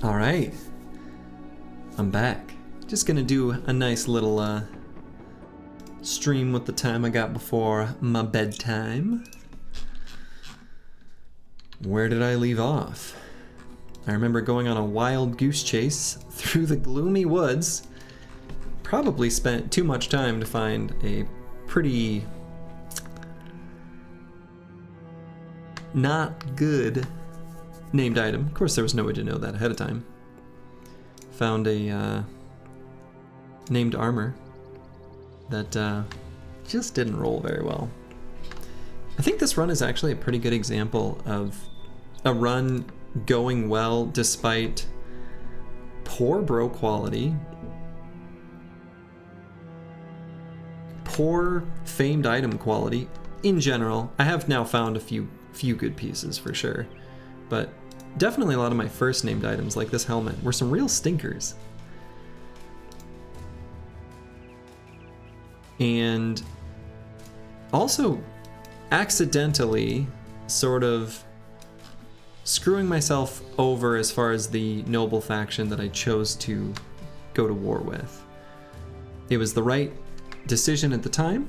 All right, I'm back. Just gonna do a nice little stream with the time I got before my bedtime. Where did I leave off? I remember going on a wild goose chase through the gloomy woods. Probably spent too much time to find a pretty not good named item. Of course, there was no way to know that ahead of time. Found a named armor that just didn't roll very well. I think this run is actually a pretty good example of a run going well despite poor bro quality, poor famed item quality in general. I have now found a few good pieces for sure, but definitely a lot of my first named items, like this helmet, were some real stinkers. And also accidentally sort of screwing myself over as far as the noble faction that I chose to go to war with. It was the right decision at the time,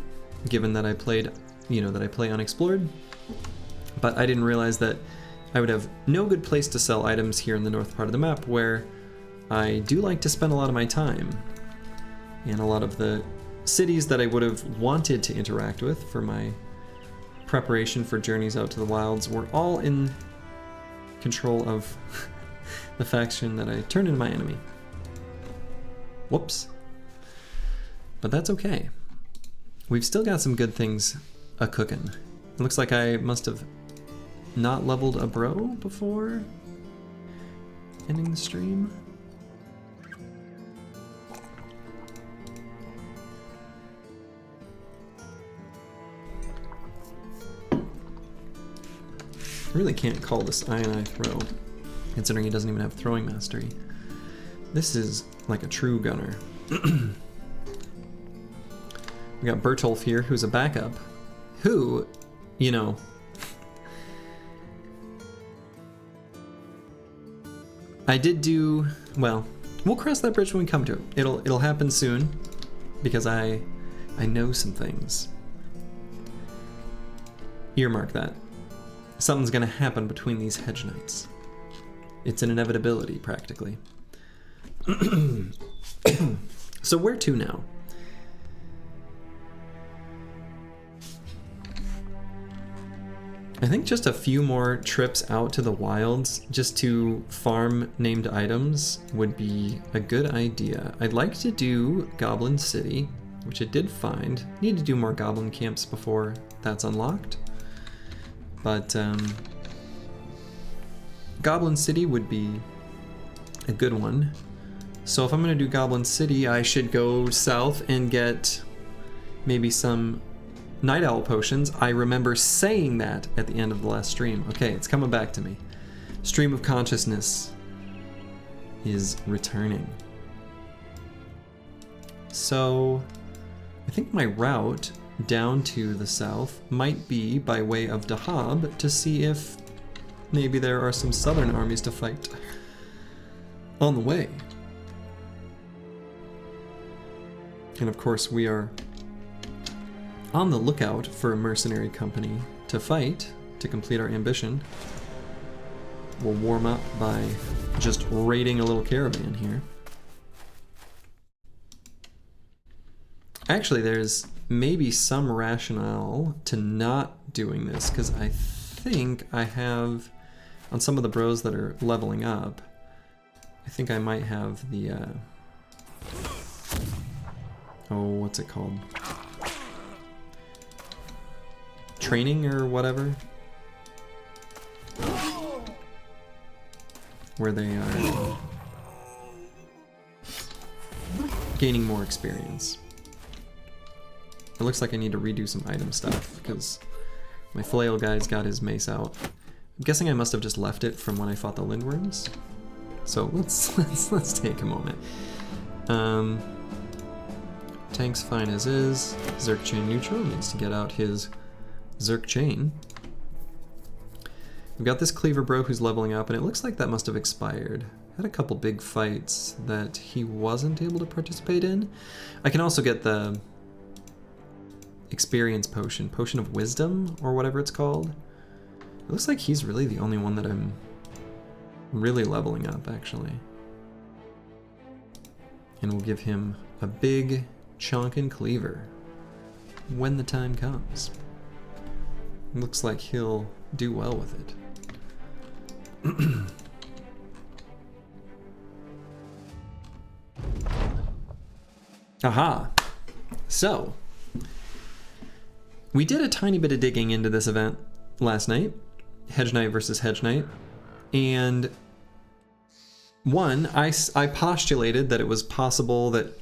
given that I played, that I play unexplored, but I didn't realize that I would have no good place to sell items here in the north part of the map, where I do like to spend a lot of my time. And a lot of the cities that I would have wanted to interact with for my preparation for journeys out to the wilds were all in control of the faction that I turned into my enemy. Whoops. But that's okay. We've still got some good things a-cookin'. It looks like I must have not leveled a bro before ending the stream. I really can't call this I throw, considering he doesn't even have throwing mastery. This is like a true gunner. We got Bertolf here, who's a backup, who, I did do, well, we'll cross that bridge when we come to it. It'll happen soon, because I know some things. Earmark that. Something's gonna happen between these hedge knights. It's an inevitability, practically. So where to now? I think just a few more trips out to the wilds just to farm named items would be a good idea. I'd like to do Goblin City, which I did find. Need to do more goblin camps before that's unlocked. But Goblin City would be a good one. So if I'm going to do Goblin City, I should go south and get maybe some Night Owl potions. I remember saying that at the end of the last stream. Okay, it's coming back to me. Stream of consciousness is returning. So I think my route down to the south might be by way of Dahab to see if maybe there are some southern armies to fight on the way. And of course we are on the lookout for a mercenary company to fight to complete our ambition. We'll warm up by just raiding a little caravan here. Actually, there's maybe some rationale to not doing this, because I think I have, on some of the bros that are leveling up, I think I might have the, what's it called? Training or whatever? Where they are gaining more experience. It looks like I need to redo some item stuff because my flail guy's got his mace out. I'm guessing I must have just left it from when I fought the lindworms. So let's take a moment. Tank's fine as is. Zerk chain neutral needs to get out his Zerk chain. We've got this cleaver bro who's leveling up, and it looks like that must have expired. had a couple big fights that he wasn't able to participate in. I can also get the experience potion, potion of wisdom, or whatever it's called. It looks like he's really the only one that I'm really leveling up, actually. And we'll give him a big chonkin' cleaver when the time comes. Looks like he'll do well with it. Aha! So, we did a tiny bit of digging into this event last night, Hedge Knight versus Hedge Knight, and one, I postulated that it was possible that,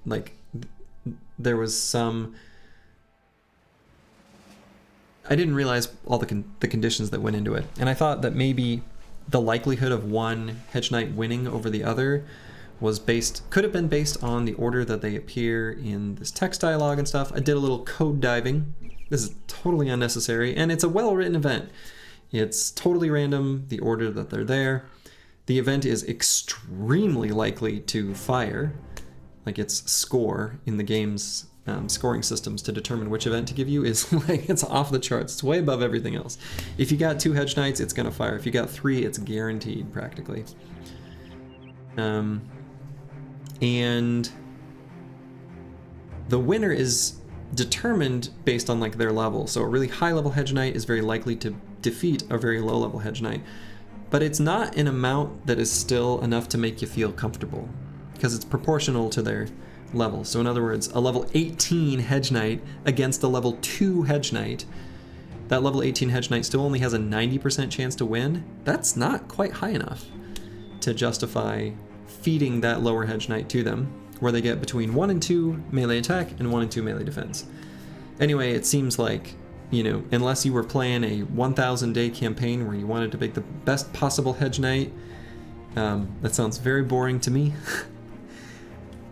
like, there was some... I didn't realize all the conditions that went into it, and I thought that maybe the likelihood of one Hedge Knight winning over the other was could have been based on the order that they appear in this text dialogue and stuff. I did a little code diving. This is totally unnecessary, and it's a well-written event. It's totally random, the order that they're there. The event is extremely likely to fire, like its score in the game's scoring systems to determine which event to give you is like, it's off the charts. It's way above everything else. If you got 2 Hedge Knights, it's gonna fire. If you got 3, it's guaranteed practically. And the winner is determined based on like their level. So a really high level Hedge Knight is very likely to defeat a very low level Hedge Knight. But it's not an amount that is still enough to make you feel comfortable, because it's proportional to their level. So in other words, a level 18 Hedge Knight against a level 2 Hedge Knight, that level 18 Hedge Knight still only has a 90% chance to win. That's not quite high enough to justify feeding that lower Hedge Knight to them, where they get between 1 and 2 melee attack and 1 and 2 melee defense. Anyway, it seems like, you know, unless you were playing a 1,000 day campaign where you wanted to make the best possible Hedge Knight, that sounds very boring to me.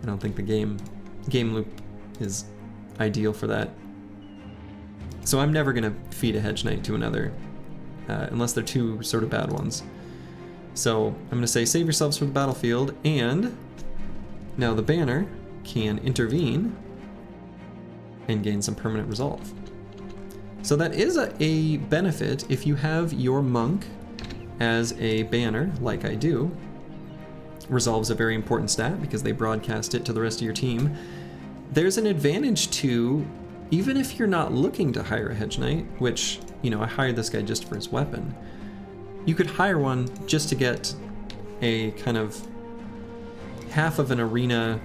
I don't think the game loop is ideal for that. So I'm never gonna feed a Hedge Knight to another, unless they're 2 sort of bad ones. So I'm gonna say save yourselves for the battlefield, and now the banner can intervene and gain some permanent resolve. So that is a benefit if you have your monk as a banner, like I do. Resolve's a very important stat because they broadcast it to the rest of your team. There's an advantage to, even if you're not looking to hire a Hedge Knight, which, you know, I hired this guy just for his weapon, you could hire one just to get a kind of half of an arena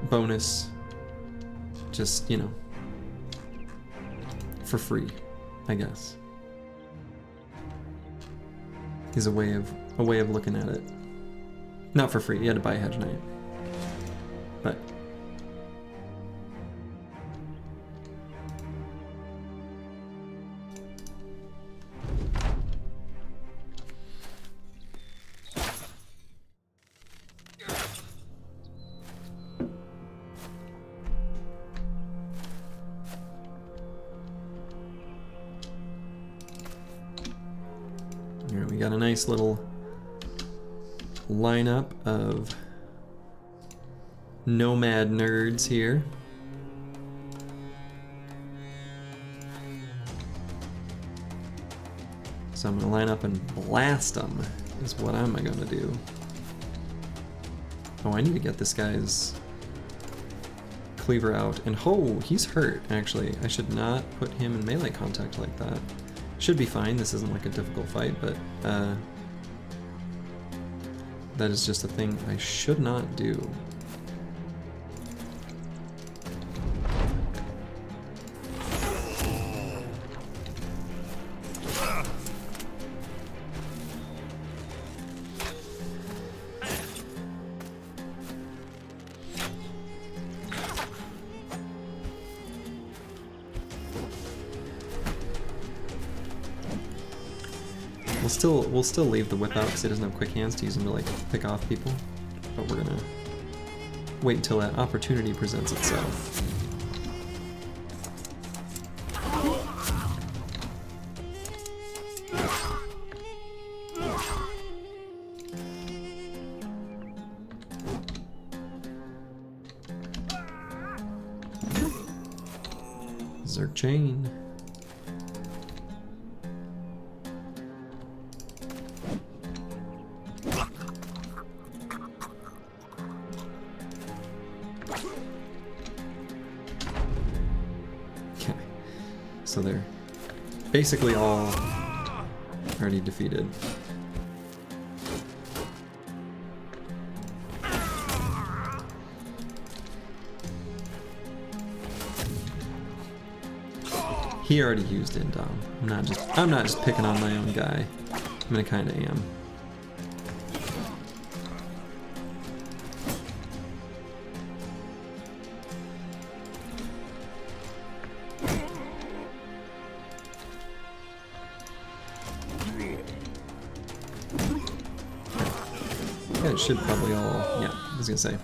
bonus, just, you know, for free, I guess, is a way of looking at it. Not for free, you had to buy a Hedge Knight. But here we got a nice little lineup of nomad nerds here. So I'm gonna line up and blast them, is what I'm gonna do. Oh, I need to get this guy's cleaver out. And oh, he's hurt, actually. I should not put him in melee contact like that. Should be fine, this isn't like a difficult fight, but that is just a thing I should not do. We'll still leave the whip out because it doesn't have quick hands to use them to like pick off people, but we're gonna wait until that opportunity presents itself. Zerk chain. Okay, so they're basically all already defeated. He already used Indom. I'm not just picking on my own guy. I mean, I kinda am. Yeah, it should probably all, yeah, I was gonna say,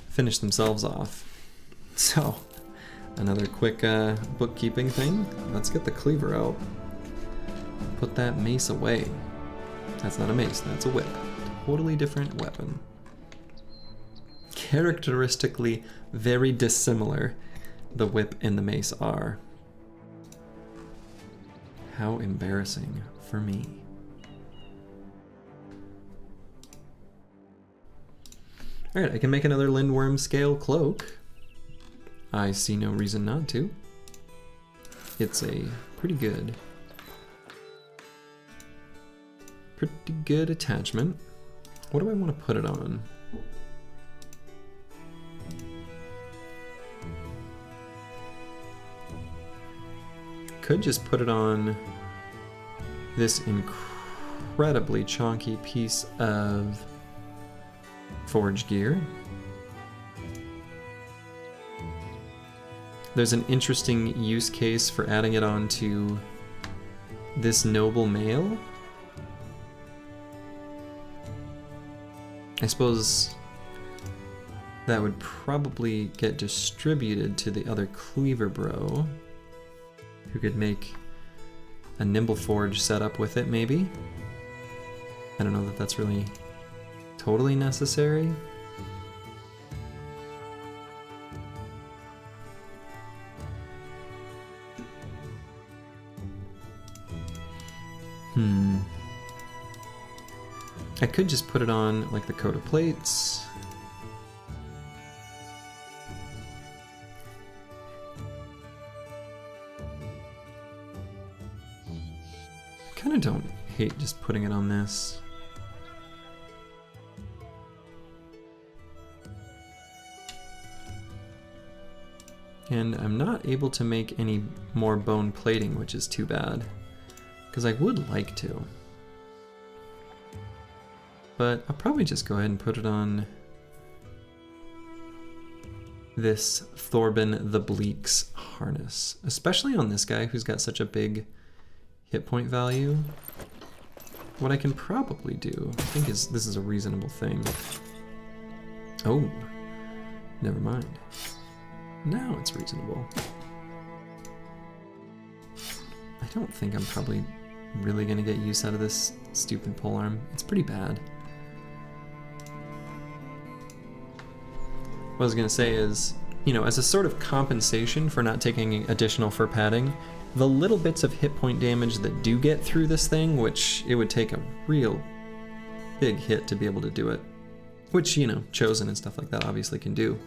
finish themselves off. So, another quick bookkeeping thing. Let's get the cleaver out. Put that mace away. That's not a mace, that's a whip. Totally different weapon. Characteristically very dissimilar, the whip and the mace are. How embarrassing for me. Alright, I can make another Lindworm scale cloak. I see no reason not to. It's a pretty good attachment. What do I want to put it on? Could just put it on this incredibly chonky piece of forge gear. There's an interesting use case for adding it onto this noble mail. I suppose that would probably get distributed to the other cleaver bro, who could make a nimble forge setup with it, maybe. I don't know that that's really totally necessary. I could just put it on like the coat of plates. Kind of don't hate just putting it on this. And I'm not able to make any more bone plating, which is too bad, because I would like to. But I'll probably just go ahead and put it on this Thorben the Bleak's harness, especially on this guy who's got such a big hit point value. What I can probably do, I think this is a reasonable thing. Oh, never mind. Now it's reasonable. I don't think I'm probably really gonna get use out of this stupid polearm. It's pretty bad. What I was gonna say is, you know, as a sort of compensation for not taking additional fur padding, the little bits of hit point damage that do get through this thing, which it would take a real big hit to be able to do it, which, you know, Chosen and stuff like that obviously can do.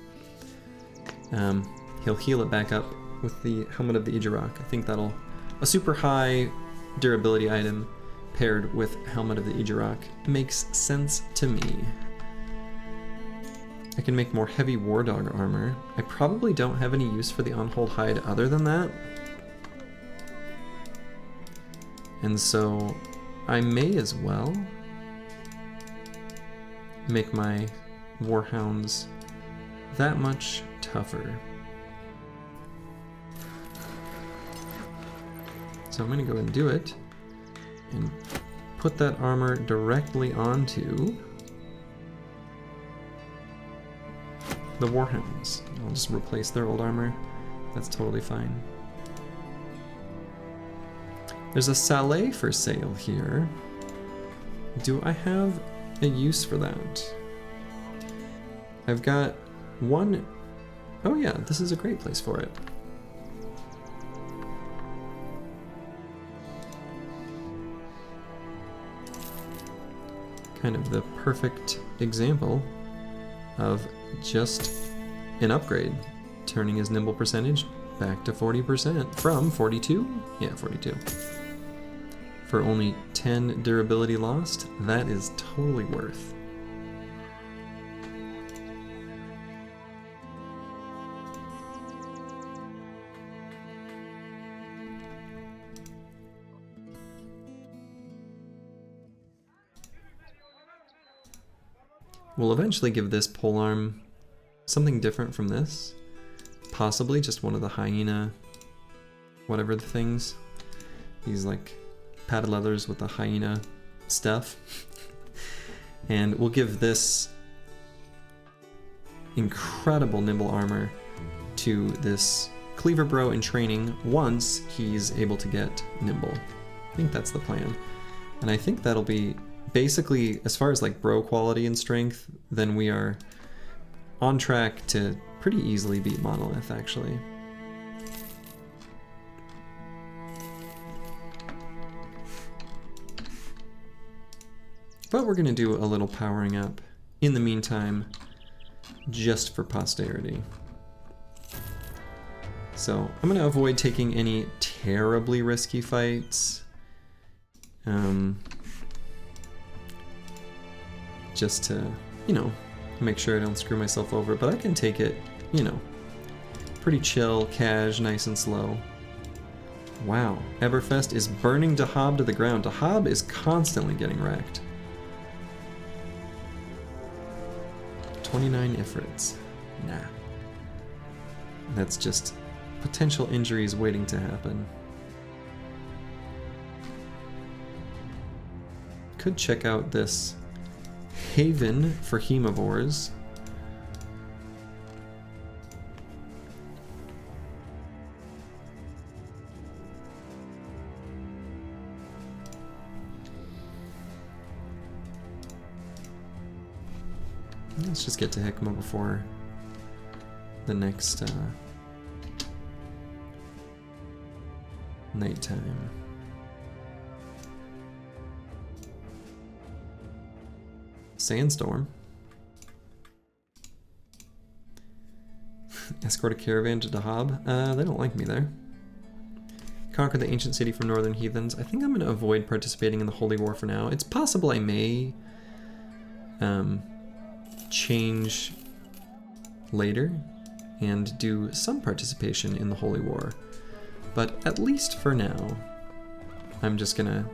He'll heal it back up with the Helmet of the Ijarok. I think that'll, a super high durability item paired with Helmet of the Ijarok makes sense to me. I can make more heavy War Dog armor. I probably don't have any use for the on-hold hide other than that. And so I may as well make my Warhounds that much tougher. So I'm gonna go and do it and put that armor directly onto the Warhounds. I'll just replace their old armor. That's totally fine. There's a Saleh for sale here. Do I have a use for that? I've got one. Oh yeah, this is a great place for it. kind of the perfect example of just an upgrade, turning his nimble percentage back to 40% from 42? Yeah, 42. For only 10 durability lost, that is totally worth. We'll eventually give this polearm something different from this. Possibly just one of the hyena, whatever the things. These like padded leathers with the hyena stuff. And we'll give this incredible nimble armor to this cleaver bro in training once he's able to get nimble. I think that's the plan. And I think that'll be basically, as far as like bro quality and strength, then we are on track to pretty easily beat Monolith, actually. But we're gonna do a little powering up in the meantime, just for posterity. So I'm gonna avoid taking any terribly risky fights. Just to, you know, make sure I don't screw myself over, but I can take it, you know, pretty chill, cash, nice and slow. Wow, Everfest is burning Dahab to the ground. Dahab is constantly getting wrecked. 29 Ifrits. Nah. That's just potential injuries waiting to happen. Could check out this haven for hemivores. Let's just get to Hikmah before the next nighttime. Sandstorm. Escort a caravan to Dahab. They don't like me there. Conquer the ancient city from northern heathens. I think I'm going to avoid participating in the Holy War for now. It's possible I may change later and do some participation in the Holy War. But at least for now, I'm just going to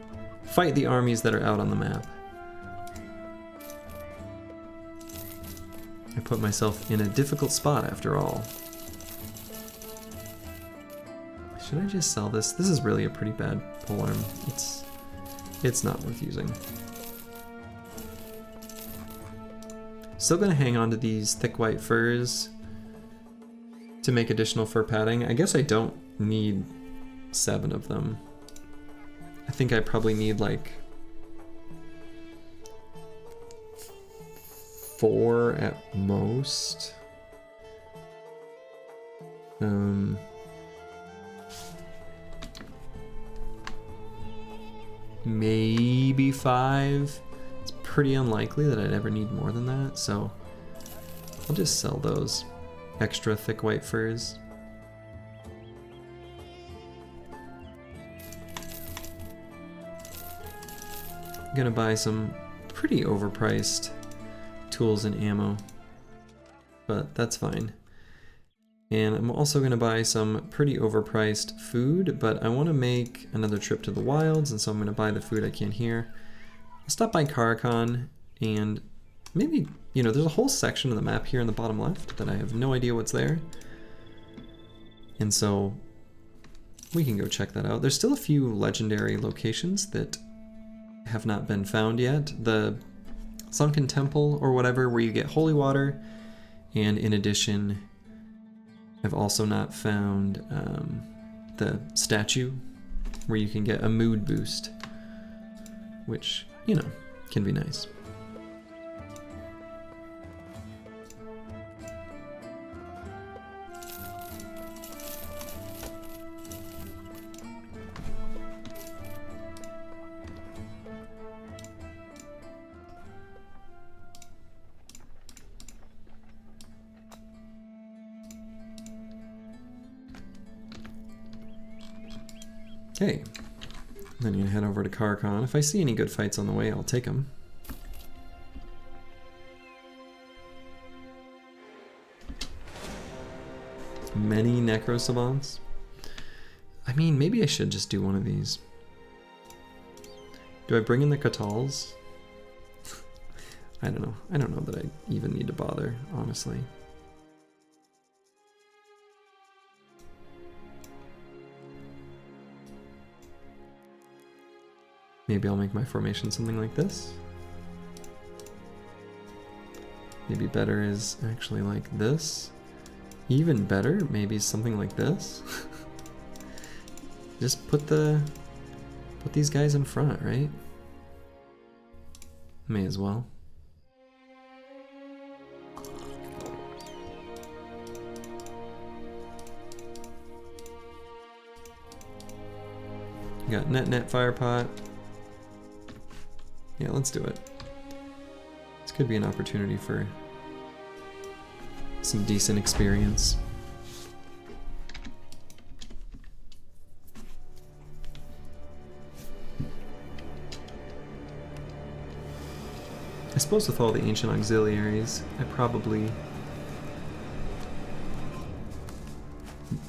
fight the armies that are out on the map. I put myself in a difficult spot after all. Should I just sell this? This is really a pretty bad polearm. It's not worth using. Still gonna hang on to these thick white furs to make additional fur padding. I guess I don't need 7 of them. I think I probably need like 4 at most. Maybe 5. It's pretty unlikely that I'd ever need more than that, so I'll just sell those extra thick white furs. I'm gonna buy some pretty overpriced tools and ammo, but that's fine. And I'm also going to buy some pretty overpriced food, but I want to make another trip to the wilds, and so I'm going to buy the food I can here. I'll stop by Caravan, and maybe, you know, there's a whole section of the map here in the bottom left that I have no idea what's there. And so we can go check that out. There's still a few legendary locations that have not been found yet. The Sunken Temple or whatever, where you get holy water, and in addition, I've also not found the statue where you can get a mood boost, which, you know, can be nice. Okay. Then you head over to Carcon. If I see any good fights on the way, I'll take them. Many Necro Savants. I mean, maybe I should just do one of these. Do I bring in the Catals? I don't know. I don't know that I even need to bother, honestly. Maybe I'll make my formation something like this. Maybe better is actually like this. Even better, maybe something like this. Just put these guys in front, right? May as well. You got net firepot. Yeah, let's do it. This could be an opportunity for some decent experience. I suppose with all the ancient auxiliaries, I probably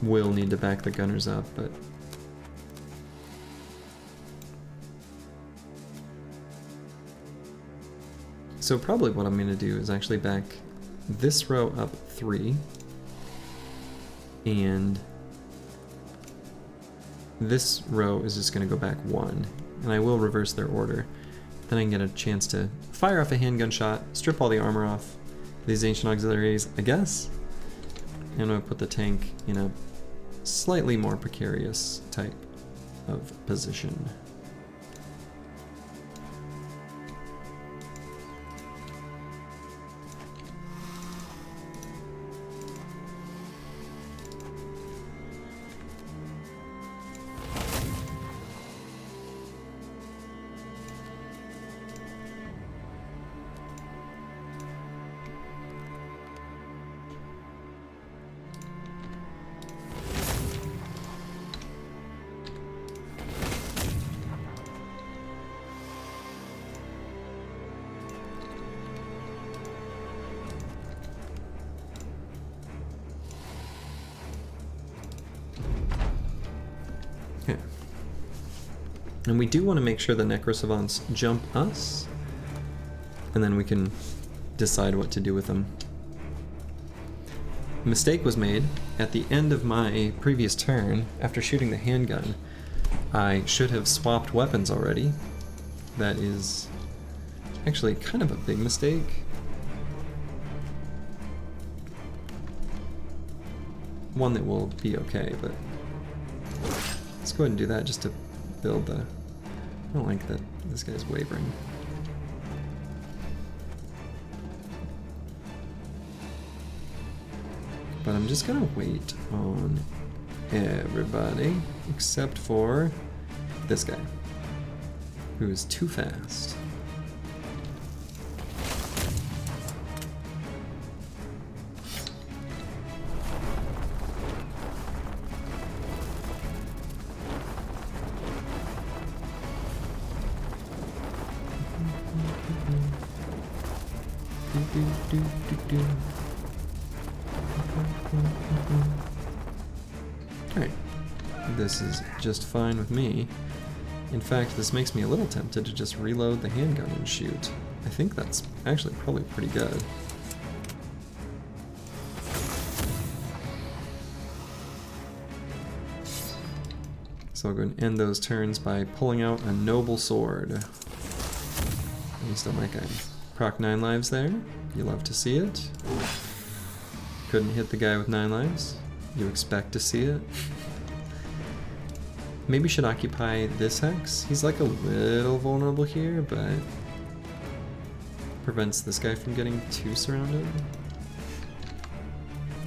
will need to back the gunners up, but so probably what I'm going to do is actually back this row up 3, and this row is just going to go back 1, and I will reverse their order. Then I can get a chance to fire off a handgun shot, strip all the armor off these ancient auxiliaries, I guess, and I'm going to put the tank in a slightly more precarious type of position. And we do want to make sure the Necrosavants jump us, and then we can decide what to do with them. A mistake was made at the end of my previous turn. After shooting the handgun, I should have swapped weapons already. That is actually kind of a big mistake. One that will be okay, but let's go ahead and do that just to build the... I don't like that this guy's wavering. But I'm just gonna wait on everybody except for this guy, who is too fast. Alright, this is just fine with me. In fact, this makes me a little tempted to just reload the handgun and shoot. I think that's actually probably pretty good. So I'll go and end those turns by pulling out a noble sword. At least on that guy. Proc 9 lives there. You love to see it. Couldn't hit the guy with 9 lives. You expect to see it. Maybe should occupy this hex. He's like a little vulnerable here, but prevents this guy from getting too surrounded.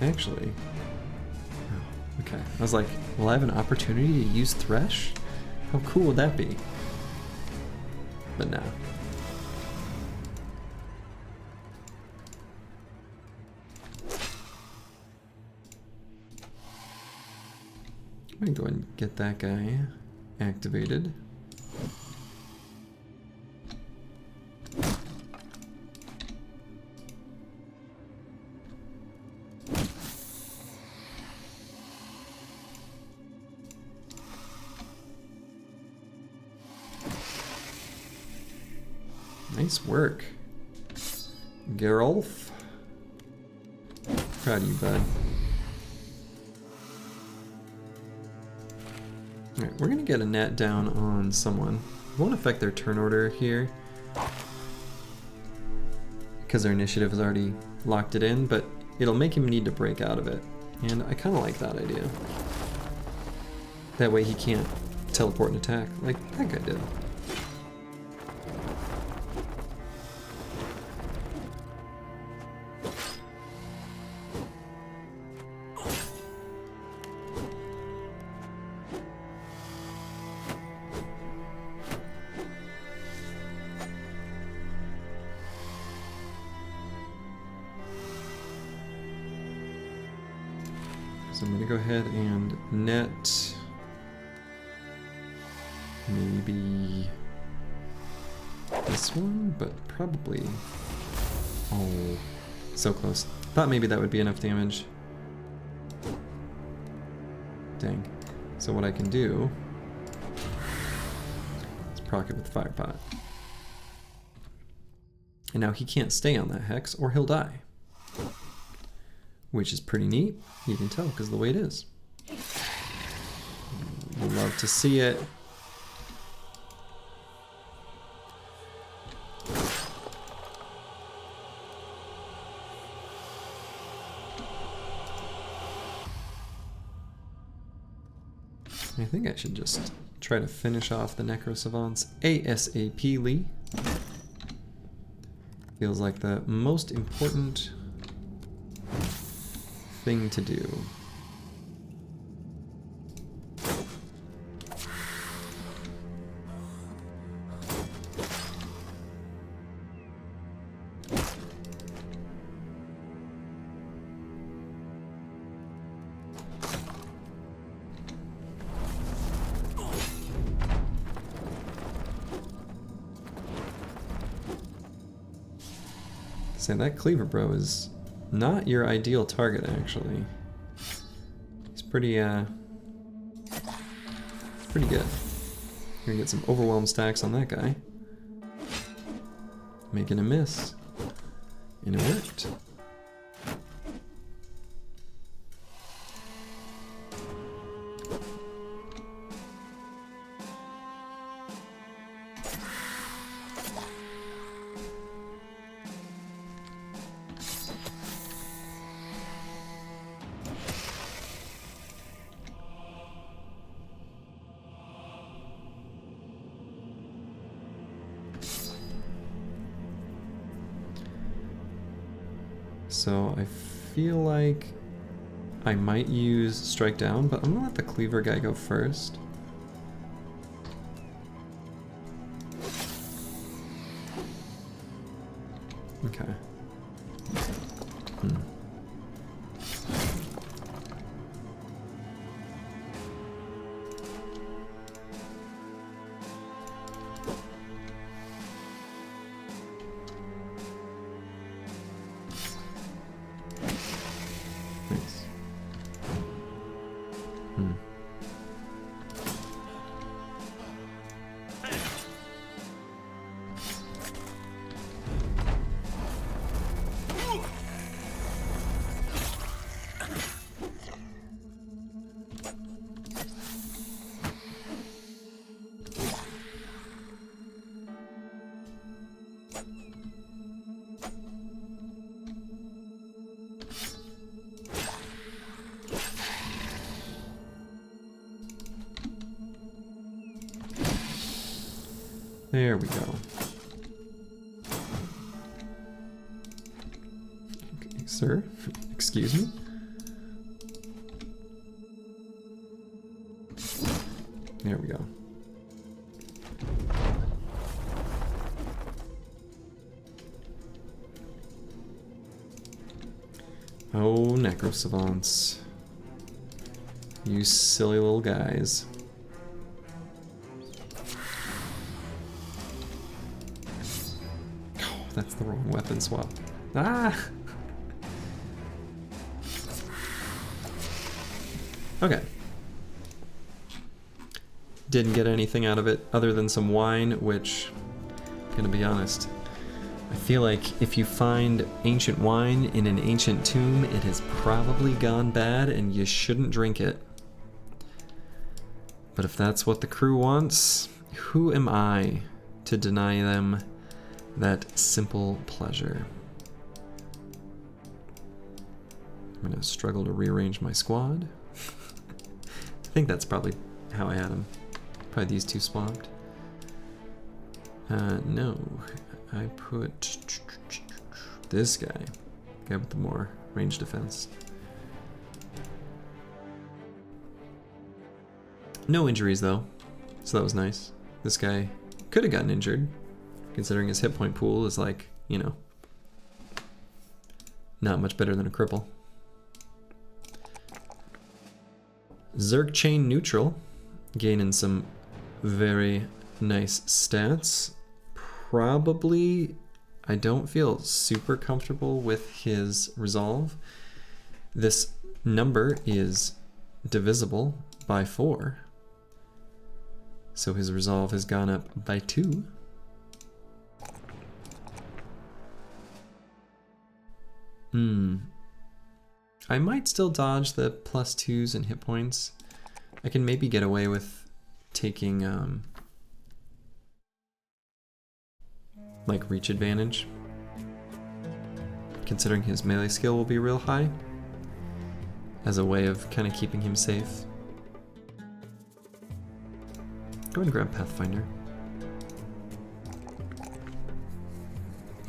Actually, oh, okay. I was like, will I have an opportunity to use Thresh? How cool would that be? But no. I'm gonna go ahead and get that guy. activated. Nice work, Gerolf. Proud of you, bud. Alright, we're gonna get a net down on someone. It won't affect their turn order here, because their initiative has already locked it in, but it'll make him need to break out of it. And I kinda like that idea. That way he can't teleport and attack, like that guy did. So I'm gonna go ahead and net maybe this one, but probably, oh, so close. Thought maybe that would be enough damage. Dang. So what I can do is proc it with Fire Pot. And now he can't stay on that hex or he'll die. Which is pretty neat. You can tell because of the way it is. Love to see it. I think I should just try to finish off the Necro Savants ASAP-ly. Feels like the most important thing to do. Say that Cleaver Bro is not your ideal target, actually. He's pretty good. You're gonna get some overwhelm stacks on that guy. Making a miss. And it worked. So I feel like I might use Strike Down, but I'm gonna let the Cleaver guy go first. Okay. There we go. Okay, sir, excuse me? There we go. Oh, Necro Savants. You silly little guys. It's the wrong weapon swap. Ah! Okay. Didn't get anything out of it other than some wine, which, gonna be honest, I feel like if you find ancient wine in an ancient tomb, it has probably gone bad and you shouldn't drink it. But if that's what the crew wants, who am I to deny them that simple pleasure? I'm gonna struggle to rearrange my squad. I think that's probably how I had them. Probably these two swapped. No, I put this guy with the more range defense. No injuries though, so that was nice. This guy could have gotten injured, considering his hit point pool is like, you know, not much better than a cripple. Zerg chain neutral, gaining some very nice stats. Probably, I don't feel super comfortable with his resolve. This number is divisible by 4. So his resolve has gone up by 2. I might still dodge the +2s and hit points. I can maybe get away with taking like reach advantage, considering his melee skill will be real high, as a way of kind of keeping him safe. Go ahead and grab Pathfinder.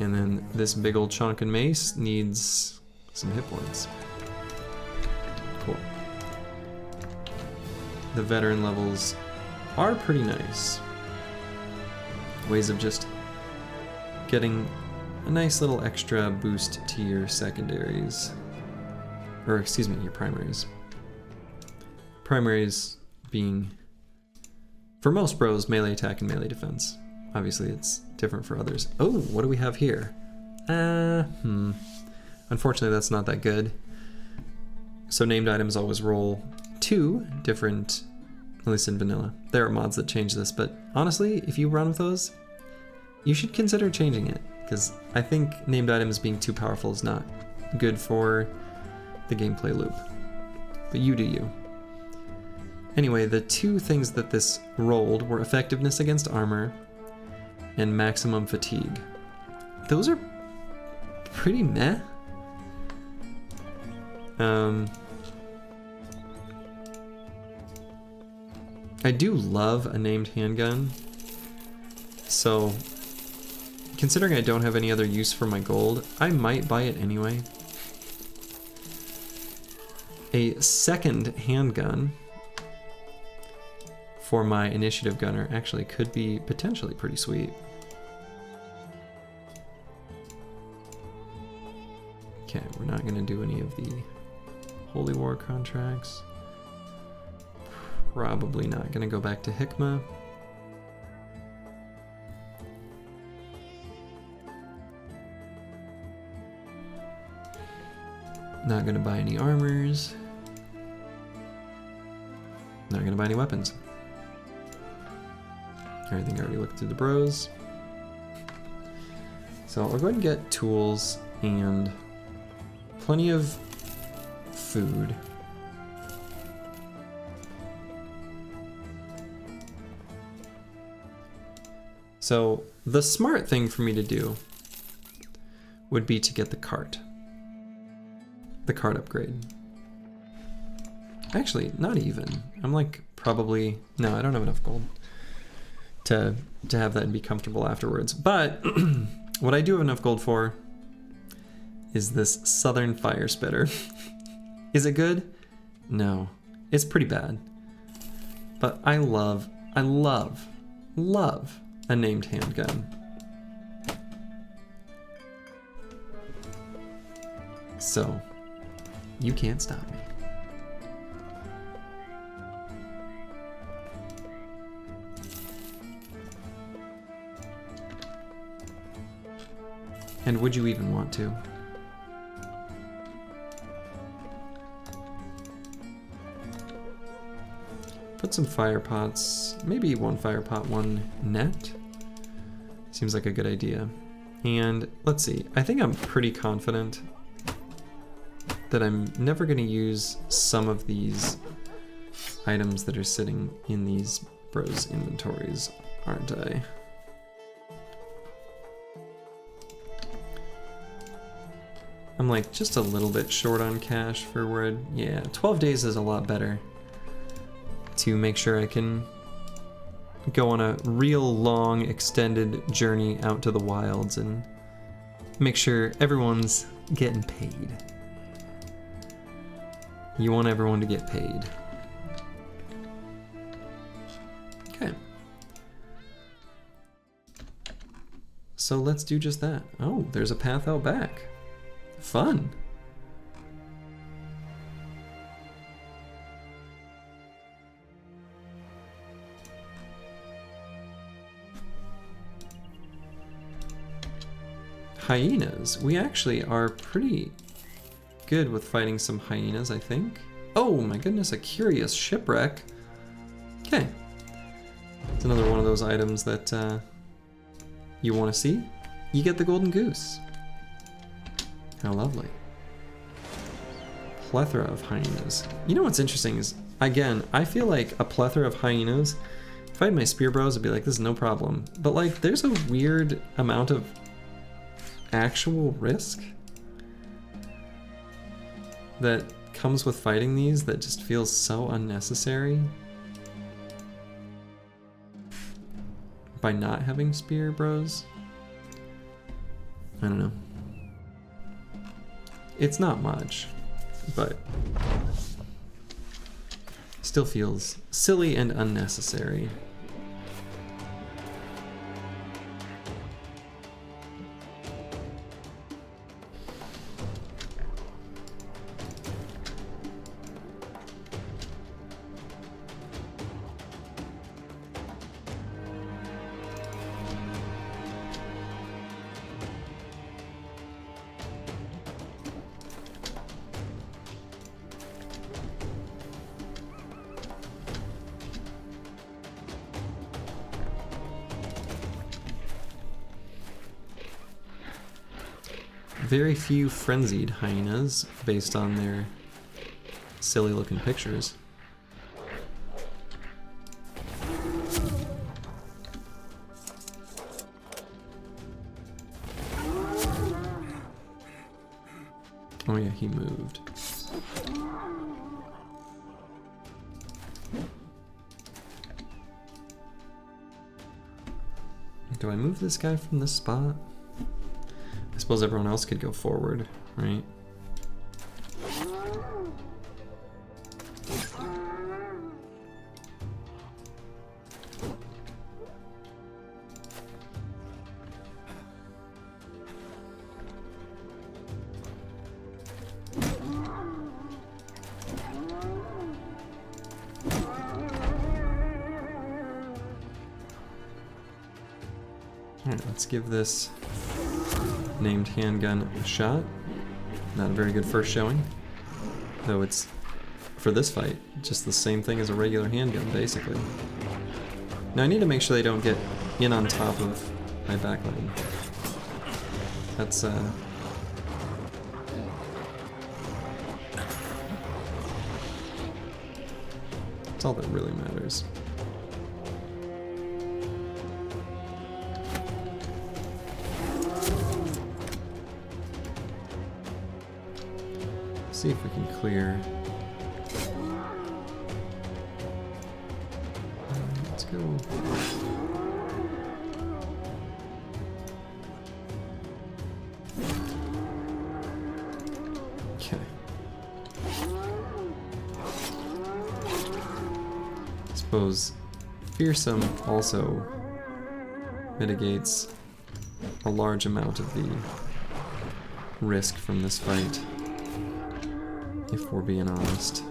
And then this big old chonk and mace needs some hit points. Cool. The veteran levels are pretty nice. Ways of just getting a nice little extra boost to your secondaries. Or excuse me, your primaries. Primaries being, for most bros, melee attack and melee defense. Obviously it's different for others. Oh, what do we have here? Unfortunately that's not that good. So named items always roll 2 different, at least in vanilla. There are mods that change this, but honestly, if you run with those, you should consider changing it, because I think named items being too powerful is not good for the gameplay loop. But you do you. Anyway, the 2 things that this rolled were effectiveness against armor and maximum fatigue. Those are pretty meh. I do love a named handgun, so considering I don't have any other use for my gold, I might buy it anyway. A second handgun for my initiative gunner actually could be potentially pretty sweet. Okay, we're not going to do any of the Holy War contracts. Probably not going to go back to Hikmah. Not going to buy any armors. Not going to buy any weapons. Everything I already looked through the bros. So I'll go ahead and get tools and plenty of food. So the smart thing for me to do would be to get the cart. The cart upgrade. Actually, not even. I'm like probably, no, I don't have enough gold to have that and be comfortable afterwards. But what I do have enough gold for is this Southern Fire Spitter. Is it good? No, it's pretty bad. But I love a named handgun. So, you can't stop me. And would you even want to? Put some fire pots, maybe one fire pot, one net. Seems like a good idea. And let's see, I think I'm pretty confident that I'm never going to use some of these items that are sitting in these bros inventories, aren't I? I'm like just a little bit short on cash for wood. Yeah, 12 days is a lot better to make sure I can go on a real long extended journey out to the wilds and make sure everyone's getting paid. You want everyone to get paid. Okay. So let's do just that. Oh, there's a path out back. Fun. Hyenas. We actually are pretty good with fighting some hyenas, I think. Oh my goodness, a curious shipwreck. Okay. It's another one of those items that you want to see. You get the golden goose. How lovely. Plethora of hyenas. You know what's interesting is, again, I feel like a plethora of hyenas, if I had my spear bros, I'd be like, this is no problem. But like, there's a weird amount of actual risk that comes with fighting these that just feels so unnecessary by not having spear bros. I don't know. It's not much, but still feels silly and unnecessary. Very few frenzied hyenas based on their silly looking pictures. Oh yeah, he moved. Do I move this guy from this spot? I suppose everyone else could go forward, right? Alright, let's give this named handgun a shot. Not a very good first showing, though it's, for this fight, just the same thing as a regular handgun, basically. Now I need to make sure they don't get in on top of my backline. That's all that really matters. See if we can clear. Let's go. Okay. I suppose fearsome also mitigates a large amount of the risk from this fight, if we're being honest.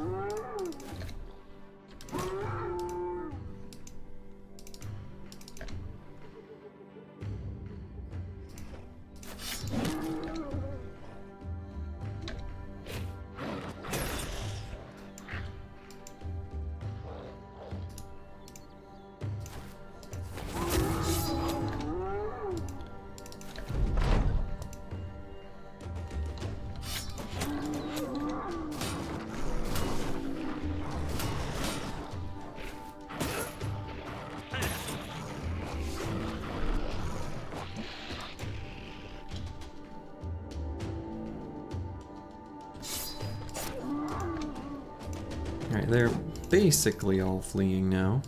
Alright, they're basically all fleeing now.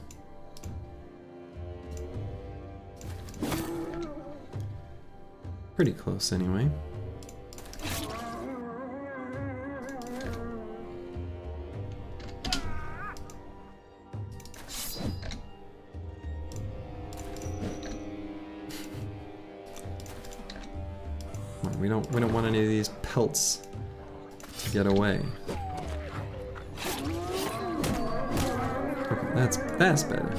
Pretty close anyway. We don't want any of these pelts to get away. Okay, that's better.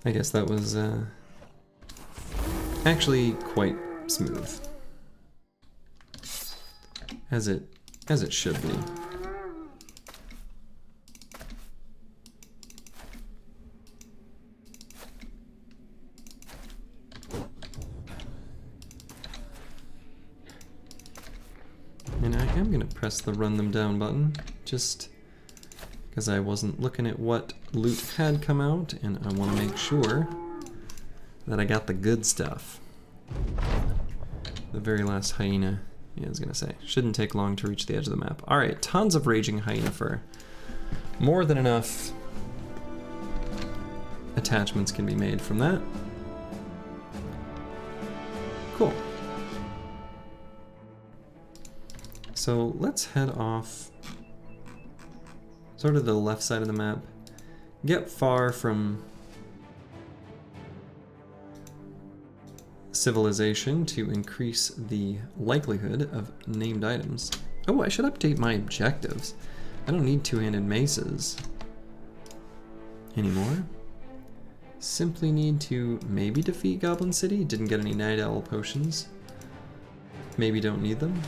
I guess that was actually quite smooth, as it should be. And I am going to press the run them down button, just because I wasn't looking at what loot had come out, and I want to make sure that I got the good stuff. The very last hyena, yeah, I was going to say, shouldn't take long to reach the edge of the map. Alright, tons of raging hyena fur. More than enough attachments can be made from that. Cool. So let's head off sort of the left side of the map, get far from civilization to increase the likelihood of named items. Oh, I should update my objectives. I don't need two-handed maces anymore. Simply need to maybe defeat Goblin City. Didn't get any Night Owl potions. Maybe don't need them.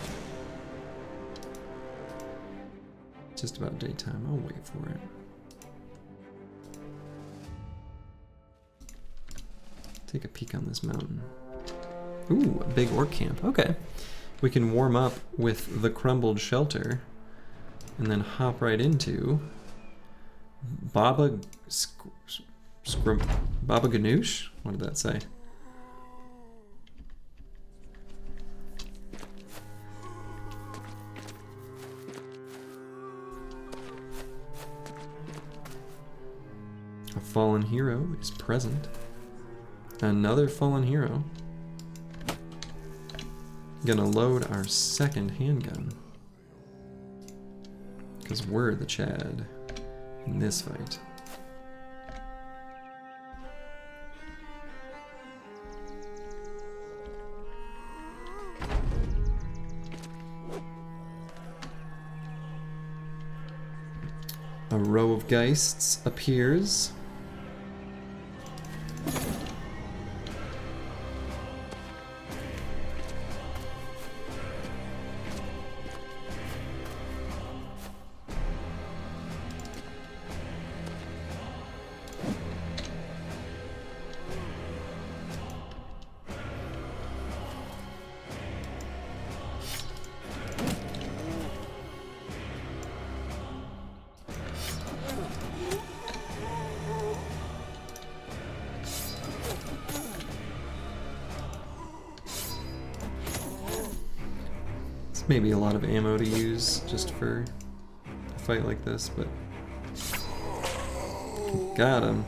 Just about daytime. I'll wait for it. Take a peek on this mountain. Ooh, a big orc camp. Okay. We can warm up with the crumbled shelter and then hop right into Baba Ganoush? What did that say? A fallen hero is present. Another fallen hero. Gonna load our second handgun, because we're the Chad in this fight. A row of Geists appears. Maybe a lot of ammo to use just for a fight like this, but got him.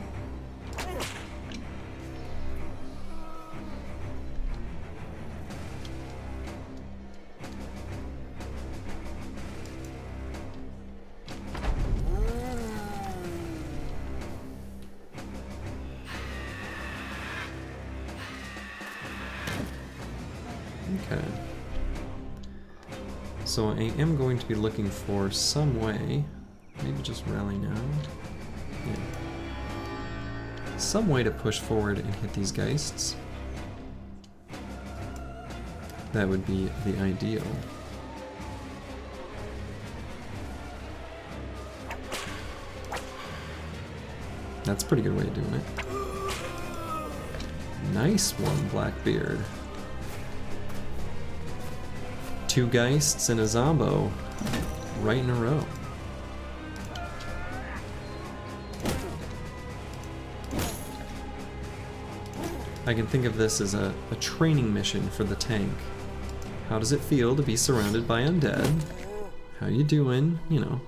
Okay. So I am going to be looking for some way, maybe just rally now, yeah. Some way to push forward and hit these Geists. That would be the ideal. That's a pretty good way of doing it. Nice one, Blackbeard. 2 Geists and a Zombo right in a row. I can think of this as a training mission for the tank. How does it feel to be surrounded by undead? How you doing? You know.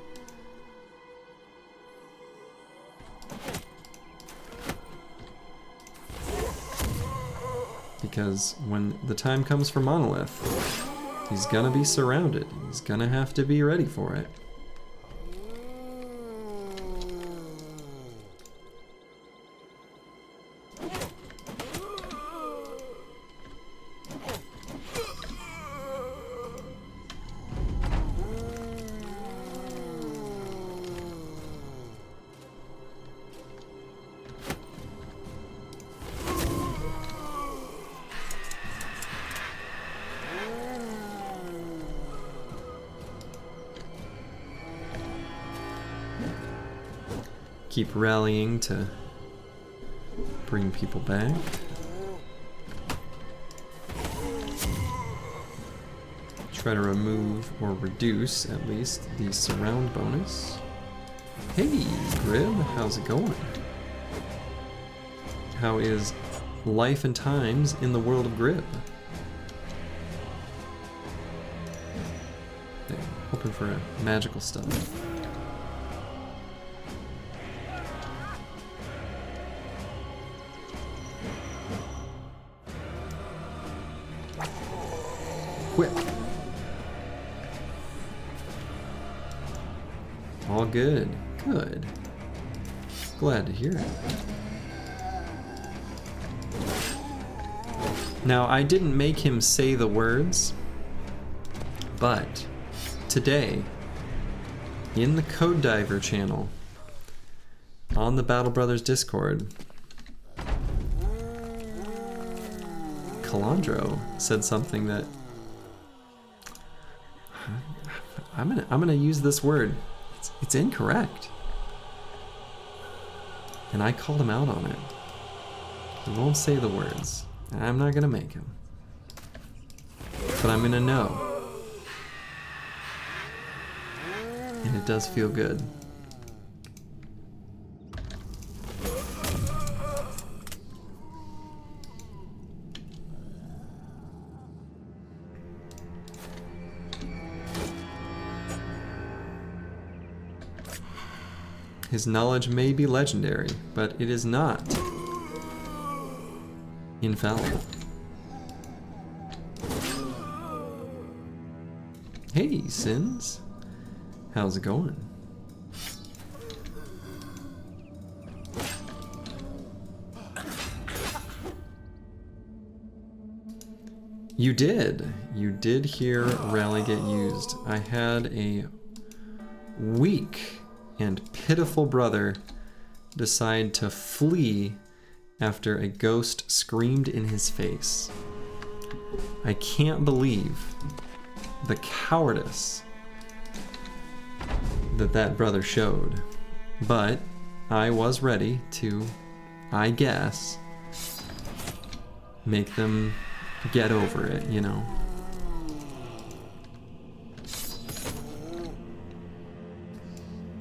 Because when the time comes for Monolith, he's gonna be surrounded. He's gonna have to be ready for it. Keep rallying to bring people back. Try to remove or reduce at least the surround bonus. Hey, Grib, how's it going? How is life and times in the world of Grib? Yeah, hoping for a magical stuff. Whip. All good. Good. Glad to hear it. Now, I didn't make him say the words, but today, in the Code Diver channel, on the Battle Brothers Discord, Calandro said something that I'm gonna use this word. It's incorrect. And I called him out on it. He won't say the words. And I'm not gonna make him. But I'm gonna know. And it does feel good. His knowledge may be legendary, but it is not infallible. Hey, Sins. How's it going? You did. You did hear Rally get used. I had a weak and pitiful brother decide to flee after a ghost screamed in his face. I can't believe the cowardice that brother showed, but I was ready to, I guess, make them get over it, you know.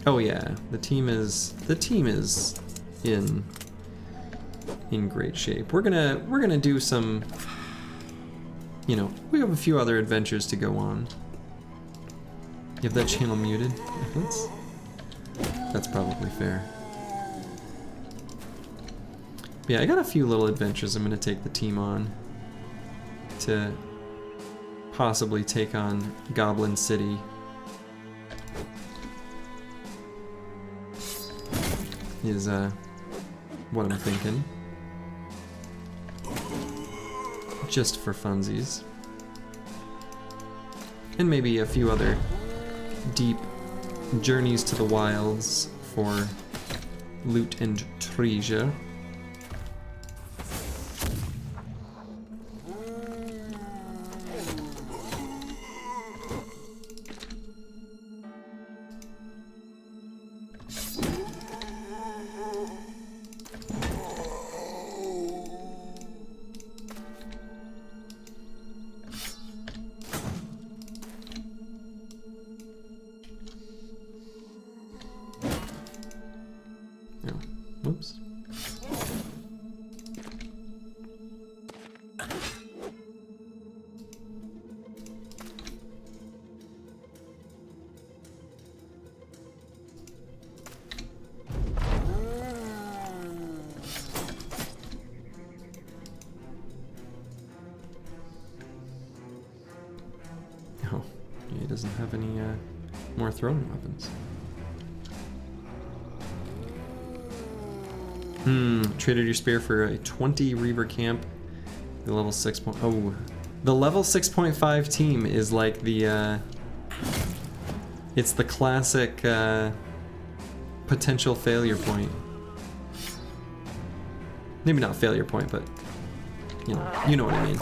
Oh yeah, the team is in great shape. We're gonna do some, you know, we have a few other adventures to go on. You have that channel muted? That's probably fair. But yeah, I got a few little adventures I'm gonna take the team on to possibly take on Goblin City. Is what I'm thinking. Just for funsies. And maybe a few other deep journeys to the wilds for loot and treasure. doesn't have any more throwing weapons. Traded your spear for a 20 Reaver camp. The level 6. Oh, the level 6.5 team is like the it's the classic potential failure point. Maybe not failure point, but you know what I mean.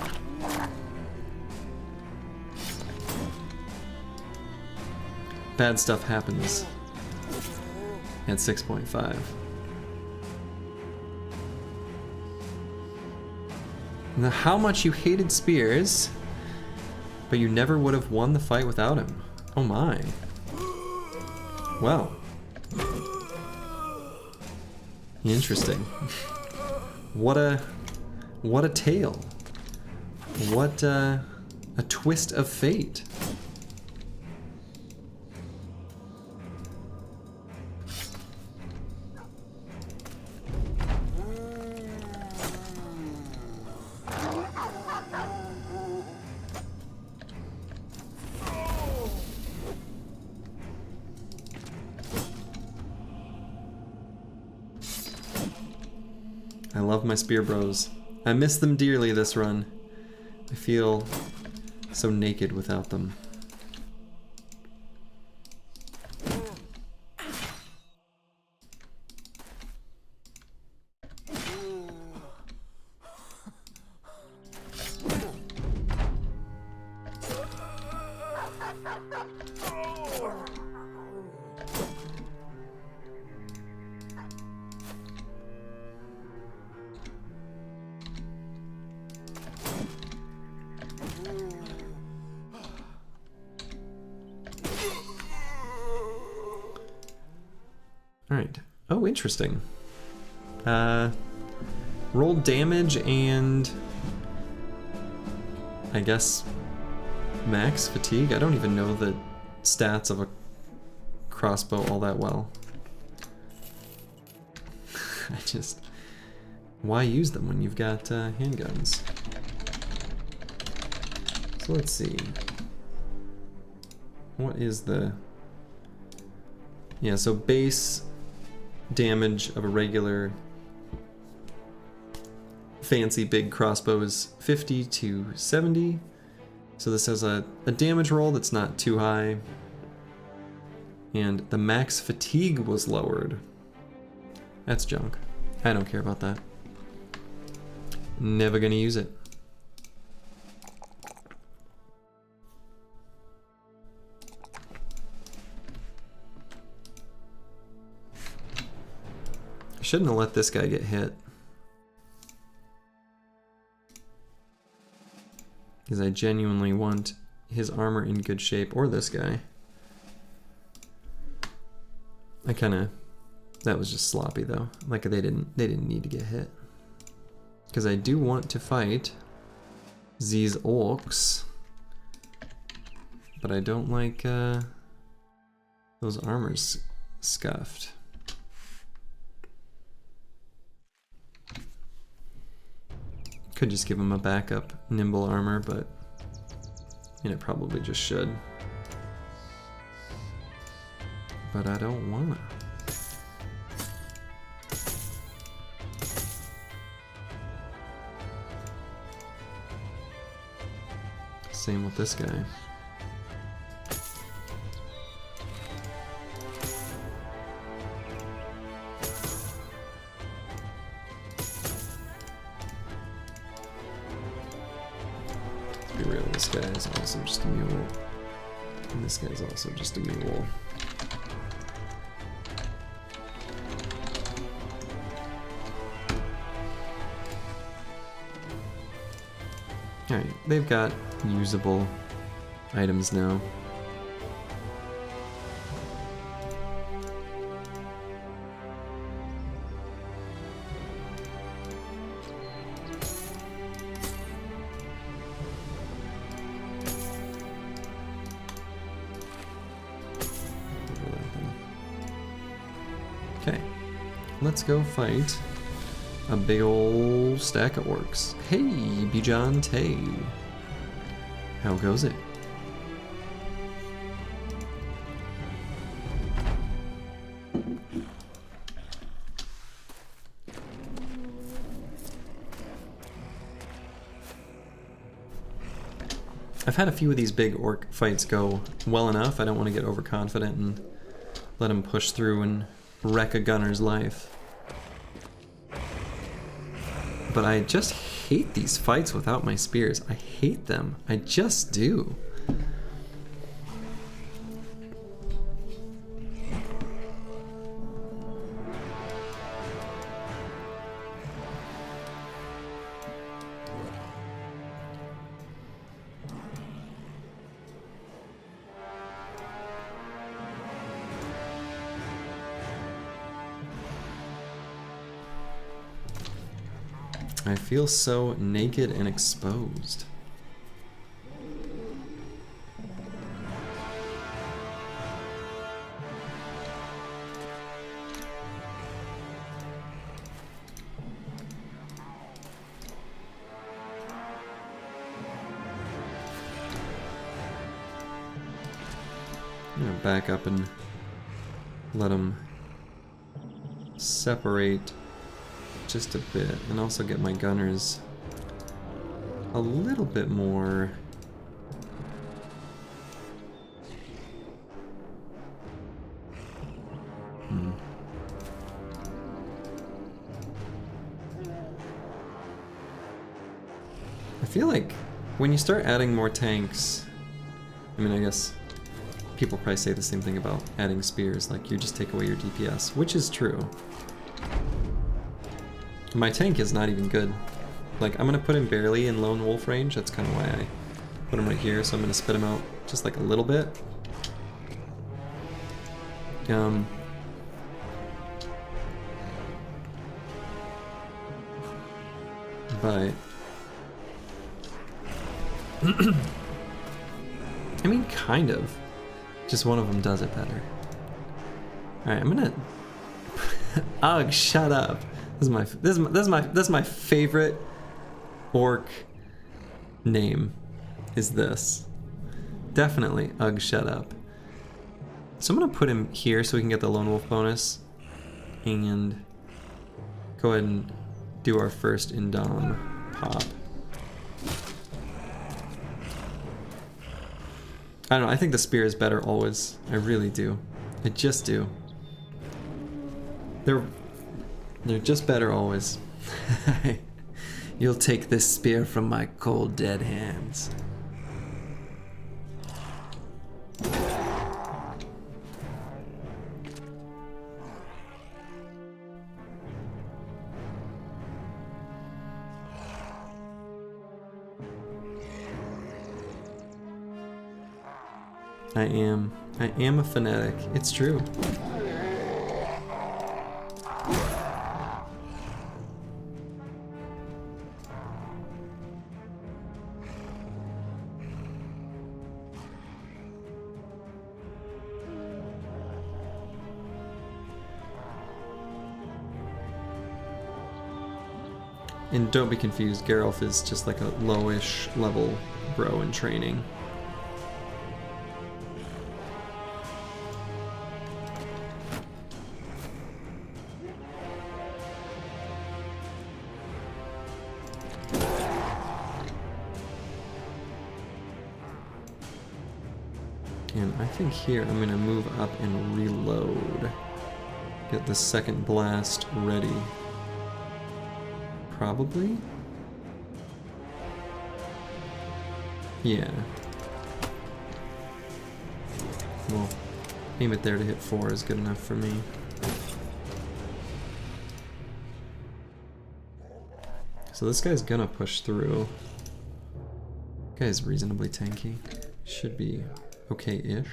Bad stuff happens at 6.5. Now, how much you hated spears, but you never would have won the fight without him. Oh my. Well. Interesting. What a tale. What a twist of fate. I love my spear bros. I miss them dearly this run. I feel so naked without them. Alright. Oh, interesting. Roll damage and I guess max fatigue? I don't even know the stats of a crossbow all that well. Why use them when you've got handguns? So let's see. What is the... Yeah, so base damage of a regular fancy big crossbow is 50 to 70. So this has a damage roll that's not too high. And the max fatigue was lowered. That's junk. I don't care about that. Never gonna use it. Shouldn't have let this guy get hit. Because I genuinely want his armor in good shape, or this guy. That was just sloppy though. Like they didn't need to get hit. Because I do want to fight these orcs. But I don't like those armors scuffed. Could just give him a backup nimble armor, but I probably just should. But I don't wanna. Same with this guy. Let's be real, this guy is also just a mule. And this guy's also just a mule. Alright, they've got usable items now. Okay, let's go fight a big ol' stack of orcs. Hey, Bijan Tay. How goes it? I've had a few of these big orc fights go well enough. I don't want to get overconfident and let him push through and wreck a gunner's life. But I just hate these fights without my spears. I hate them. I just do. I feel so naked and exposed. I'm gonna back up and let them separate just a bit, and also get my gunners a little bit more I feel like when you start adding more tanks, I mean, I guess people probably say the same thing about adding spears, like you just take away your DPS, which is true. My tank is not even good. Like, I'm gonna put him barely in lone wolf range. That's kind of why I put him right here. So I'm gonna spit him out just like a little bit. But I mean, kind of. Just one of them does it better. All right, I'm gonna. Ugh, shut up. This is my favorite orc name. Is this definitely Ugh, shut up. So I'm gonna put him here so we can get the lone wolf bonus, and go ahead and do our first Indom pop. I don't know. I think the spear is better always. I really do. I just do. They're just better always. You'll take this spear from my cold, dead hands. I am a fanatic. It's true. And don't be confused, Geralf is just like a lowish level bro in training. And I think here I'm gonna move up and reload. Get the second blast ready. Probably? Yeah. Well, aim it there to hit 4 is good enough for me. So this guy's gonna push through. Guy's reasonably tanky. Should be okay-ish.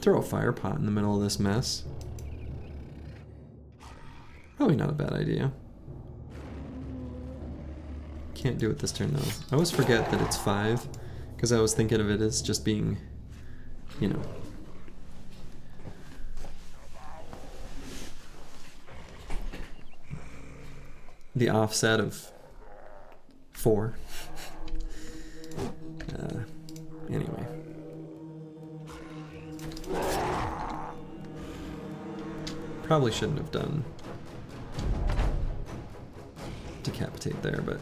Throw a fire pot in the middle of this mess. Probably not a bad idea. Can't do it this turn though. I always forget that it's 5, because I was thinking of it as just being, you know, the offset of 4. Anyway. Probably shouldn't have done decapitate there, but...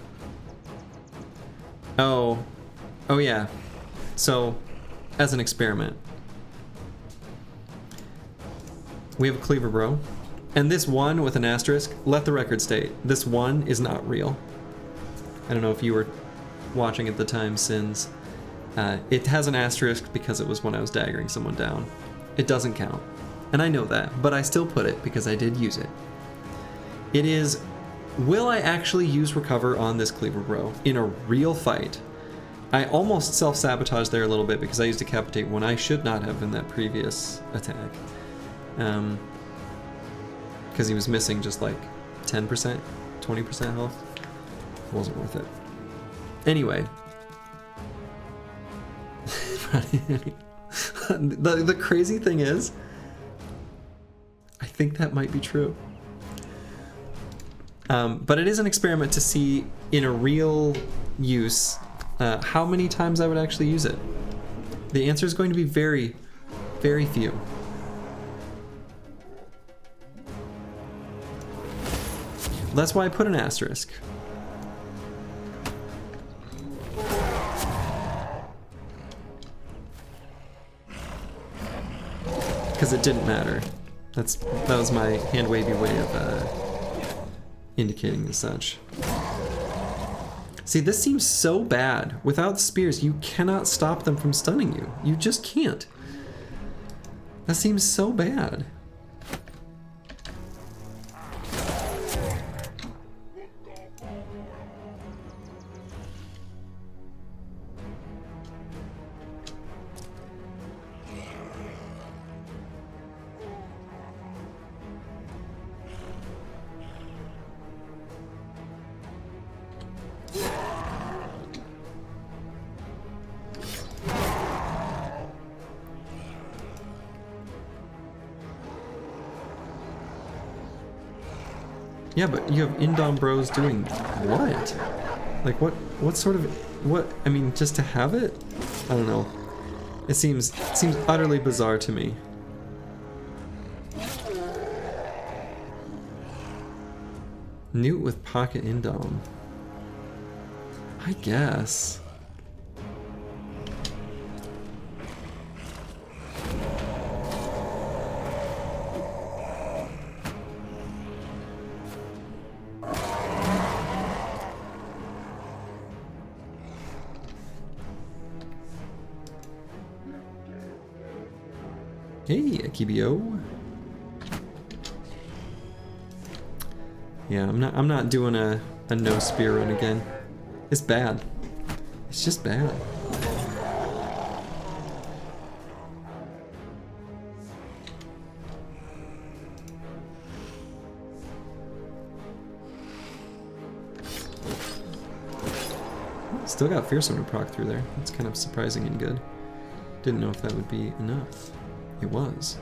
Oh yeah. So, as an experiment, we have a cleaver bro, and this one with an asterisk, let the record state, this one is not real. I don't know if you were watching at the time, Sins. It has an asterisk because it was when I was daggering someone down. It doesn't count. And I know that, but I still put it because I did use it. It is, will I actually use recover on this cleaver bro in a real fight? I almost self-sabotaged there a little bit because I used decapitate when I should not have in that previous attack. Because he was missing just like 10%, 20% health. It wasn't worth it. Anyway. The crazy thing is, I think that might be true. But it is an experiment to see in a real use how many times I would actually use it. The answer is going to be very, very few. That's why I put an asterisk. Because it didn't matter. That was my hand wavy way of indicating as such. See, this seems so bad. Without the spears, you cannot stop them from stunning you. You just can't. That seems so bad. Yeah, but you have Indom bros doing what? Like what sort of, what, I mean, just to have it? I don't know. It seems utterly bizarre to me. Newt with pocket Indom. I guess. Hey, Akibio. Yeah, I'm not doing a no spear run again. It's bad. It's just bad. Still got fearsome to proc through there. That's kind of surprising and good. Didn't know if that would be enough. It was.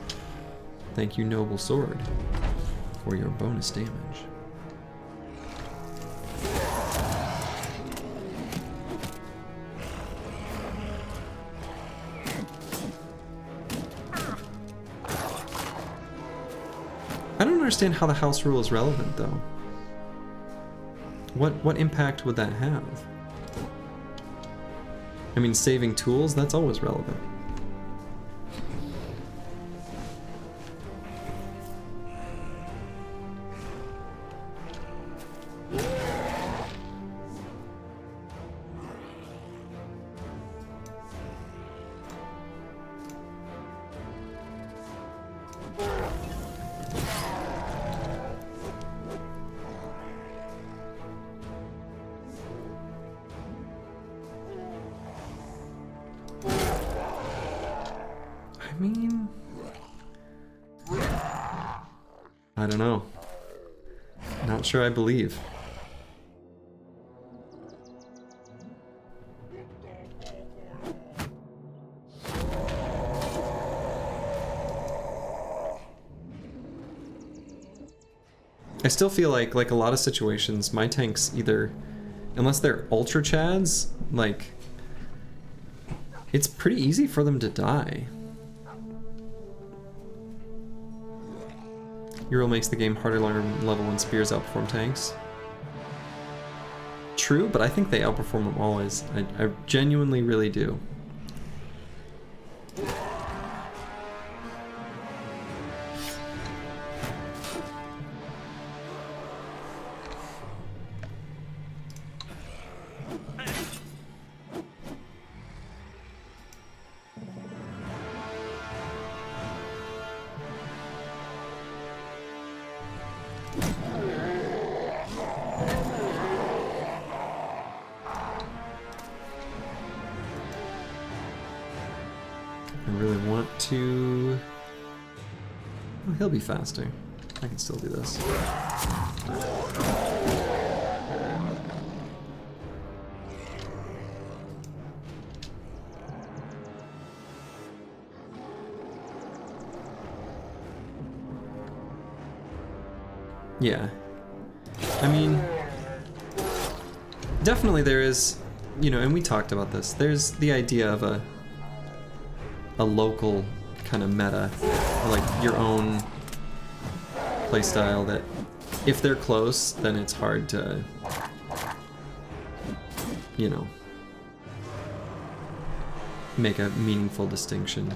Thank you, Noble Sword, for your bonus damage. I don't understand how the house rule is relevant, though. What impact would that have? I mean, saving tools, that's always relevant. I mean, I don't know. Not sure I believe. I still feel like a lot of situations, my tanks either, unless they're ultra chads, like, it's pretty easy for them to die. Your rule makes the game harder, longer level when spears outperform tanks. True, but I think they outperform them always. I genuinely really do. He'll be faster. I can still do this. Yeah. I mean, definitely there is, you know, and we talked about this, there's the idea of a local kind of meta, like your own playstyle that if they're close, then it's hard to, you know, make a meaningful distinction.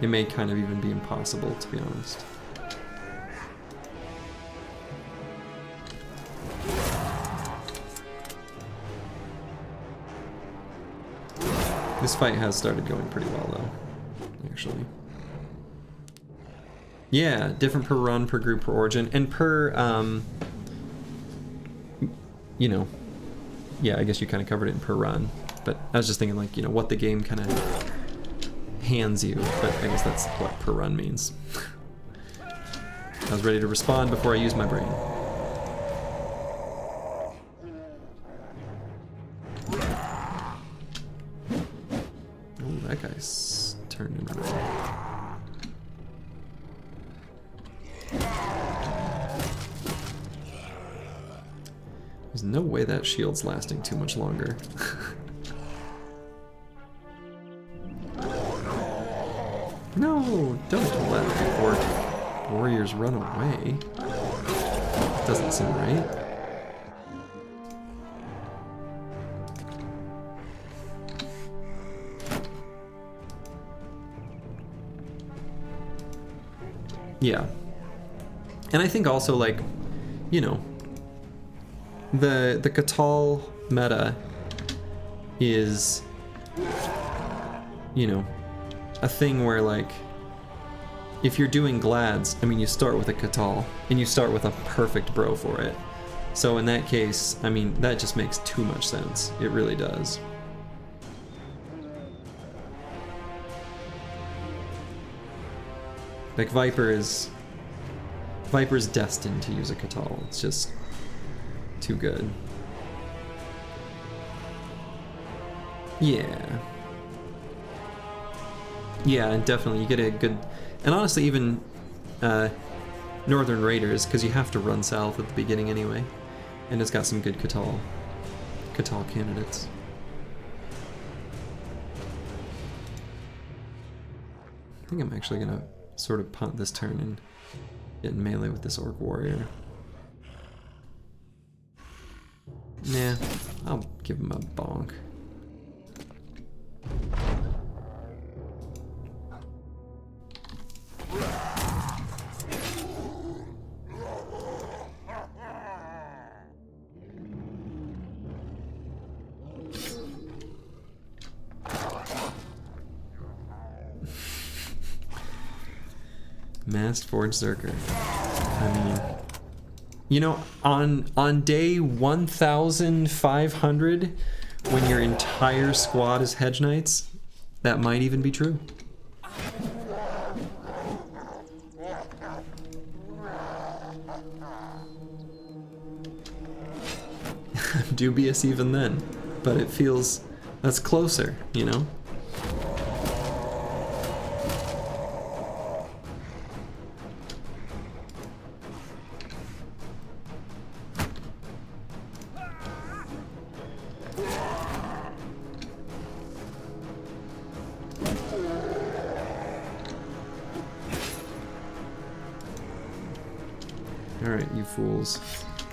It may kind of even be impossible, to be honest. This fight has started going pretty well, though, actually. Yeah, different per run, per group, per origin, and per, you know, yeah, I guess you kind of covered it in per run, but I was just thinking, like, you know, what the game kind of hands you, but I guess that's what per run means. I was ready to respond before I used my brain. That guy's turned into red. There's no way that shield's lasting too much longer. No, don't let the warriors run away. Doesn't seem right. Yeah. And I think also, like, you know, the Catal meta is, you know, a thing where, like, if you're doing Glads, I mean, you start with a Catal, and you start with a perfect bro for it. So in that case, I mean, that just makes too much sense. It really does. Like, Viper's destined to use a Catal. It's just too good. Yeah. Yeah, and definitely you get a good, and honestly even Northern Raiders, because you have to run south at the beginning anyway, and it's got some good Catal candidates. I think I'm actually gonna sort of punt this turn and get in melee with this Orc Warrior. Nah, I'll give him a bonk. Masked Forged Zerker. I mean, you know, on day 1,500, when your entire squad is Hedge Knights, that might even be true. I'm dubious even then, but it feels, that's closer, you know? Alright, you fools.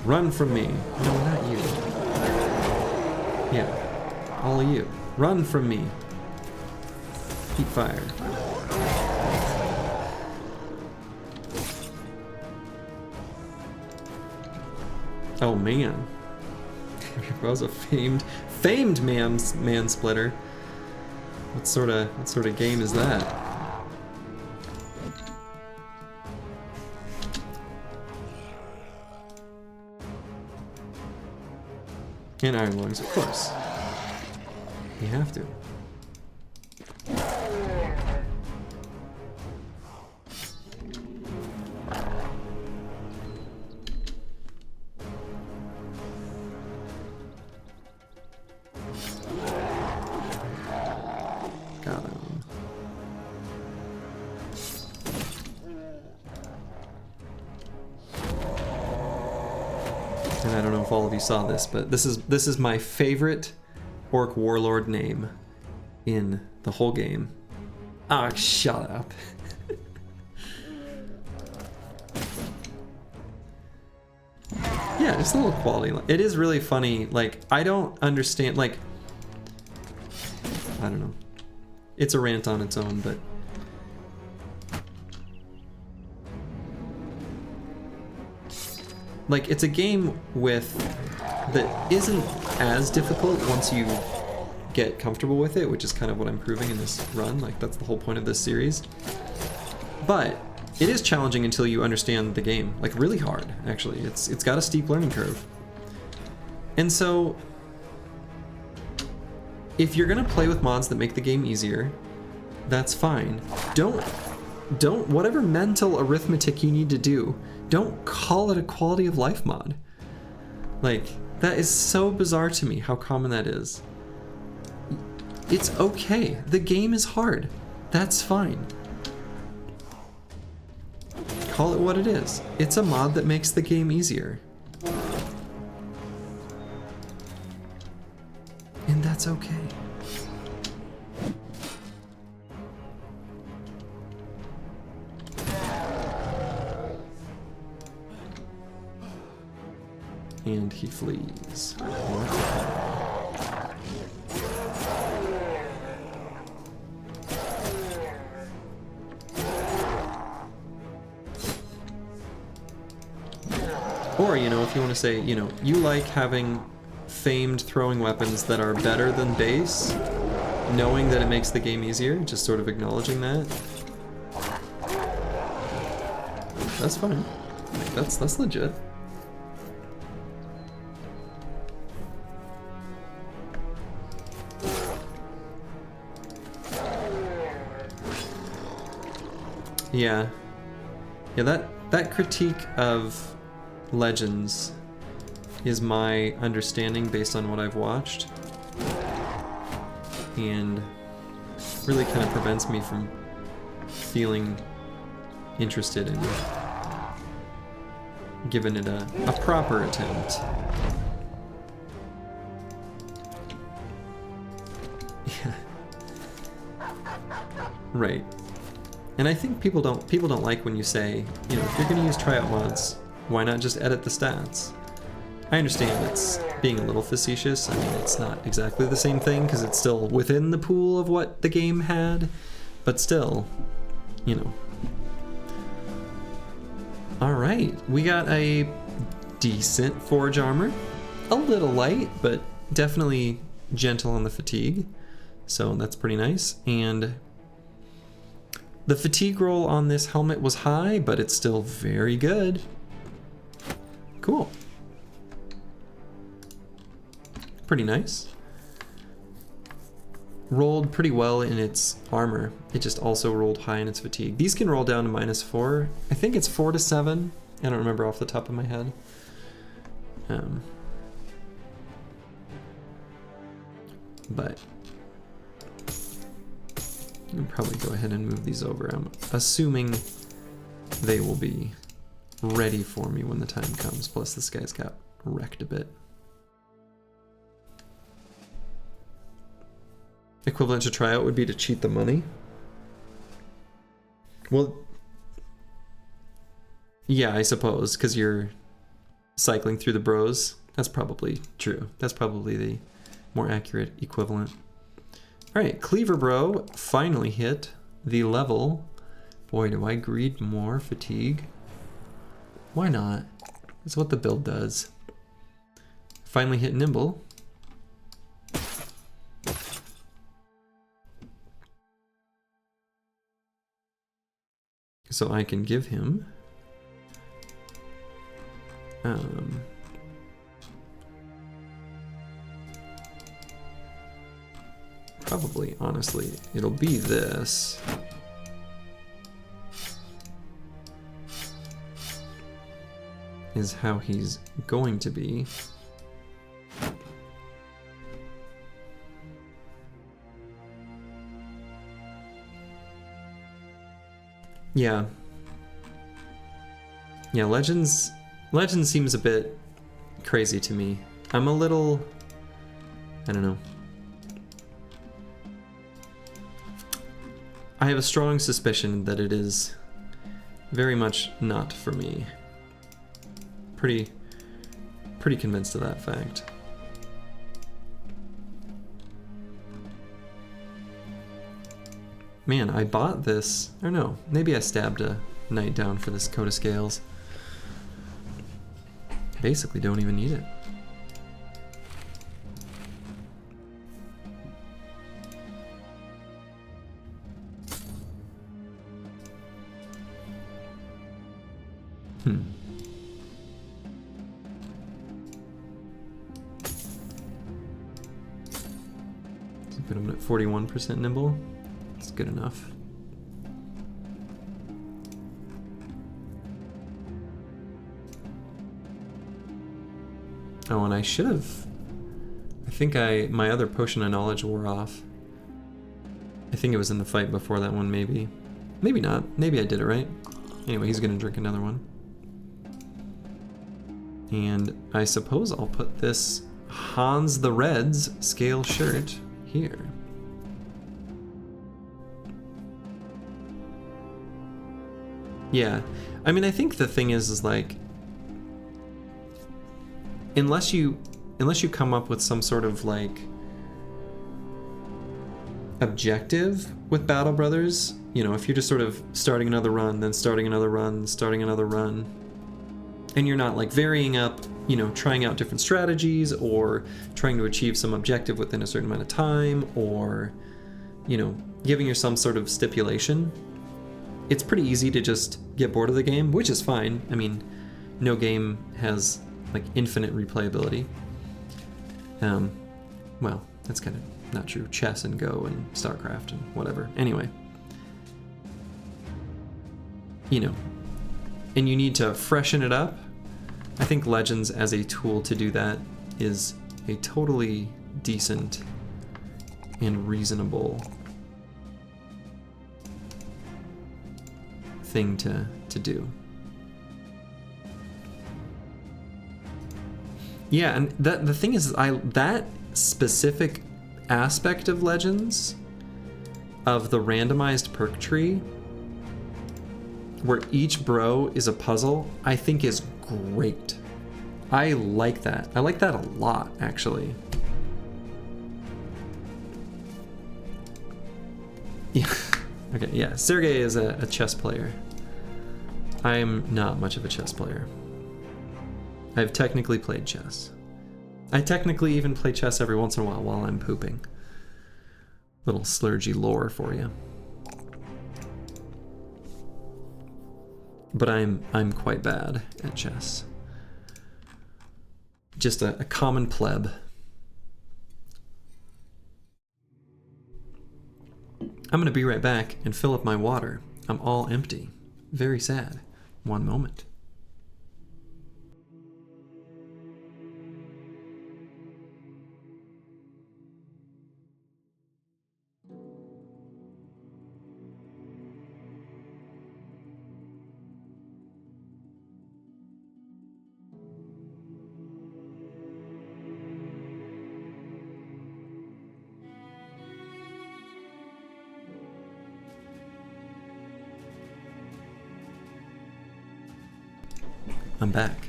Run from me. No, not you. Yeah, all of you. Run from me. Keep fire. Oh man. That was a famed man splitter. What sort of game is that? And iron lungs, of course. You have to. Got him. And I don't know if all of you saw this, but this is my favorite orc warlord name in the whole game. Ah, shut up. Yeah, just a little quality. It is really funny. Like, I don't understand, like, I don't know. It's a rant on its own, but like, it's a game that isn't as difficult once you get comfortable with it, which is kind of what I'm proving in this run. Like, that's the whole point of this series. But it is challenging until you understand the game, like really hard, actually. It's got a steep learning curve. And so if you're gonna play with mods that make the game easier, that's fine. Don't whatever mental arithmetic you need to do, don't call it a quality of life mod. Like, that is so bizarre to me how common that is. It's okay. The game is hard. That's fine. Call it what it is. It's a mod that makes the game easier. And that's okay. And he flees. Or, you know, if you want to say, you know, you like having famed throwing weapons that are better than base, knowing that it makes the game easier, just sort of acknowledging that. That's fine. Like, that's legit. Yeah. Yeah, that critique of Legends is my understanding based on what I've watched, and really kind of prevents me from feeling interested in giving it a proper attempt. Yeah. Right. And I think people don't like when you say, you know, if you're going to use tryout mods, why not just edit the stats? I understand it's being a little facetious. I mean, it's not exactly the same thing because it's still within the pool of what the game had, but still, you know. All right, we got a decent forge armor, a little light, but definitely gentle on the fatigue, so that's pretty nice. And the fatigue roll on this helmet was high, but it's still very good. Cool. Pretty nice. Rolled pretty well in its armor. It just also rolled high in its fatigue. These can roll down to -4. I think it's 4 to 7. I don't remember off the top of my head. But I'll probably go ahead and move these over. I'm assuming they will be ready for me when the time comes. Plus this guy's got wrecked a bit. Equivalent to tryout would be to cheat the money. Well, Yeah, I suppose, because you're cycling through the bros. That's probably true. That's probably the more accurate equivalent. All right, Cleaver Bro finally hit the level. Boy, do I greed more fatigue. Why not? That's what the build does. Finally hit Nimble. So I can give him probably, honestly, it'll be this. Is how he's going to be. Yeah. Yeah, Legends seems a bit crazy to me. I'm a little, I don't know. I have a strong suspicion that it is very much not for me. Pretty convinced of that fact. Man, I bought this, or no, maybe I stabbed a knight down for this coat of scales. I basically don't even need it. Put him at 41% nimble. It's good enough. Oh, and I should have... I think my other potion of knowledge wore off. I think it was in the fight before that one, maybe. Maybe not. Maybe I did it right. Anyway, he's gonna drink another one. And I suppose I'll put this Hans the Red's scale shirt here. Yeah, I mean, I think the thing is like, unless you come up with some sort of like objective with Battle Brothers, you know, if you're just sort of starting another run, then starting another run, starting another run, and you're not like varying up, you know, trying out different strategies or trying to achieve some objective within a certain amount of time, or, you know, giving yourself some sort of stipulation, it's pretty easy to just get bored of the game, which is fine. I mean, no game has like infinite replayability. Well, that's kind of not true. Chess and Go and StarCraft and whatever. Anyway, you know, and you need to freshen it up. I think Legends as a tool to do that is a totally decent and reasonable thing to do. Yeah, and the thing is, that specific aspect of Legends, of the randomized perk tree, where each bro is a puzzle, I think is great. I like that. I like that a lot, actually. Yeah. Okay, yeah, Sergey is a chess player. I'm not much of a chess player. I've technically played chess. I technically even play chess every once in a while I'm pooping. Little slurgy lore for you. But I'm quite bad at chess. Just a common pleb. I'm gonna be right back and fill up my water. I'm all empty. Very sad. One moment. I'm back.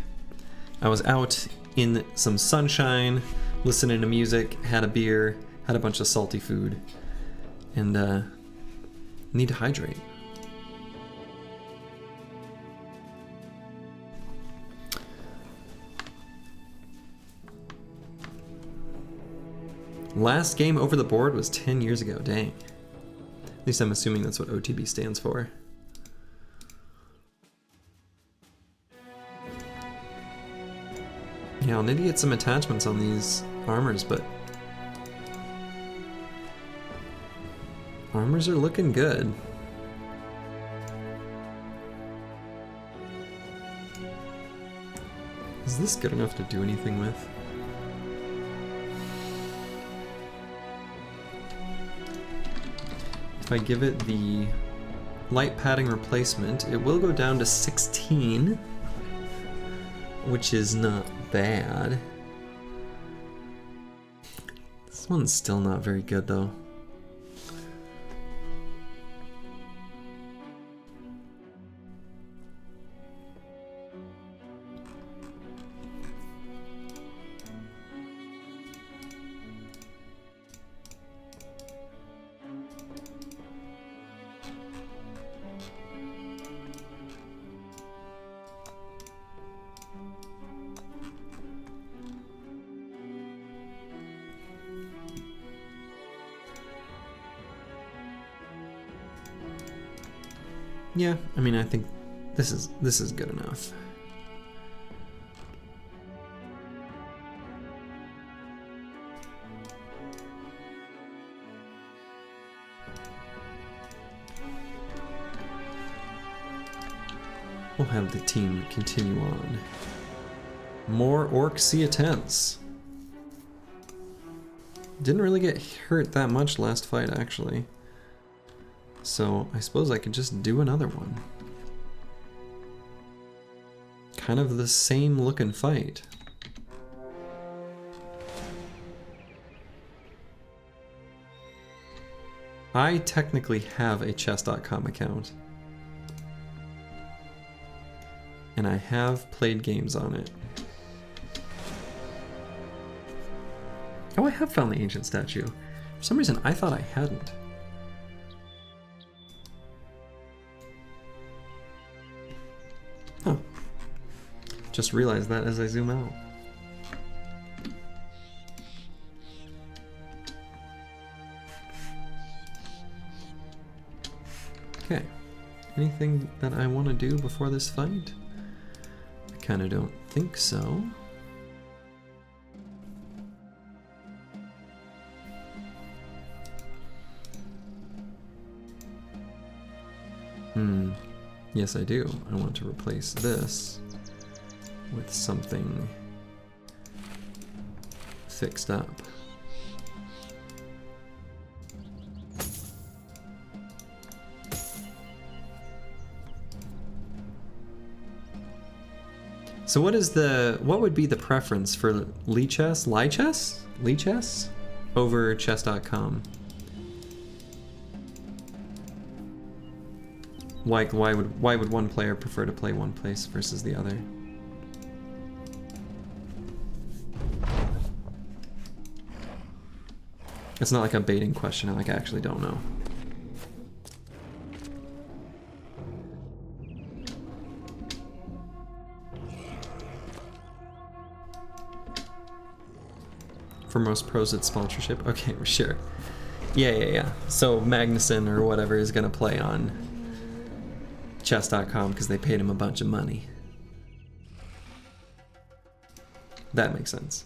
I was out in some sunshine, listening to music, had a beer, had a bunch of salty food, and need to hydrate. Last game over the board was 10 years ago, dang. At least I'm assuming that's what OTB stands for. Yeah, I'll need to get some attachments on these armors, but armors are looking good. Is this good enough to do anything with? If I give it the light padding replacement, it will go down to 16, which is not bad. This one's still not very good though. Yeah, I mean, I think this is good enough. We'll have the team continue on. More Orc Sea Tents. Didn't really get hurt that much last fight, actually. So I suppose I could just do another one. Kind of the same looking fight. I technically have a chess.com account. And I have played games on it. Oh, I have found the ancient statue. For some reason, I thought I hadn't. Huh. Just realized that as I zoom out. Okay. Anything that I want to do before this fight? I kind of don't think so. Yes, I do. I want to replace this with something fixed up. So what would be the preference for Lee chess over chess.com? Why would one player prefer to play one place versus the other? It's not like a baiting question, I actually don't know. For most pros, it's sponsorship. Okay, sure. Yeah. So Magnuson or whatever is gonna play on chess.com because they paid him a bunch of money. That makes sense.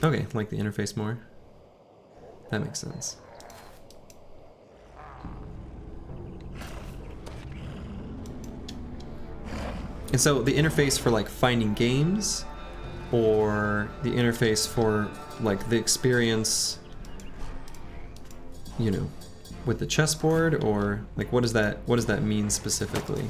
Okay, like the interface more. That makes sense. And so the interface for like finding games, or the interface for like the experience, you know, with the chessboard, or like what does that mean specifically?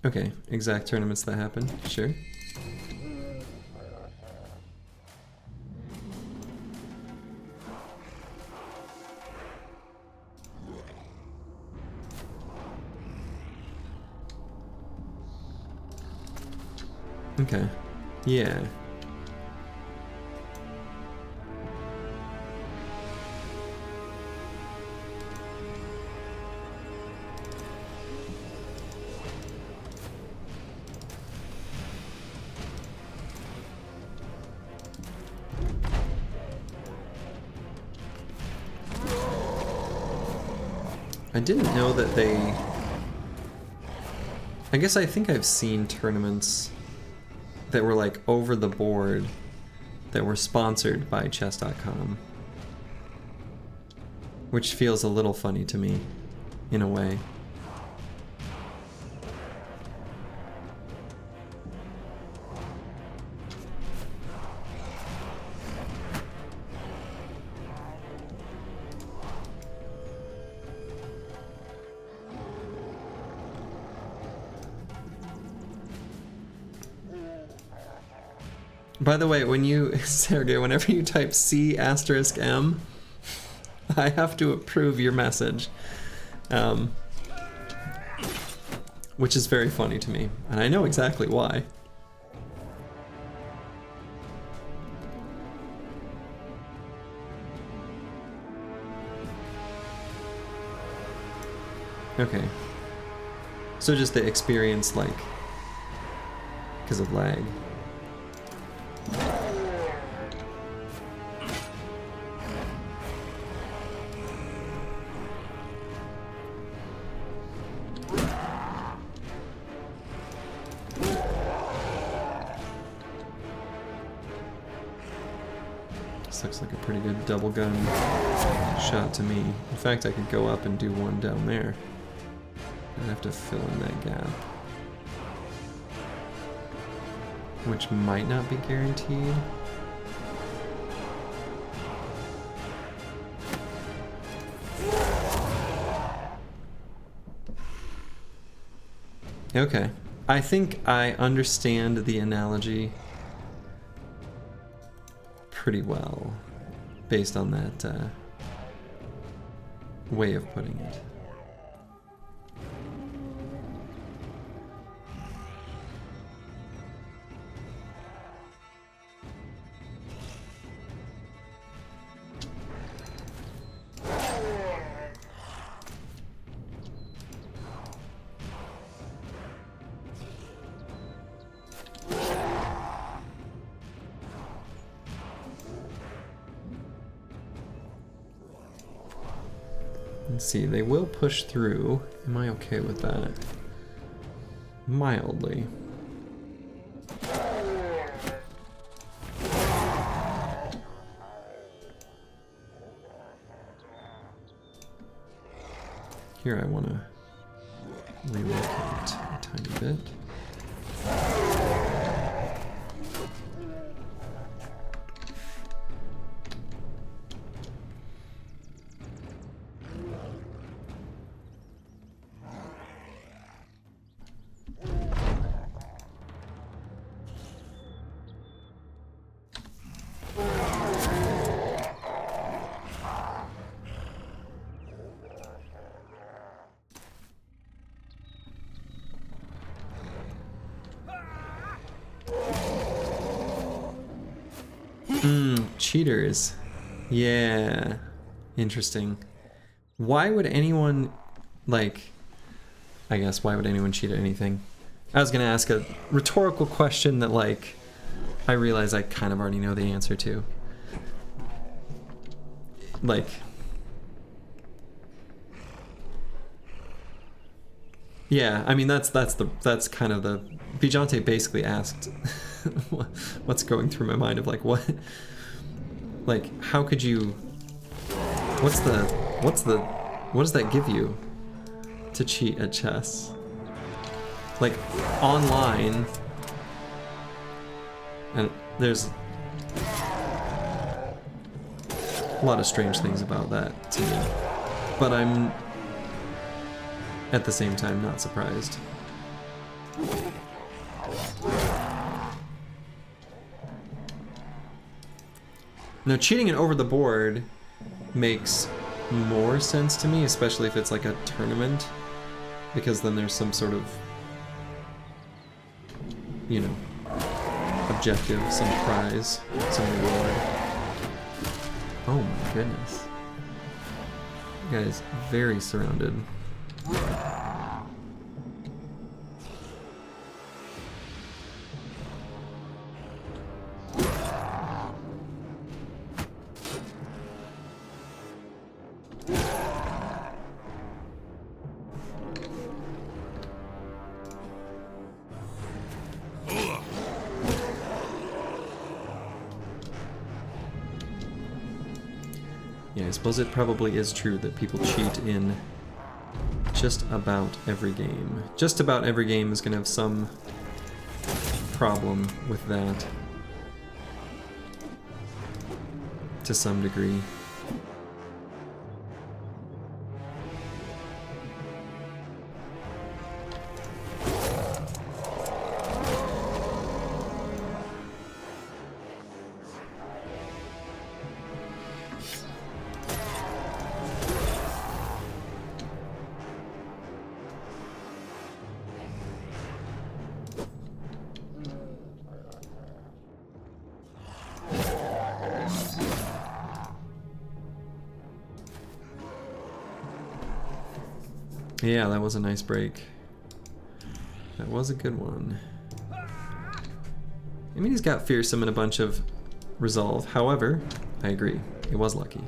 Okay, exact tournaments that happen, sure. Okay. Yeah. I didn't know that they... I guess I think I've seen tournaments that were like over the board that were sponsored by chess.com, which feels a little funny to me in a way. By the way, when you, Sergey, whenever you type C**M, I have to approve your message. Which is very funny to me, and I know exactly why. Okay. So just the experience, like, because of lag. This looks like a pretty good double gun shot to me. In fact, I could go up and do one down there. I'd have to fill in that gap, which might not be guaranteed. Okay, I think I understand the analogy pretty well based on that way of putting it. Let's see, they will push through. Am I okay with that? Mildly. Here I want to relocate a tiny bit. Cheaters. Yeah. Interesting. Why would anyone, like, I guess, why would anyone cheat at anything? I was gonna ask a rhetorical question that, like, I realize I kind of already know the answer to. Like, yeah, I mean, that's kind of the, Bijante basically asked what's going through my mind of, like, what, like, how could you, what does that give you to cheat at chess? Like, online, and there's a lot of strange things about that to me, but I'm at the same time not surprised. Now, cheating and over the board makes more sense to me, especially if it's like a tournament, because then there's some sort of, you know, objective, some prize, some reward. Oh my goodness. You guys very surrounded. Yeah, I suppose it probably is true that people cheat in just about every game. Just about every game is going to have some problem with that to some degree. Yeah, that was a nice break. That was a good one. I mean, he's got fearsome and a bunch of resolve. However, I agree. It was lucky.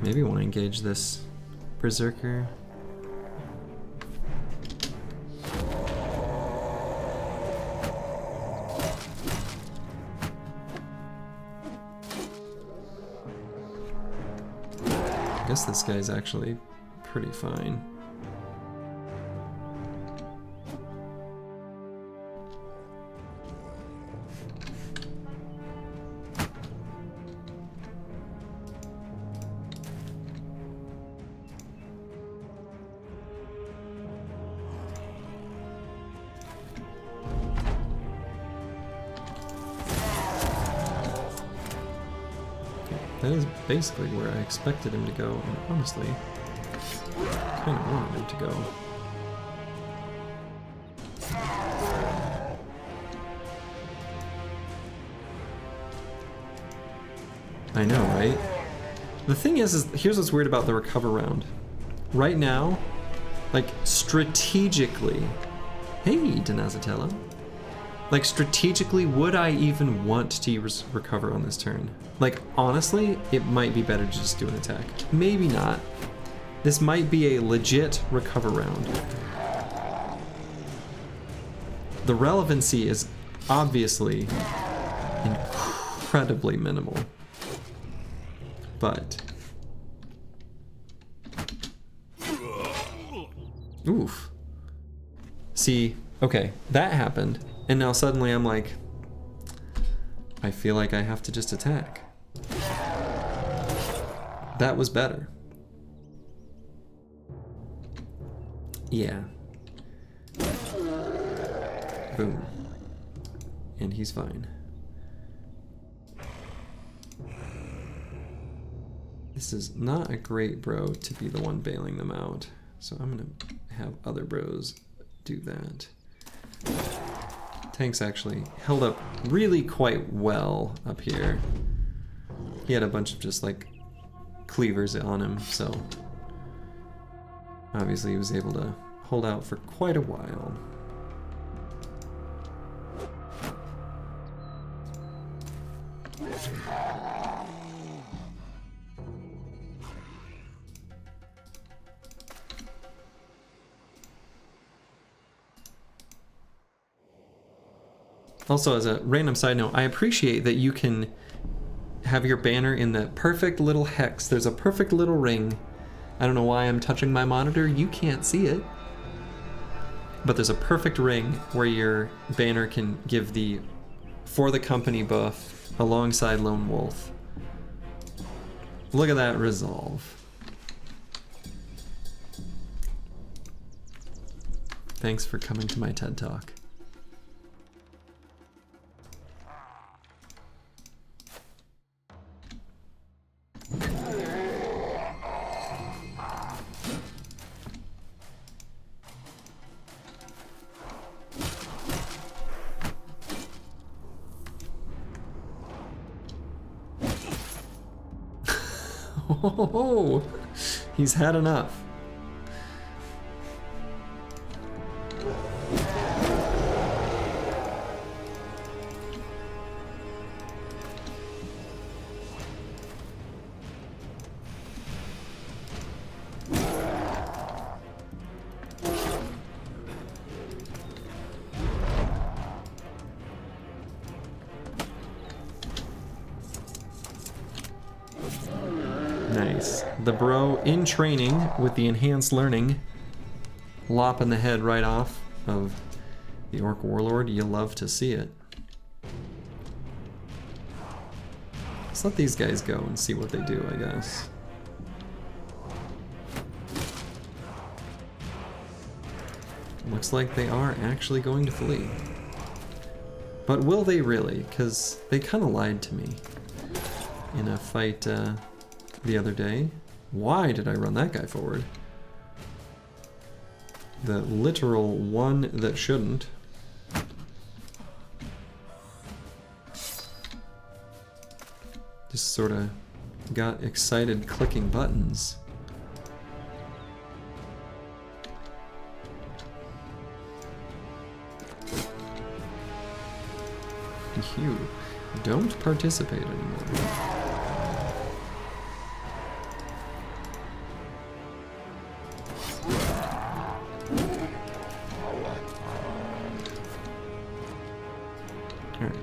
Maybe want to engage this berserker. I guess this guy's actually pretty fine. That is basically where I expected him to go, and honestly, kind of wanted him to go. I know, right? The thing is here's what's weird about the recover round. Right now, like, strategically... Hey, Denazatello. Like, strategically, would I even want to use recover on this turn? Like, honestly, it might be better to just do an attack. Maybe not. This might be a legit recover round. The relevancy is obviously incredibly minimal. But... Oof. See, okay, that happened. And now suddenly I'm like, I feel like I have to just attack. That was better. Yeah. Boom. And he's fine. This is not a great bro to be the one bailing them out. So I'm gonna have other bros do that. Tank's actually held up really quite well up here. He had a bunch of just like cleavers on him, so obviously he was able to hold out for quite a while. Also, as a random side note, I appreciate that you can have your banner in the perfect little hex. There's a perfect little ring. I don't know why I'm touching my monitor. You can't see it. But there's a perfect ring where your banner can give the For the Company buff alongside Lone Wolf. Look at that resolve. Thanks for coming to my TED Talk. Oh, he's had enough. Nice. The bro in training with the enhanced learning, lopping the head right off of the orc warlord. You love to see it. Let's let these guys go and see what they do, I guess. Looks like they are actually going to flee. But will they really? Because they kind of lied to me in a fight the other day. Why did I run that guy forward? The literal one that shouldn't. Just sort of got excited clicking buttons. You don't participate anymore. Alright.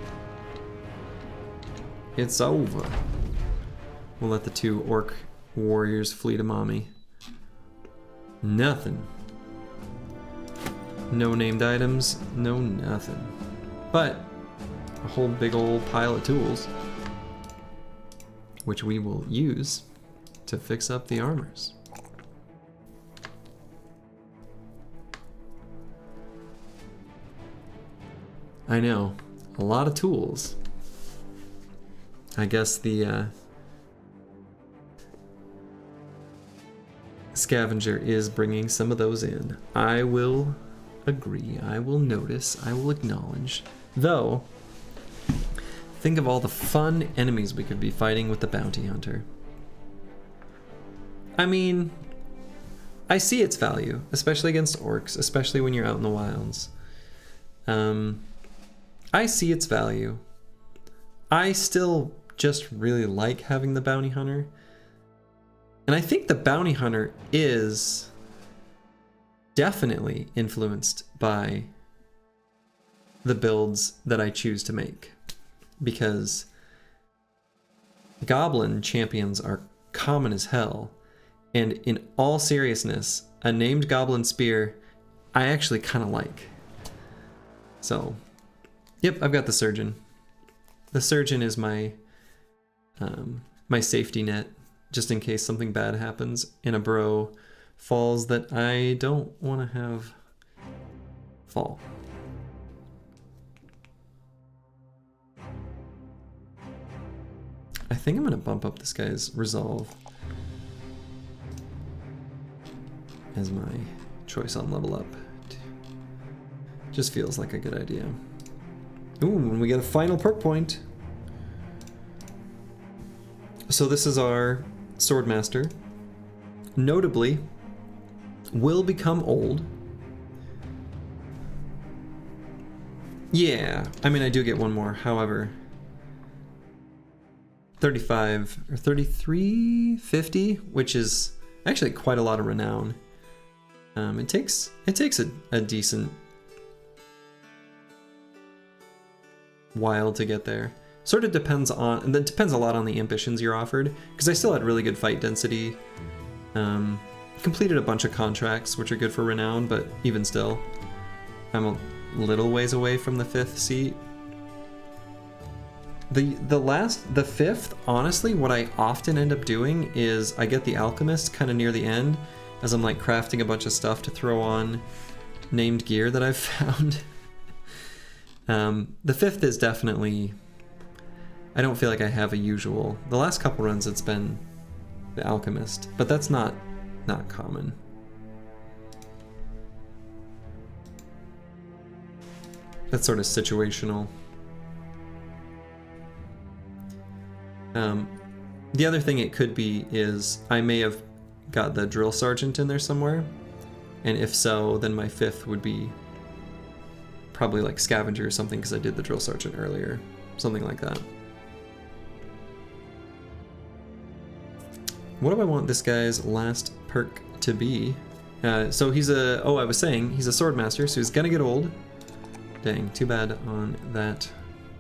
It's over. We'll let the two orc warriors flee to mommy. Nothing. No named items, no nothing. But a whole big old pile of tools, which we will use to fix up the armors. I know, a lot of tools. I guess the scavenger is bringing some of those in. I will agree, I will notice, I will acknowledge. Though, think of all the fun enemies we could be fighting with the bounty hunter. I mean, I see its value, especially against orcs, especially when you're out in the wilds. I see its value. I still just really like having the bounty hunter. And I think the bounty hunter is definitely influenced by the builds that I choose to make. Because goblin champions are common as hell, and in all seriousness, a named goblin spear I actually kind of like. So, yep, I've got the surgeon. The surgeon is my my safety net, just in case something bad happens and a bro falls that I don't want to have fall. I think I'm going to bump up this guy's resolve as my choice on level up. Just feels like a good idea. Ooh, and we get a final perk point. So this is our Swordmaster. Notably, will become old. Yeah, I mean I do get one more, however. 35 or 3350, which is actually quite a lot of renown. It takes a decent while to get there. Sort of depends on, and that depends a lot on the ambitions you're offered, because I still had really good fight density. Completed a bunch of contracts, which are good for renown, but even still, I'm a little ways away from the 5th seat. The fifth, honestly, what I often end up doing is I get the alchemist kind of near the end, as I'm like crafting a bunch of stuff to throw on named gear that I've found. The 5th is definitely, I don't feel like I have a usual. The last couple runs it's been the alchemist, but that's not common. That's sort of situational. The other thing it could be is I may have got the drill sergeant in there somewhere, and if so, then my 5th would be probably like scavenger or something because I did the drill sergeant earlier, something like that. What do I want this guy's last perk to be? So he's a, I was saying, he's a sword master, so he's gonna get old. Dang, too bad on that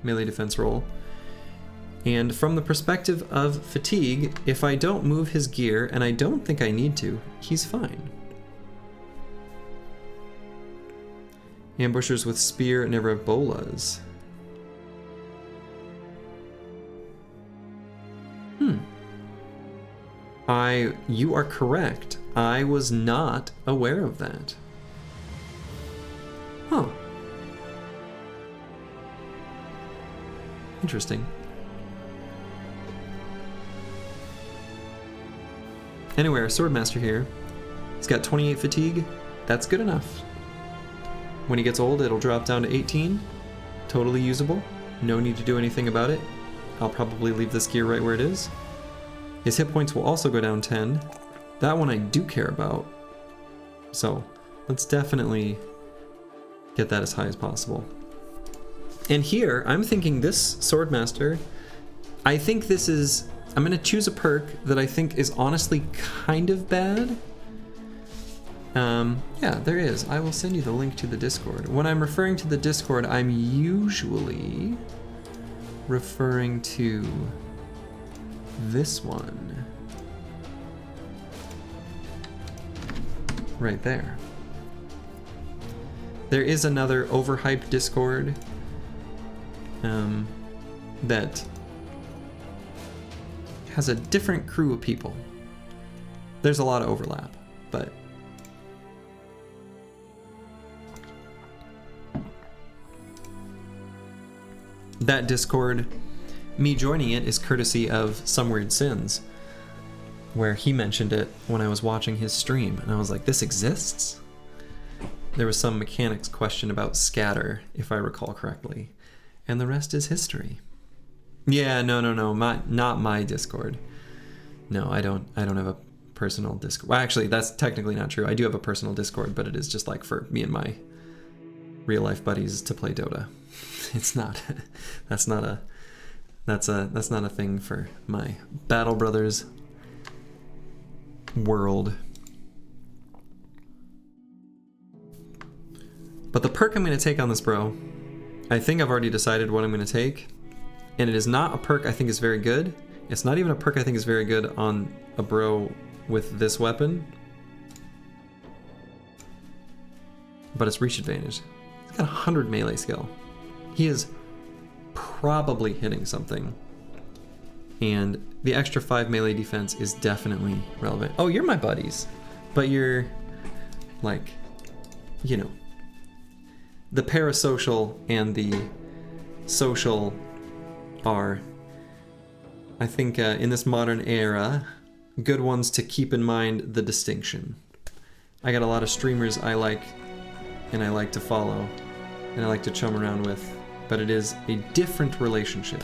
melee defense roll. And from the perspective of fatigue, if I don't move his gear, and I don't think I need to, he's fine. Ambushers with spear never have bolas. You are correct. I was not aware of that. Huh. Interesting. Anyway, our swordmaster here, he's got 28 fatigue. That's good enough. When he gets old, it'll drop down to 18. Totally usable. No need to do anything about it. I'll probably leave this gear right where it is. His hit points will also go down 10. That one I do care about. So let's definitely get that as high as possible. And here, I'm thinking this Swordmaster, I think this is, I'm going to choose a perk that I think is honestly kind of bad. Yeah, there is. I will send you the link to the Discord. When I'm referring to the Discord, I'm usually referring to this one. Right there. There is another overhyped Discord that has a different crew of people. There's a lot of overlap, but that Discord, me joining it is courtesy of Some Weird Sins, where he mentioned it when I was watching his stream, and I was like, this exists? There was some mechanics question about scatter, if I recall correctly, and the rest is history. Yeah, no, not my Discord. No, I don't have a personal Discord. Well, actually, that's technically not true. I do have a personal Discord, but it is just like for me and my real life buddies to play Dota. It's not. That's not a thing for my Battle Brothers world. But the perk I'm going to take on this bro, I think I've already decided what I'm going to take, and it is not a perk I think is very good. It's not even a perk I think is very good on a bro with this weapon, but it's reach advantage. He's got 100 melee skill. He is probably hitting something, and the extra 5 melee defense is definitely relevant. Oh, you're my buddies, but you're like, you know, the parasocial and the social are, I think, in this modern era, good ones to keep in mind the distinction. I got a lot of streamers I like, and I like to follow, and I like to chum around with, but it is a different relationship.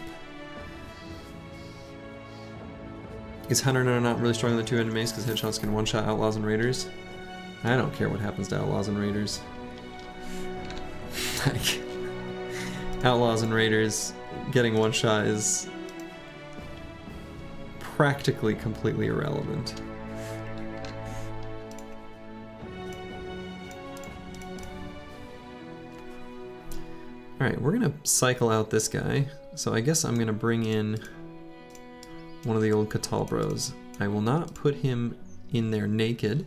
Is Hunter not really strong in the two-handed mace because headshots can one-shot outlaws and raiders? I don't care what happens to outlaws and raiders. Like, outlaws and raiders getting one-shot is practically completely irrelevant. Alright, we're gonna cycle out this guy, so I guess I'm gonna bring in one of the old Catal bros. I will not put him in there naked.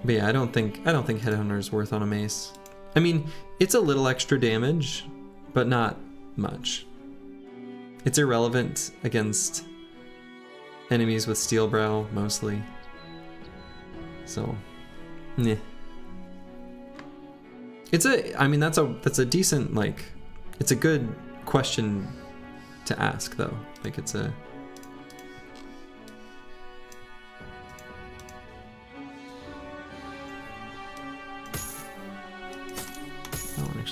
But yeah, I don't think Headhunter is worth on a mace. I mean, it's a little extra damage, but not much. It's irrelevant against enemies with Steel Brow, mostly. So, yeah. I mean, that's a decent, like, it's a good question to ask, though. Like, it's a...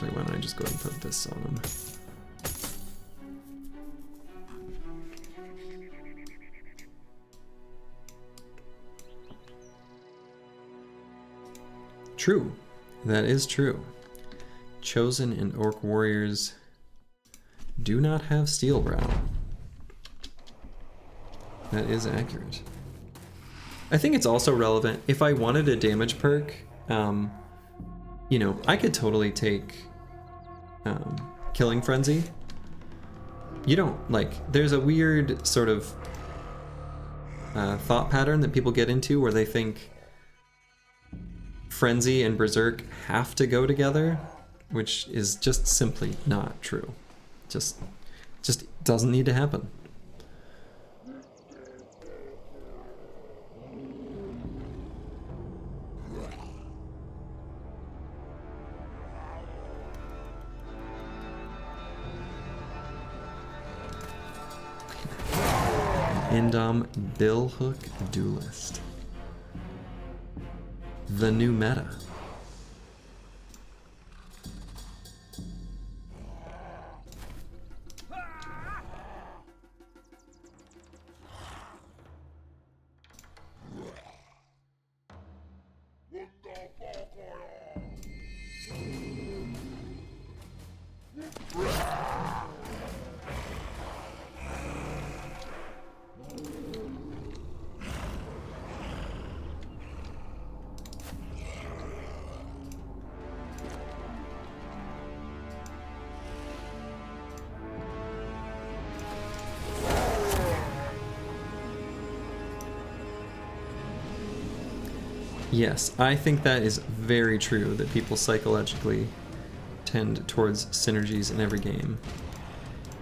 Actually, why don't I just go ahead and put this on him? True. That is true. Chosen and Orc Warriors do not have Steel Brow. That is accurate. I think it's also relevant, if I wanted a damage perk, you know, I could totally take Killing Frenzy. You don't, like, there's a weird sort of thought pattern that people get into where they think Frenzy and Berserk have to go together, which is just simply not true. Just doesn't need to happen. Indom Billhook Duelist. The new meta. Yes, I think that is very true, that people psychologically tend towards synergies in every game.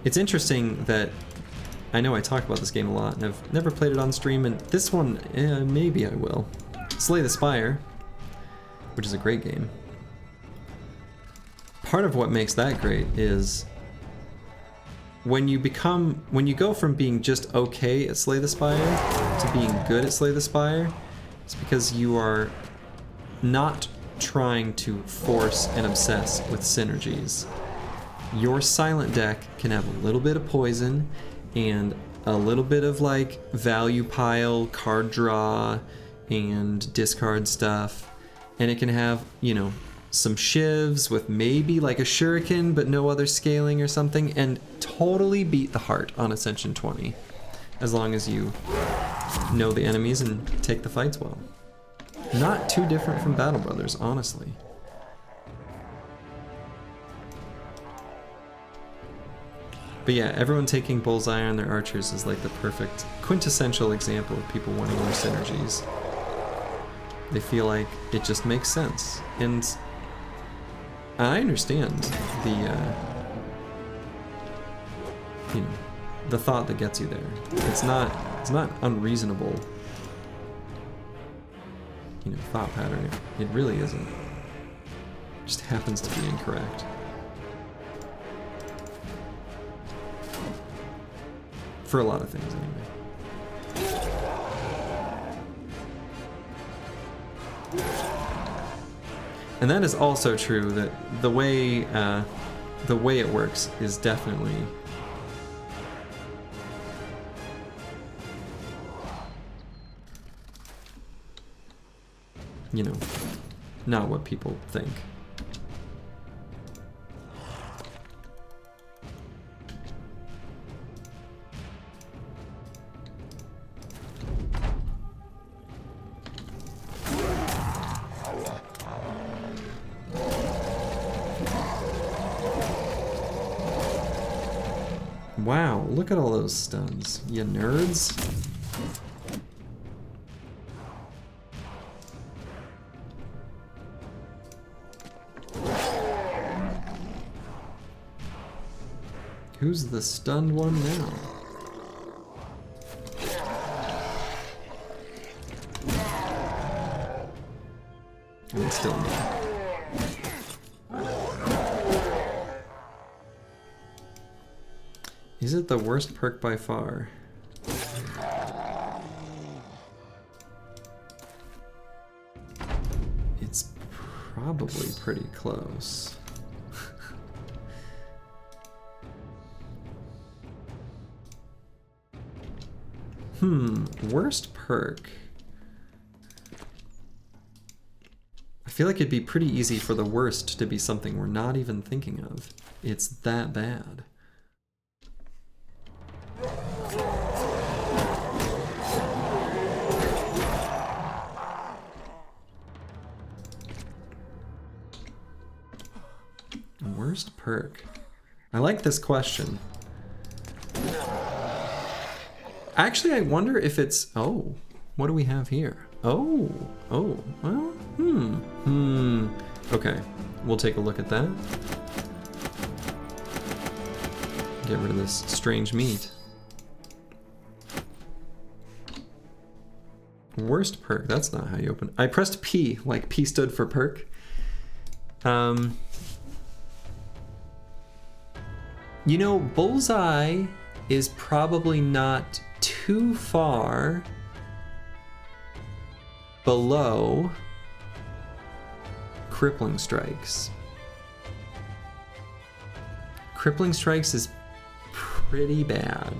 It's interesting that I know I talk about this game a lot, and I've never played it on stream, and this one, maybe I will. Slay the Spire, which is a great game. Part of what makes that great is when you go from being just okay at Slay the Spire to being good at Slay the Spire, it's because you are not trying to force and obsess with synergies. Your silent deck can have a little bit of poison and a little bit of like value pile, card draw, and discard stuff. And it can have, you know, some shivs with maybe like a shuriken but no other scaling or something, and totally beat the heart on Ascension 20. As long as you know the enemies and take the fights well. Not too different from Battle Brothers, honestly. But yeah, everyone taking Bullseye on their archers is like the perfect, quintessential example of people wanting more synergies. They feel like it just makes sense. And I understand the, you know, the thought that gets you there. It's not unreasonable, you know, thought pattern. It really isn't. It just happens to be incorrect. For a lot of things, anyway. And that is also true, that the way it works is definitely you know, not what people think. Wow, look at all those stuns, you nerds. Who's the stunned one now? And it's still me. Is it the worst perk by far? It's probably pretty close. Worst perk. I feel like it'd be pretty easy for the worst to be something we're not even thinking of. It's that bad. Worst perk. I like this question. Actually, I wonder if it's... Oh, what do we have here? Oh, well, Okay, we'll take a look at that. Get rid of this strange meat. Worst perk, that's not how you open. I pressed P, like P stood for perk. You know, Bullseye is probably not too far below Crippling Strikes. Crippling Strikes is pretty bad.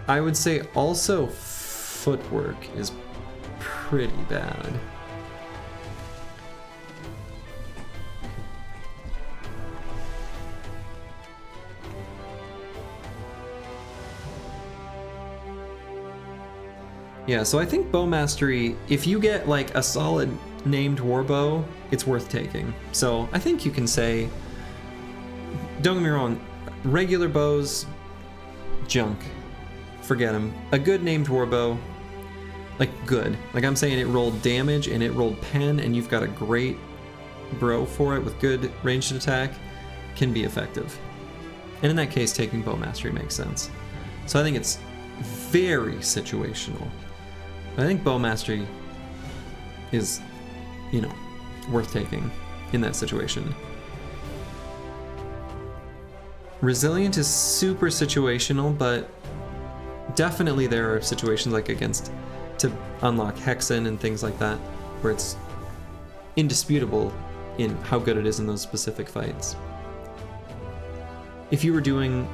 I would say also footwork is pretty bad. Yeah, so I think bow mastery, if you get like a solid named warbow, it's worth taking. So I think you can say, don't get me wrong, regular bows, junk. Forget them. A good named warbow, like good. Like I'm saying, it rolled damage and it rolled pen, and you've got a great bro for it with good ranged attack, can be effective. And in that case, taking bow mastery makes sense. So I think it's very situational. I think bow mastery is, you know, worth taking in that situation. Resilient is super situational, but definitely there are situations like against to unlock Hexen and things like that where it's indisputable in how good it is in those specific fights. If you were doing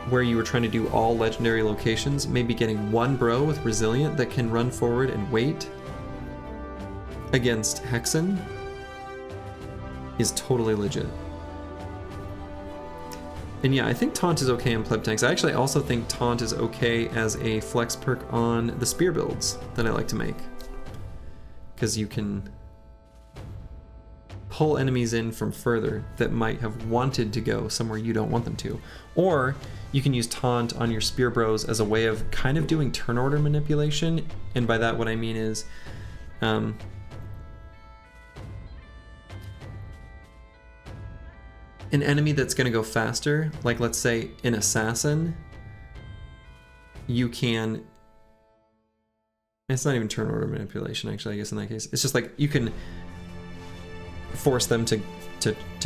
where you were trying to do all legendary locations, maybe getting one bro with Resilient that can run forward and wait against Hexen is totally legit. And yeah, I think Taunt is okay in pleb tanks. I actually also think Taunt is okay as a flex perk on the spear builds that I like to make. Because you can pull enemies in from further that might have wanted to go somewhere you don't want them to. Or you can use Taunt on your spear bros as a way of kind of doing turn order manipulation. And by that what I mean is an enemy that's going to go faster, like let's say an assassin, you can... It's not even turn order manipulation, actually, I guess in that case. It's just like you can force them to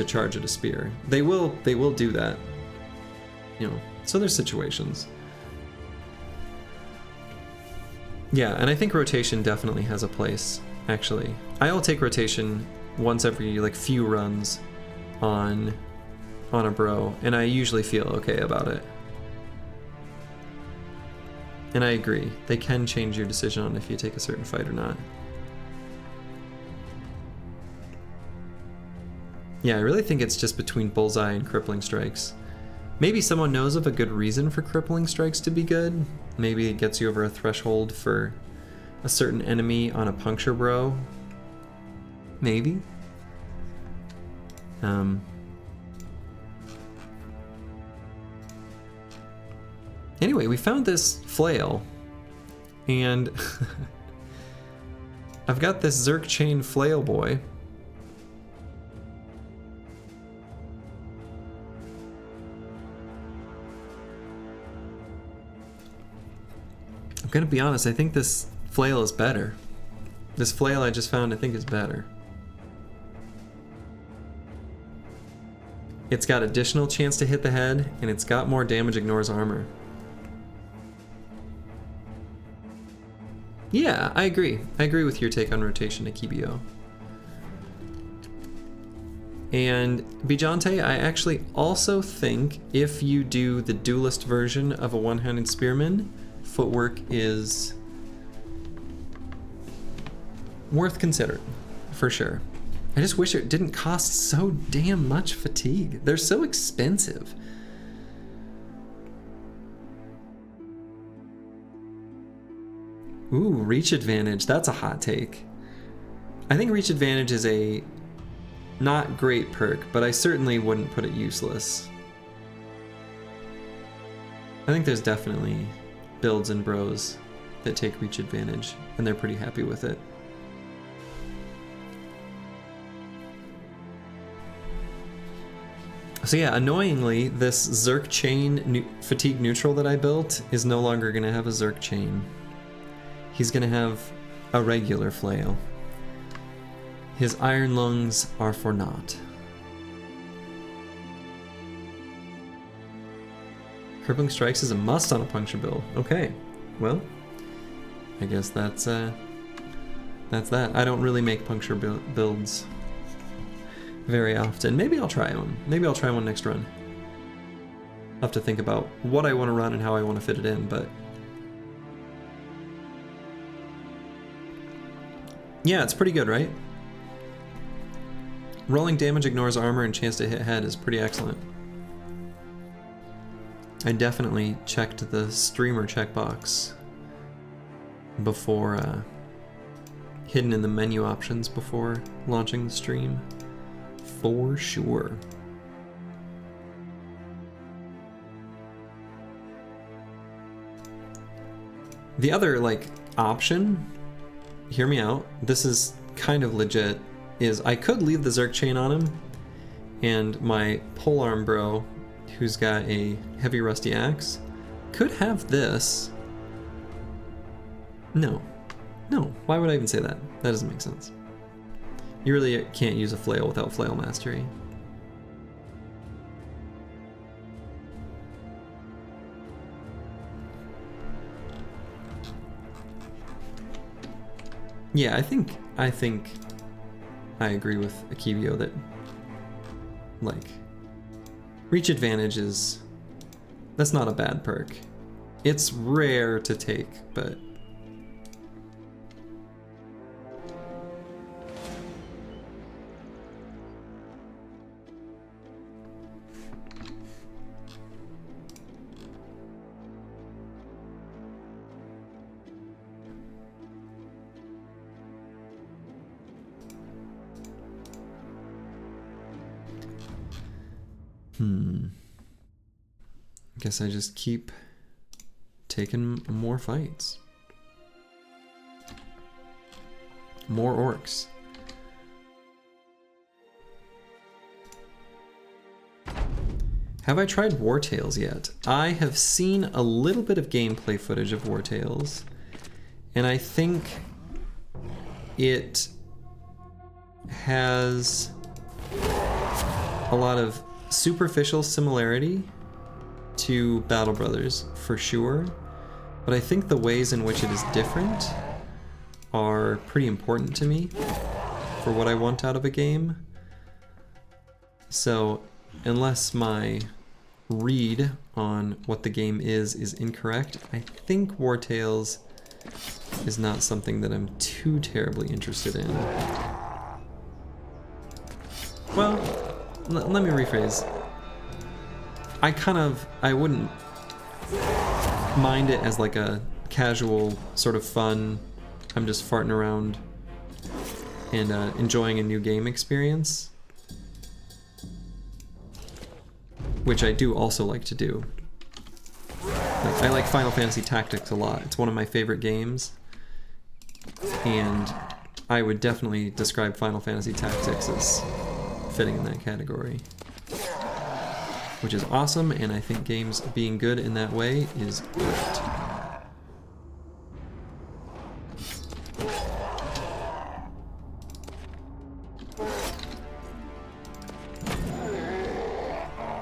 charge at a spear. They will do that, you know. So there's situations. Yeah, and I think rotation definitely has a place, actually. I'll take rotation once every like few runs on a bro, and I usually feel okay about it. And I agree, they can change your decision on if you take a certain fight or not. Yeah, I really think it's just between Bullseye and Crippling Strikes. Maybe someone knows of a good reason for Crippling Strikes to be good. Maybe it gets you over a threshold for a certain enemy on a puncture bro. Maybe. Anyway, we found this flail, and I've got this Zerk Chain Flail Boy. I'm gonna be honest, I think this flail is better. This flail I just found, I think is better. It's got additional chance to hit the head, and it's got more damage ignores armor. Yeah, I agree. I agree with your take on rotation, Akibio. And Bijante, I actually also think if you do the duelist version of a one-handed spearman, footwork is worth considering, for sure. I just wish it didn't cost so damn much fatigue. They're so expensive. Ooh, reach advantage. That's a hot take. I think reach advantage is a not great perk, but I certainly wouldn't put it useless. I think there's definitely builds and bros that take reach advantage, and they're pretty happy with it. So yeah, annoyingly, this Zerk chain fatigue neutral that I built is no longer going to have a Zerk chain. He's going to have a regular flail. His iron lungs are for naught. Crippling strikes is a must on a puncture build. Okay, well, I guess that's that. I don't really make puncture builds very often. Maybe I'll try one. Maybe I'll try one next run. I'll have to think about what I want to run and how I want to fit it in, but yeah, it's pretty good, right? Rolling damage ignores armor and chance to hit head is pretty excellent. I definitely checked the streamer checkbox before, hidden in the menu options before launching the stream. For sure. The other, like, option, hear me out, this is kind of legit, is I could leave the Zerk chain on him, and my polearm bro, who's got a heavy rusty axe, could have this. No, why would I even say that? That doesn't make sense. You really can't use a flail without flail mastery. Yeah, I think I agree with Akibio that, like, reach advantage is, that's not a bad perk. It's rare to take, but guess I just keep taking more fights. More orcs. Have I tried War Tales yet? I have seen a little bit of gameplay footage of War Tales, and I think it has a lot of superficial similarity to Battle Brothers, for sure, but I think the ways in which it is different are pretty important to me for what I want out of a game. So, unless my read on what the game is incorrect, I think War Tales is not something that I'm too terribly interested in. Well, let me rephrase. I wouldn't mind it as like a casual sort of fun, I'm just farting around and enjoying a new game experience, which I do also like to do. I like Final Fantasy Tactics a lot. It's one of my favorite games, and I would definitely describe Final Fantasy Tactics as fitting in that category, which is awesome, and I think games being good in that way is great.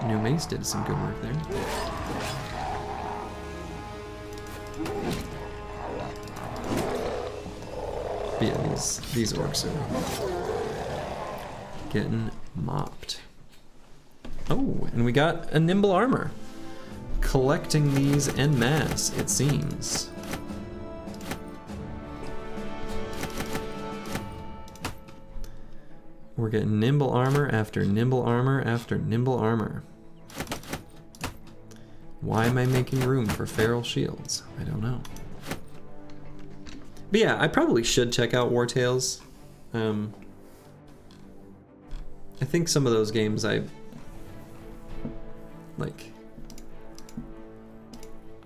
New Mace did some good work there. But yeah, these orcs are getting mopped. Oh, and we got a nimble armor. Collecting these en masse, it seems. We're getting nimble armor after nimble armor after nimble armor. Why am I making room for feral shields? I don't know. But yeah, I probably should check out War Tales. I think some of those games I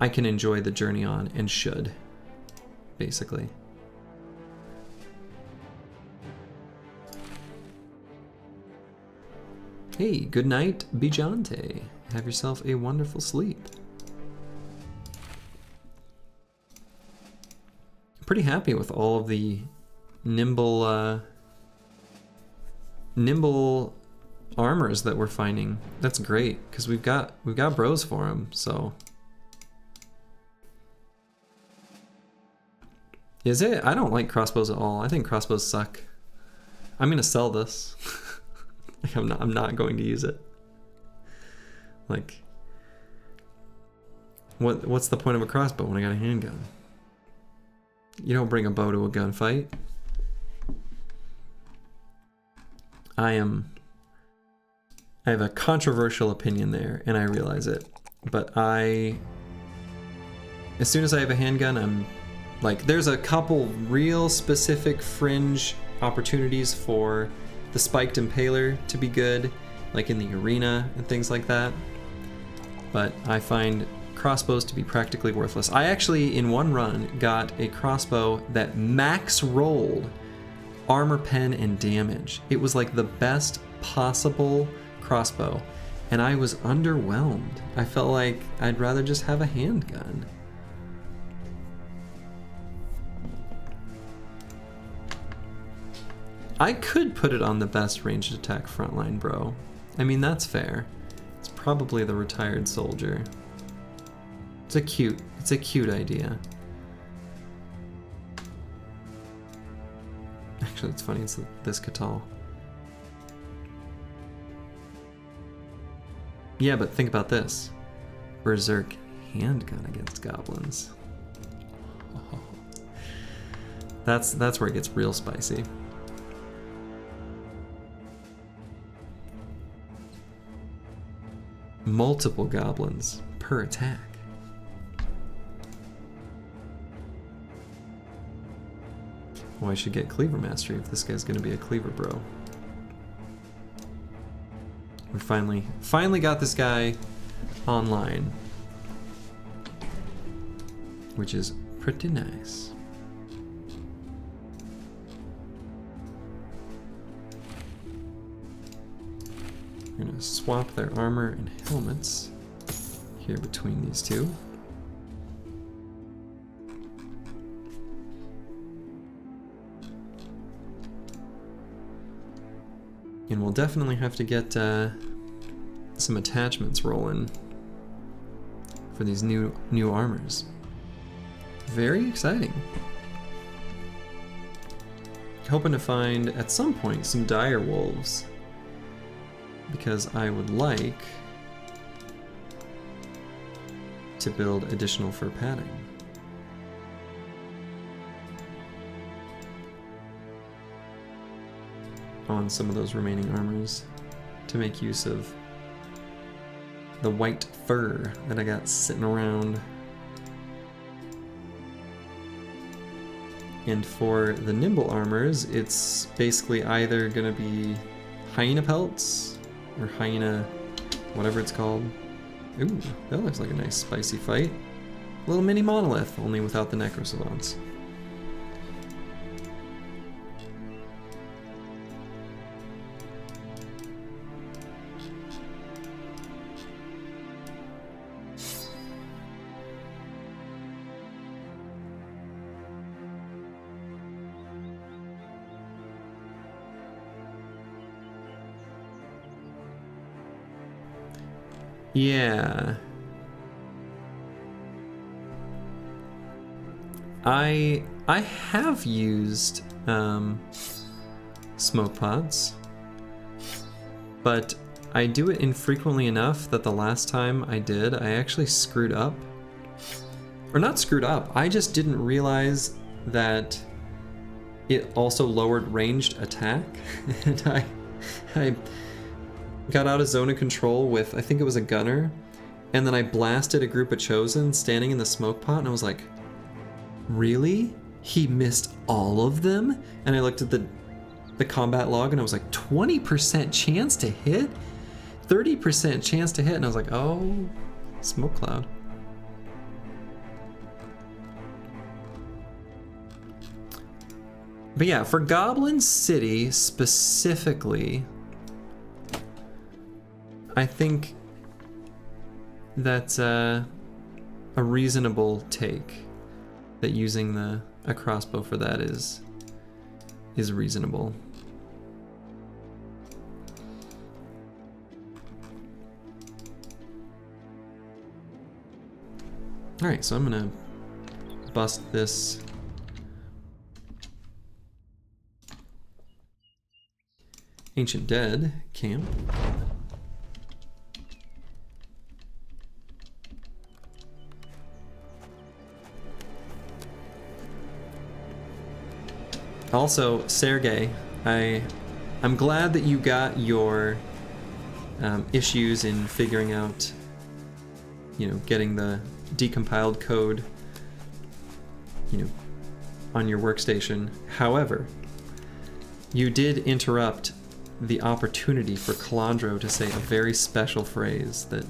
can enjoy the journey on and should, basically. Hey, good night, Bijante. Have yourself a wonderful sleep. Pretty happy with all of the nimble armors that we're finding. That's great, because we've got bros for them. So is it? I don't like crossbows at all. I think crossbows suck. I'm gonna sell this. I'm not going to use it. Like, what's the point of a crossbow when I got a handgun? You don't bring a bow to a gunfight. I have a controversial opinion there, and I realize it. But as soon as I have a handgun, I'm like, there's a couple real specific fringe opportunities for the spiked impaler to be good, like in the arena and things like that. But I find crossbows to be practically worthless. I actually, in one run, got a crossbow that max rolled armor, pen, and damage. It was like the best possible crossbow, and I was underwhelmed. I felt like I'd rather just have a handgun. I could put it on the best ranged attack frontline, bro. I mean, that's fair. It's probably the retired soldier. It's a cute idea. Actually, it's funny, it's this Catal. Yeah, but think about this. Berserk handgun against goblins. Oh. That's where it gets real spicy. Multiple goblins per attack. Well, I should get Cleaver Mastery if this guy's gonna be a Cleaver bro. We finally got this guy online, which is pretty nice. We're gonna swap their armor and helmets here between these two. And we'll definitely have to get some attachments rolling for these new armors. Very exciting. Hoping to find at some point some dire wolves, because I would like to build additional fur padding. On some of those remaining armors to make use of the white fur that I got sitting around. And for the nimble armors, it's basically either gonna be hyena pelts or hyena, whatever it's called. Ooh, that looks like a nice spicy fight. Little mini monolith, only without the necrosavants. Yeah. I have used smoke pots, but I do it infrequently enough that the last time I did, I actually screwed up. Or not screwed up, I just didn't realize that it also lowered ranged attack. And I got out of zone of control with, I think it was a gunner, and then I blasted a group of chosen standing in the smoke pot, and I was like, really? He missed all of them? And I looked at the combat log and I was like, 20% chance to hit? 30% chance to hit? And I was like, oh, smoke cloud. But yeah, for Goblin City specifically, I think that's a reasonable take, that using a crossbow for that is reasonable. All right, so I'm gonna bust this Ancient Dead camp. Also, Sergey, I'm glad that you got your issues in figuring out, you know, getting the decompiled code, you know, on your workstation. However, you did interrupt the opportunity for Calandro to say a very special phrase that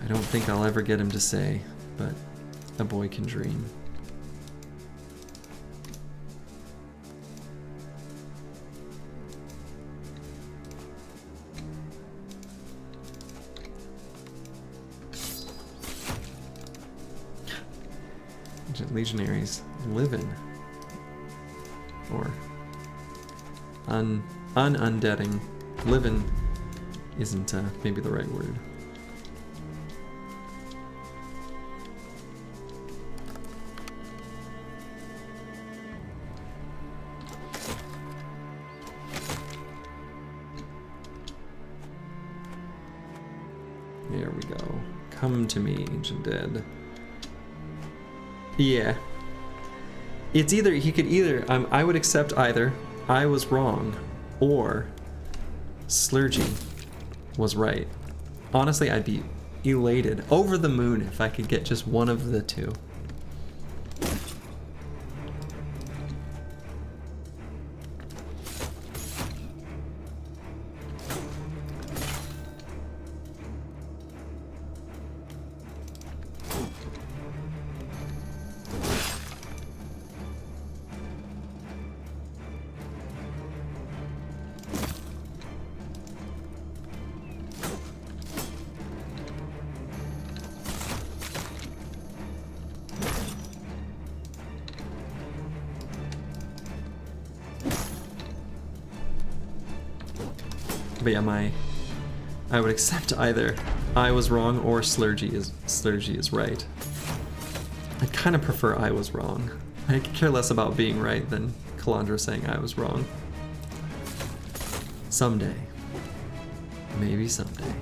I don't think I'll ever get him to say, but a boy can dream. Legionaries living, or unundeading. Living isn't maybe the right word. There we go. Come to me, Ancient Dead. Yeah. It's either, he could either, I would accept either I was wrong or Slurgy was right. Honestly, I'd be elated, over the moon, if I could get just one of the two. But yeah, I would accept either I was wrong or Slurgy is right. I kind of prefer I was wrong. I could care less about being right than Calandra saying I was wrong. Someday. Maybe someday.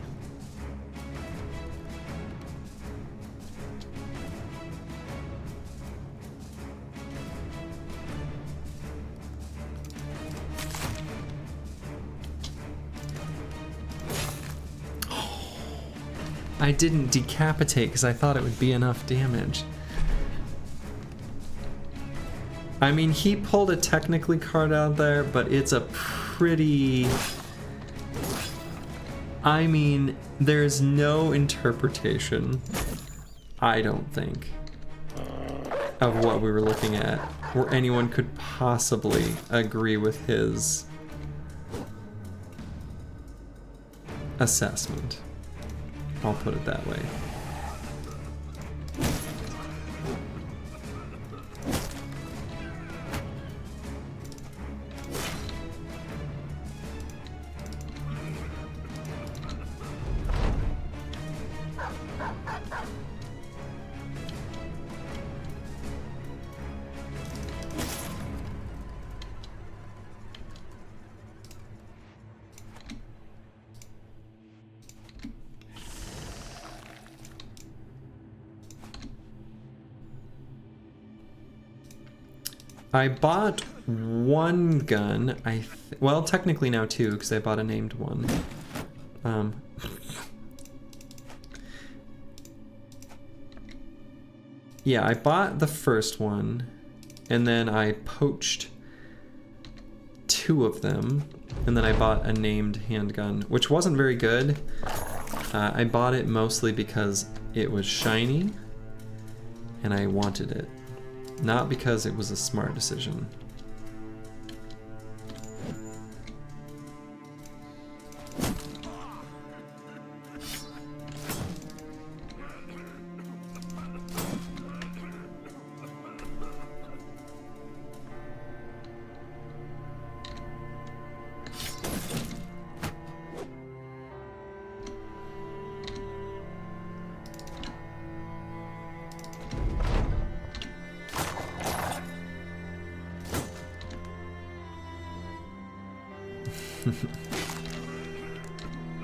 I didn't decapitate because I thought it would be enough damage. I mean, he pulled a technically card out there, but it's a pretty... I mean, there's no interpretation, I don't think, of what we were looking at where anyone could possibly agree with his assessment. I'll put it that way. I bought one gun. Well, technically now two, because I bought a named one. Yeah, I bought the first one, and then I poached two of them, and then I bought a named handgun, which wasn't very good. I bought it mostly because it was shiny, and I wanted it, not because it was a smart decision.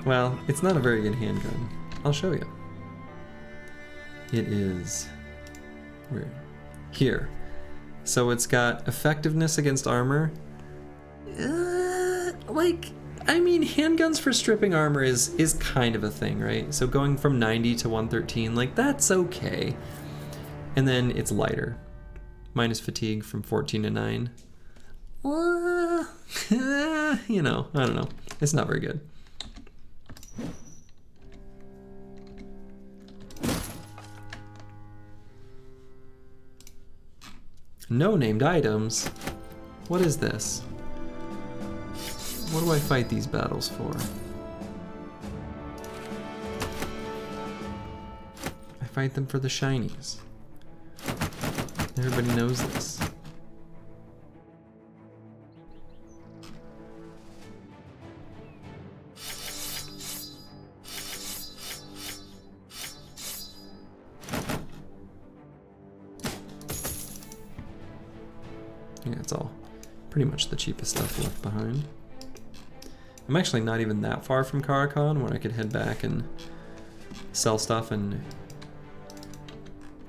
Well, it's not a very good handgun. I'll show you. It is... where? Here. So it's got effectiveness against armor. I mean, handguns for stripping armor is kind of a thing, right? So going from 90 to 113, like, that's okay. And then it's lighter. Minus fatigue from 14 to 9. You know, I don't know. It's not very good. No named items? What is this? What do I fight these battles for? I fight them for the shinies. Everybody knows this. Yeah, it's all pretty much the cheapest stuff left behind. I'm actually not even that far from Caravan where I could head back and sell stuff and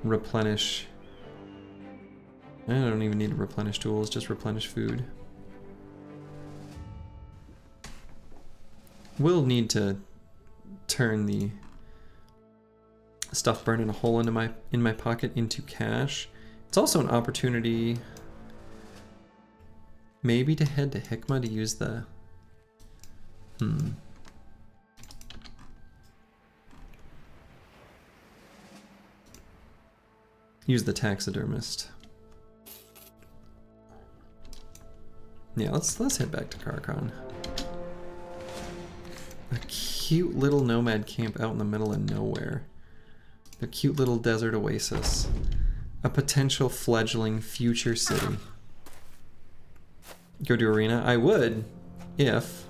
replenish. I don't even need to replenish tools, just replenish food. Will need to turn the stuff burning a hole into in my pocket into cash. It's also an opportunity maybe to head to Hikmah to use the use the taxidermist. Yeah, let's head back to Caravan. A cute little nomad camp out in the middle of nowhere. A cute little desert oasis. A potential fledgling future city. Go to arena? I would, if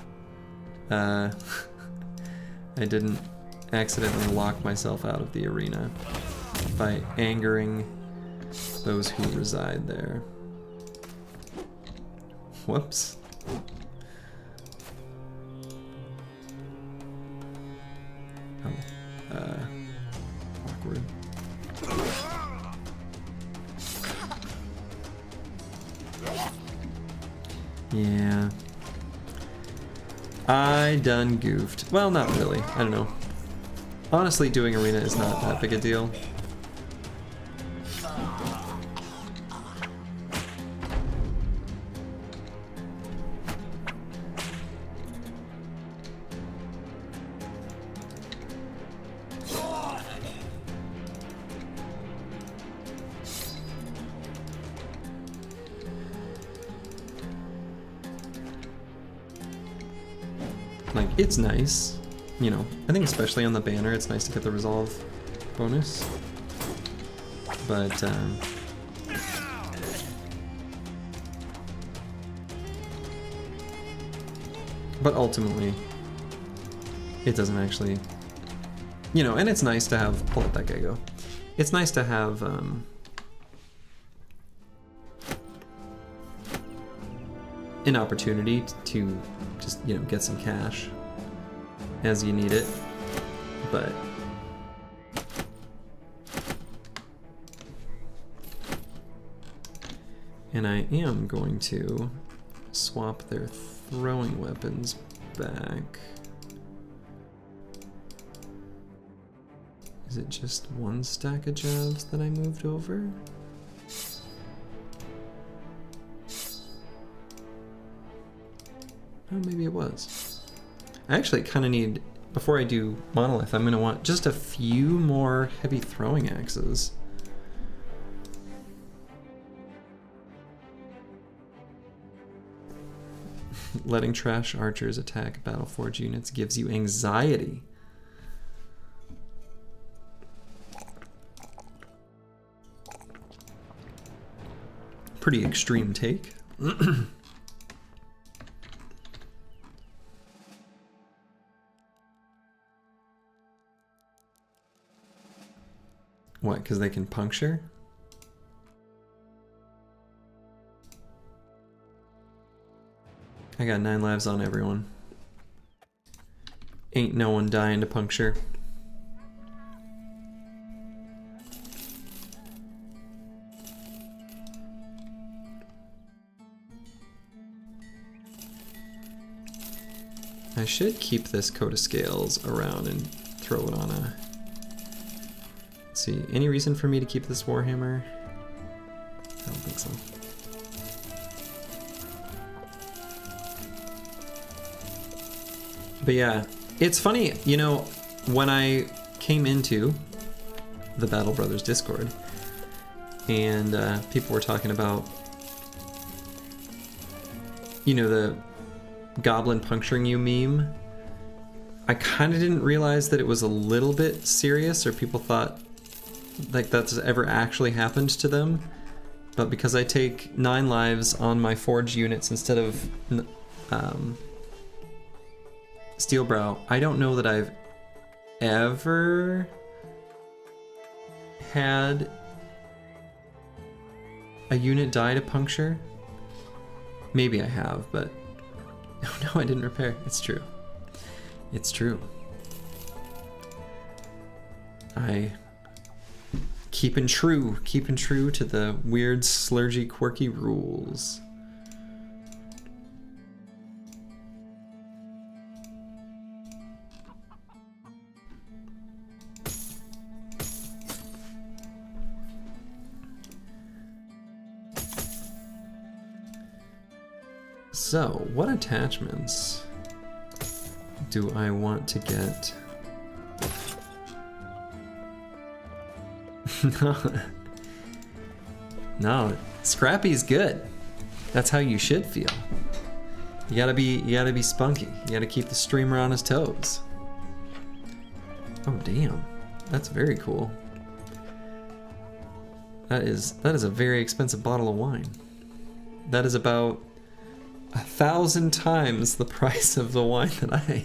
I didn't accidentally lock myself out of the arena by angering those who reside there. Whoops. Oh, awkward. Yeah. I done goofed. Well, not really. I don't know. Honestly, doing arena is not that big a deal. Like, it's nice, you know. I think especially on the banner, it's nice to get the resolve bonus. But, ultimately, it doesn't actually, you know, and it's nice to have, I'll let that guy go. It's nice to have, an opportunity to just, you know, get some cash as you need it, but And I am going to swap their throwing weapons back. Is it just one stack of jabs that I moved over? Oh, maybe it was. I actually kind of need, before I do Monolith, I'm going to want just a few more heavy throwing axes. Letting trash archers attack Battleforge units gives you anxiety. Pretty extreme take. What, because they can puncture? I got 9 lives on everyone. Ain't no one dying to puncture. I should keep this coat of scales around and throw it on a... Let's see, any reason for me to keep this Warhammer? I don't think so. But yeah, it's funny, you know, when I came into the Battle Brothers Discord and people were talking about, you know, the goblin puncturing you meme, I kind of didn't realize that it was a little bit serious, or people thought like that's ever actually happened to them. But because I take 9 lives on my forge units instead of Steelbrow, I don't know that I've ever had a unit die to puncture. Maybe I have, but oh no, I didn't repair. It's true. It's true. I keeping true to the weird, slurgy, quirky rules. So, what attachments do I want to get? No, Scrappy's good. That's how you should feel. You gotta be spunky. You gotta keep the streamer on his toes. Oh damn, that's very cool. That is a very expensive bottle of wine. That is about 1,000 times the price of the wine that I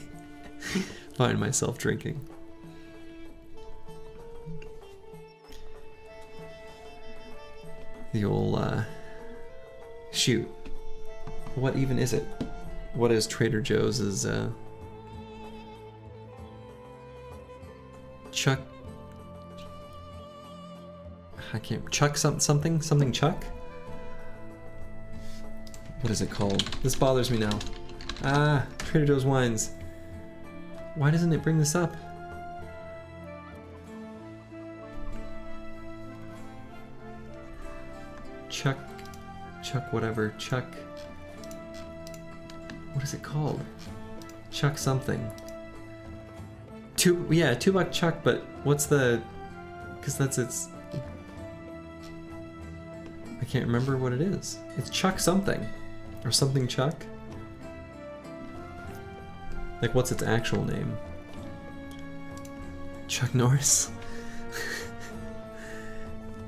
find myself drinking. The old, shoot. What even is it? What is Trader Joe's, Chuck... I can't... Chuck something Chuck? What is it called? This bothers me now. Ah, Trader Joe's wines. Why doesn't it bring this up? Chuck whatever, Chuck... What is it called? Chuck something. $2 Chuck, but what's the... Because that's its... I can't remember what it is. It's Chuck something. Or something Chuck? Like, what's its actual name? Chuck Norris?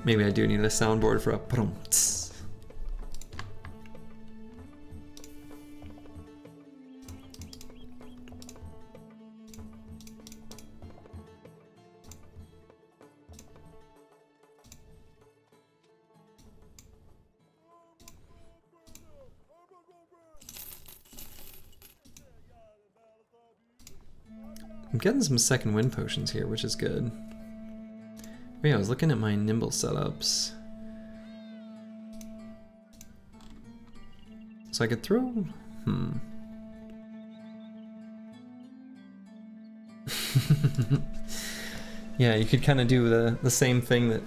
Maybe I do need a soundboard for a pa-dum-ts. I'm getting some second wind potions here, which is good. Oh yeah, I was looking at my nimble setups. So I could throw... Yeah, you could kind of do the same thing that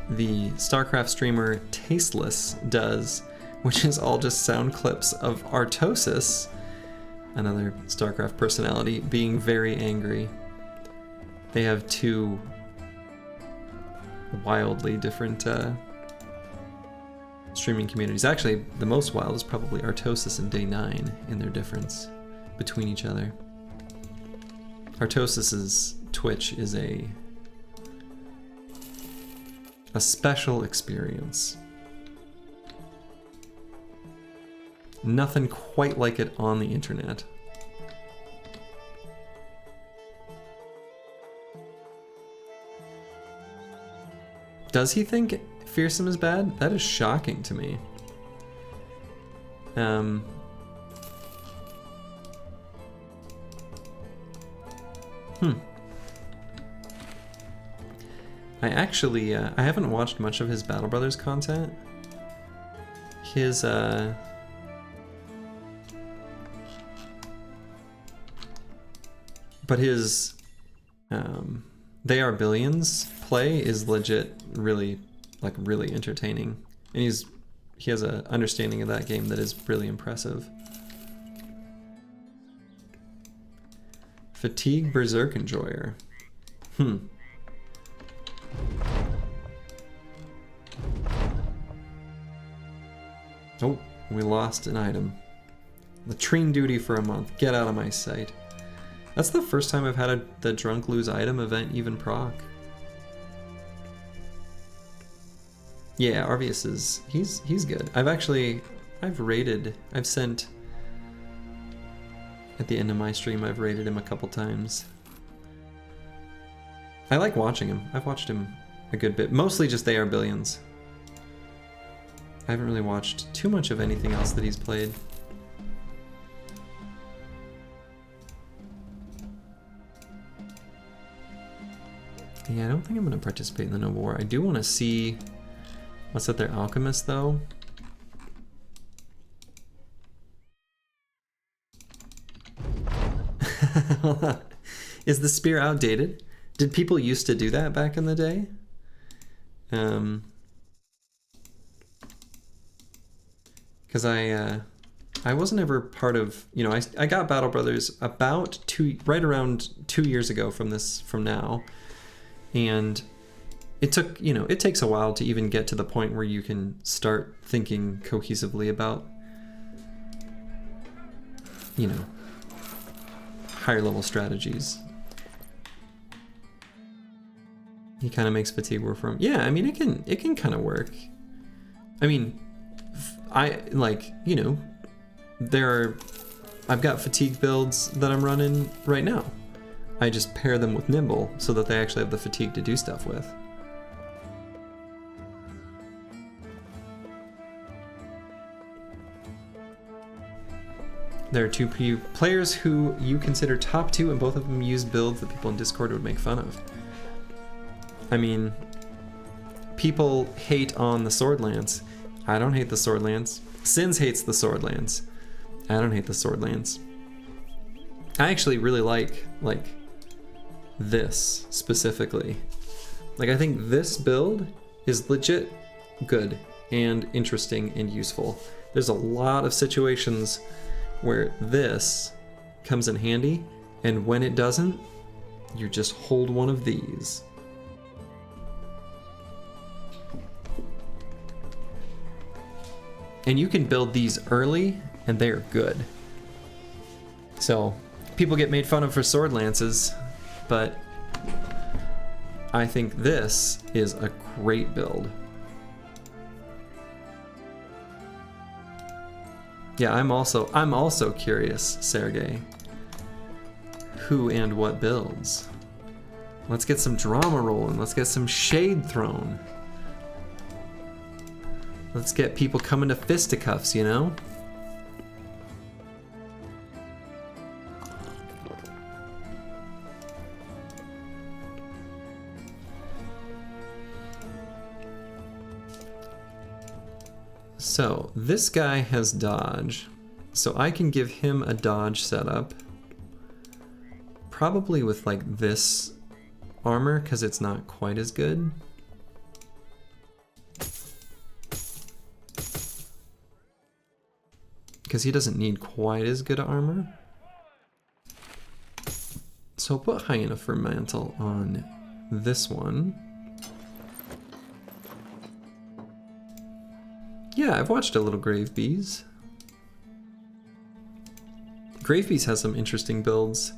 the StarCraft streamer Tasteless does, which is all just sound clips of Artosis, another StarCraft personality, being very angry. They have two wildly different streaming communities. Actually, the most wild is probably Artosis and Day 9 in their difference between each other. Artosis's Twitch is a special experience. Nothing quite like it on the internet. Does he think Fearsome is bad? That is shocking to me. I actually, I haven't watched much of his Battle Brothers content. His, but his, They Are Billions play is legit really, like, really entertaining. And he has an understanding of that game that is really impressive. Fatigue Berserk Enjoyer. Oh, we lost an item. Latrine duty for a month. Get out of my sight. That's the first time I've had the Drunk Lose Item event even proc. Yeah, Arvius is... He's good. I've sent... At the end of my stream, I've rated him a couple times. I like watching him. I've watched him a good bit. Mostly just They Are Billions. I haven't really watched too much of anything else that he's played. Yeah, I don't think I'm going to participate in the Noble War. I do want to see what's at their Alchemist, though. Is the spear outdated? Did people used to do that back in the day? Because I wasn't ever part of, you know, I got Battle Brothers about right around 2 years ago from now, and it took, you know, it takes a while to even get to the point where you can start thinking cohesively about, you know, higher level strategies. He kind of makes Fatigue work for him. Yeah, I mean, it can kind of work. I mean, you know, I've got Fatigue builds that I'm running right now. I just pair them with Nimble so that they actually have the Fatigue to do stuff with. There are two players who you consider top 2, and both of them use builds that people in Discord would make fun of. I mean, people hate on the Sword Lance. I don't hate the Sword Lance. Sins hates the Sword Lance. I don't hate the Sword Lance. I actually really like this specifically. Like, I think this build is legit good and interesting and useful. There's a lot of situations where this comes in handy, and when it doesn't, you just hold one of these. And you can build these early, and they are good. So, people get made fun of for Sword Lances, but I think this is a great build. Yeah, I'm also curious, Sergey. Who and what builds? Let's get some drama rolling. Let's get some shade thrown. Let's get people coming to fisticuffs, you know? So this guy has dodge, so I can give him a dodge setup, probably with like this armor because it's not quite as good. Because he doesn't need quite as good armor. So I'll put hyena for mantle on this one. Yeah, I've watched a little Grave Bees. Grave Bees has some interesting builds.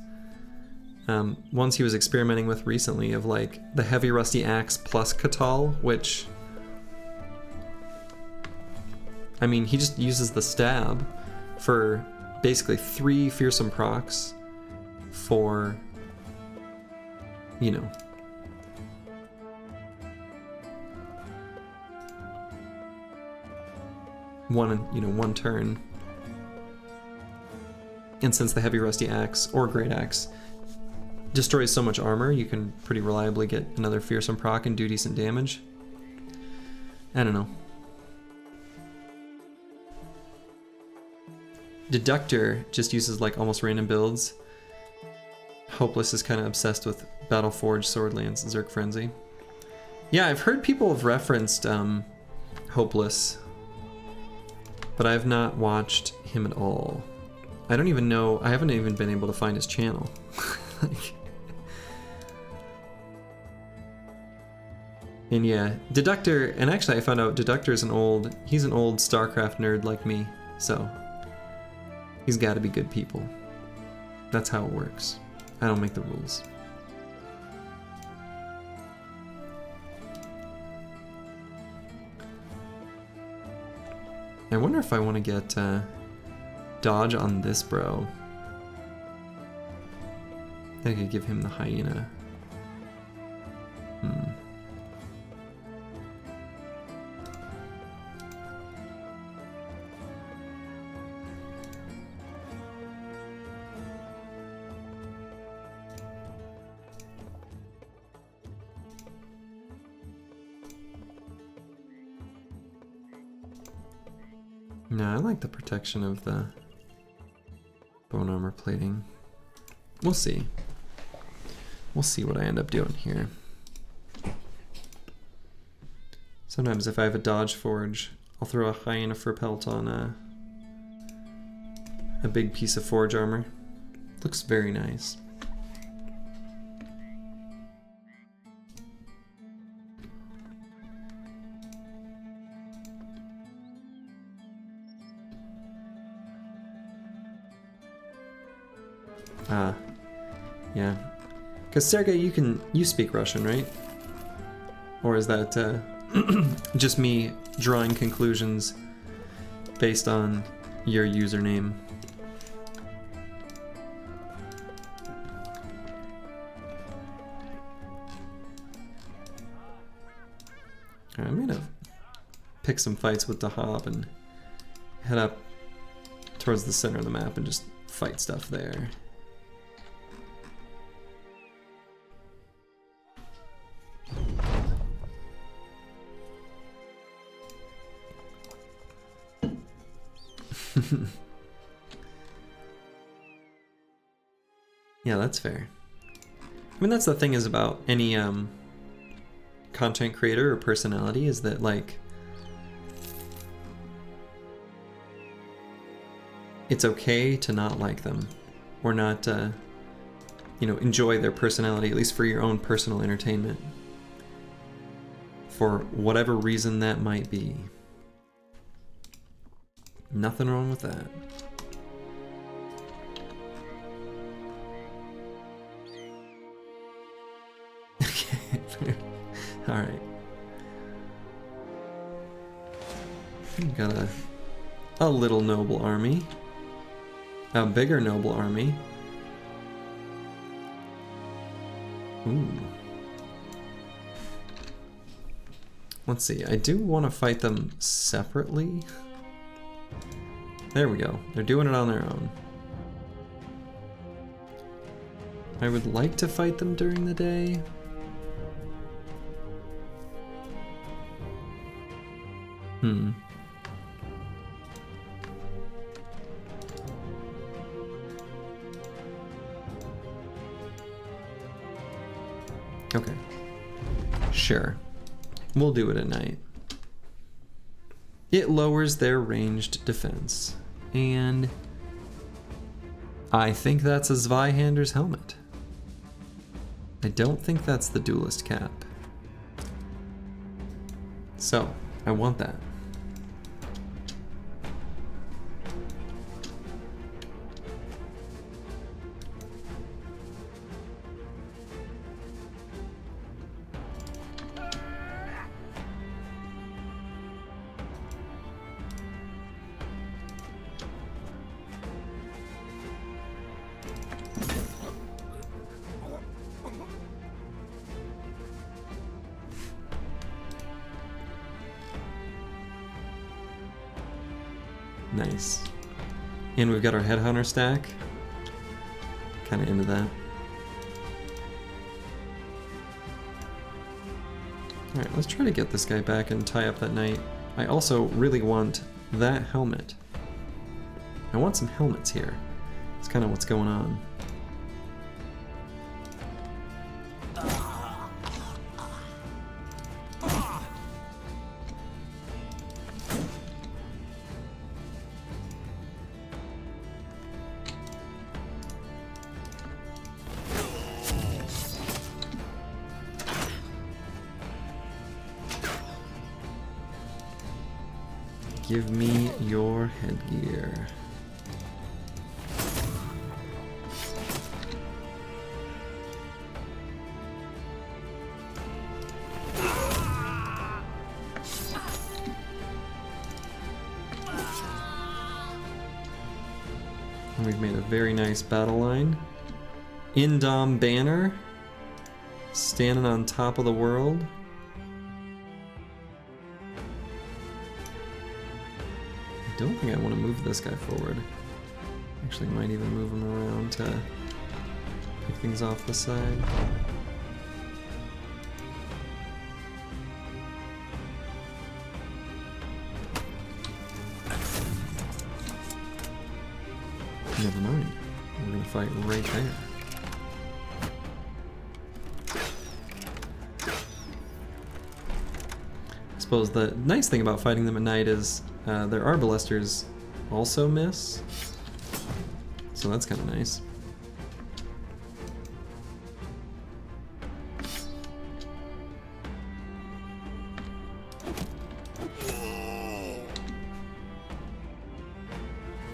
Ones he was experimenting with recently of like the heavy rusty axe plus Catal, which, I mean, he just uses the stab for basically 3 fearsome procs for, you know, one turn. And since the heavy rusty axe or great axe destroys so much armor, you can pretty reliably get another fearsome proc and do decent damage. I don't know. Deductor just uses like almost random builds. Hopeless is kind of obsessed with Battleforged, Swordlance, and Zerg Frenzy. Yeah, I've heard people have referenced Hopeless, but I've not watched him at all. I don't even know, I haven't even been able to find his channel. And yeah, Deductor, and actually I found out Deductor is he's an old StarCraft nerd like me, so he's gotta be good people. That's how it works. I don't make the rules. I wonder if I want to get dodge on this bro. I could give him the hyena. No, I like the protection of the bone armor plating. We'll see. We'll see what I end up doing here. Sometimes if I have a dodge forge, I'll throw a hyena fur pelt on a big piece of forge armor. Looks very nice. Yeah. Because Sergey, you speak Russian, right? Or is that just me drawing conclusions based on your username? I'm gonna pick some fights with the Hob and head up towards the center of the map and just fight stuff there. Yeah, that's fair. I mean, that's the thing is about any content creator or personality is that, like, it's okay to not like them or not, you know, enjoy their personality, at least for your own personal entertainment, for whatever reason that might be. Nothing wrong with that. Okay. All right. We've got a little noble army. A bigger noble army. Ooh. Let's see. I do want to fight them separately. There we go. They're doing it on their own. I would like to fight them during the day. Okay. Sure. We'll do it at night. It lowers their ranged defense. And I think that's a Zweihander's helmet. I don't think that's the duelist cap. So, I want that. Nice. And we've got our headhunter stack. Kind of into that. Alright, let's try to get this guy back and tie up that knight. I also really want that helmet. I want some helmets here. That's kind of what's going on. Give me your headgear. And we've made a very nice battle line. Indom banner. Standing on top of the world. I don't think I want to move this guy forward. Actually, might even move him around to pick things off the side. Never mind. We're gonna fight right there. I suppose the nice thing about fighting them at night is their arbalesters also miss, so that's kind of nice.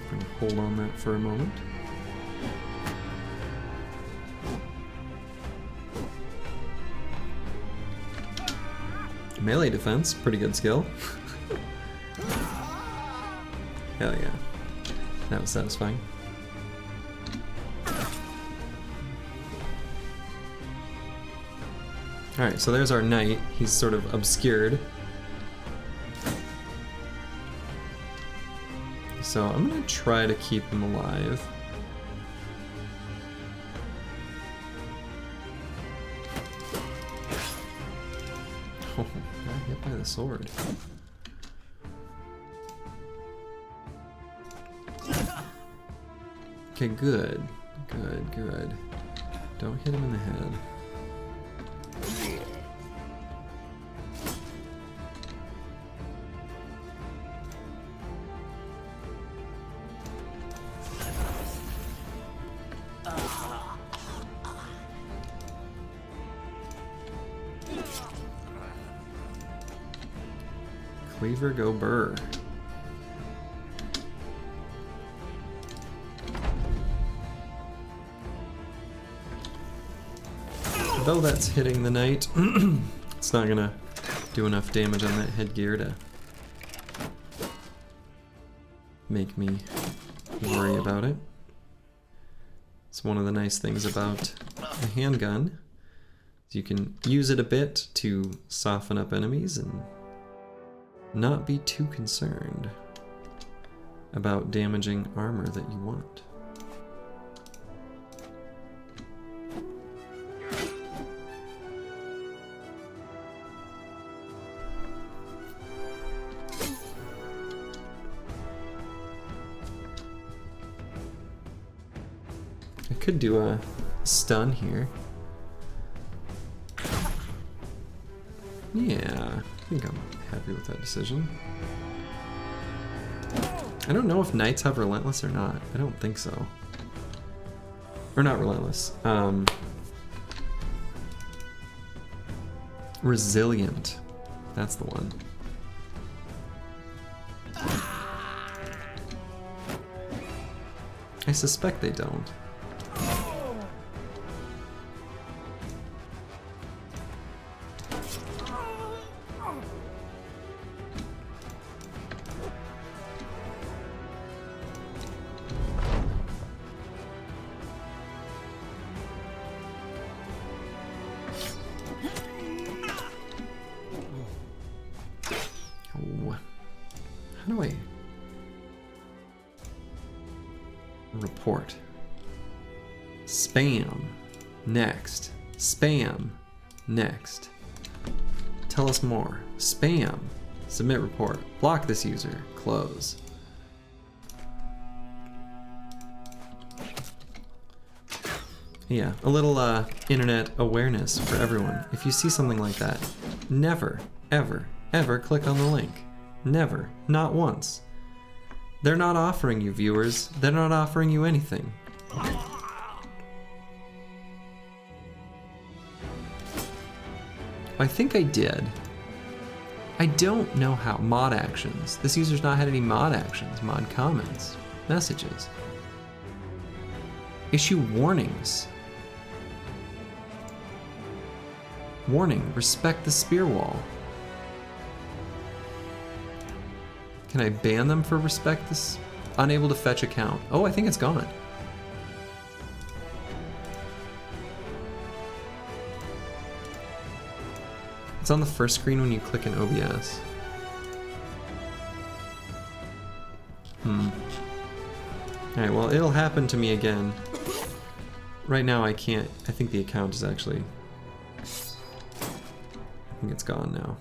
I'm gonna hold on that for a moment. Melee defense, pretty good skill. Hell yeah. That was satisfying. Alright, so there's our knight. He's sort of obscured. So I'm gonna try to keep him alive. Oh, got hit by the sword. Okay, good. Good, good. Don't hit him in the head. Cleaver go burr. Though that's hitting the knight, it's not gonna do enough damage on that headgear to make me worry about it. It's one of the nice things about a handgun. You can use it a bit to soften up enemies and not be too concerned about damaging armor that you want. I could do a stun here. Yeah, I think I'm happy with that decision. I don't know if knights have relentless or not. I don't think so. Or not relentless. Resilient. That's the one. I suspect they don't. How do I report? Spam. Next. Spam. Next. Tell us more. Spam. Submit report. Block this user. Close. Yeah, a little internet awareness for everyone. If you see something like that, never, ever, ever click on the link. Never. Not once. They're not offering you viewers. They're not offering you anything. I think I did. I don't know how. Mod actions. This user's not had any mod actions, mod comments, messages. Issue warnings. Warning, respect the spear wall. Can I ban them for respect this? Unable to fetch account. Oh, I think it's gone. It's on the first screen when you click in OBS. Alright, well, it'll happen to me again. Right now I can't. I think the account is actually... I think it's gone now.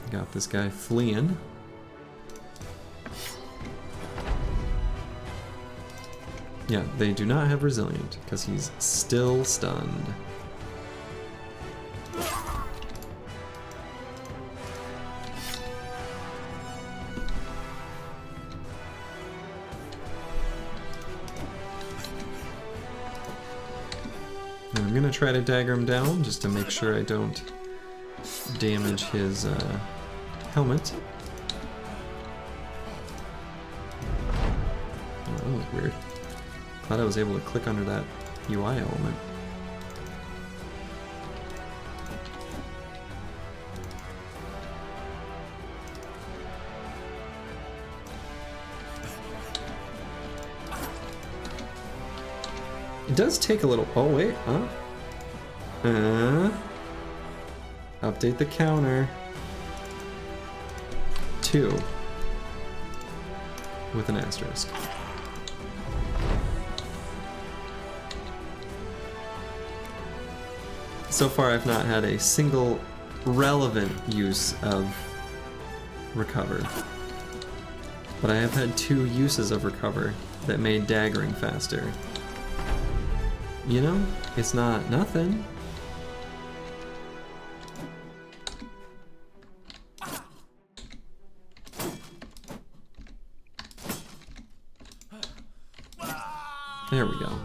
Got this guy fleeing. Yeah, they do not have resilient because he's still stunned. And I'm gonna try to dagger him down just to make sure I don't damage his helmet. Oh, that was weird. Glad I was able to click under that UI element. It does take a little... Oh, wait, huh? Update the counter. 2. With an asterisk. So far I've not had a single relevant use of recover. But I have had 2 uses of recover that made daggering faster. You know, it's not nothing. There we go.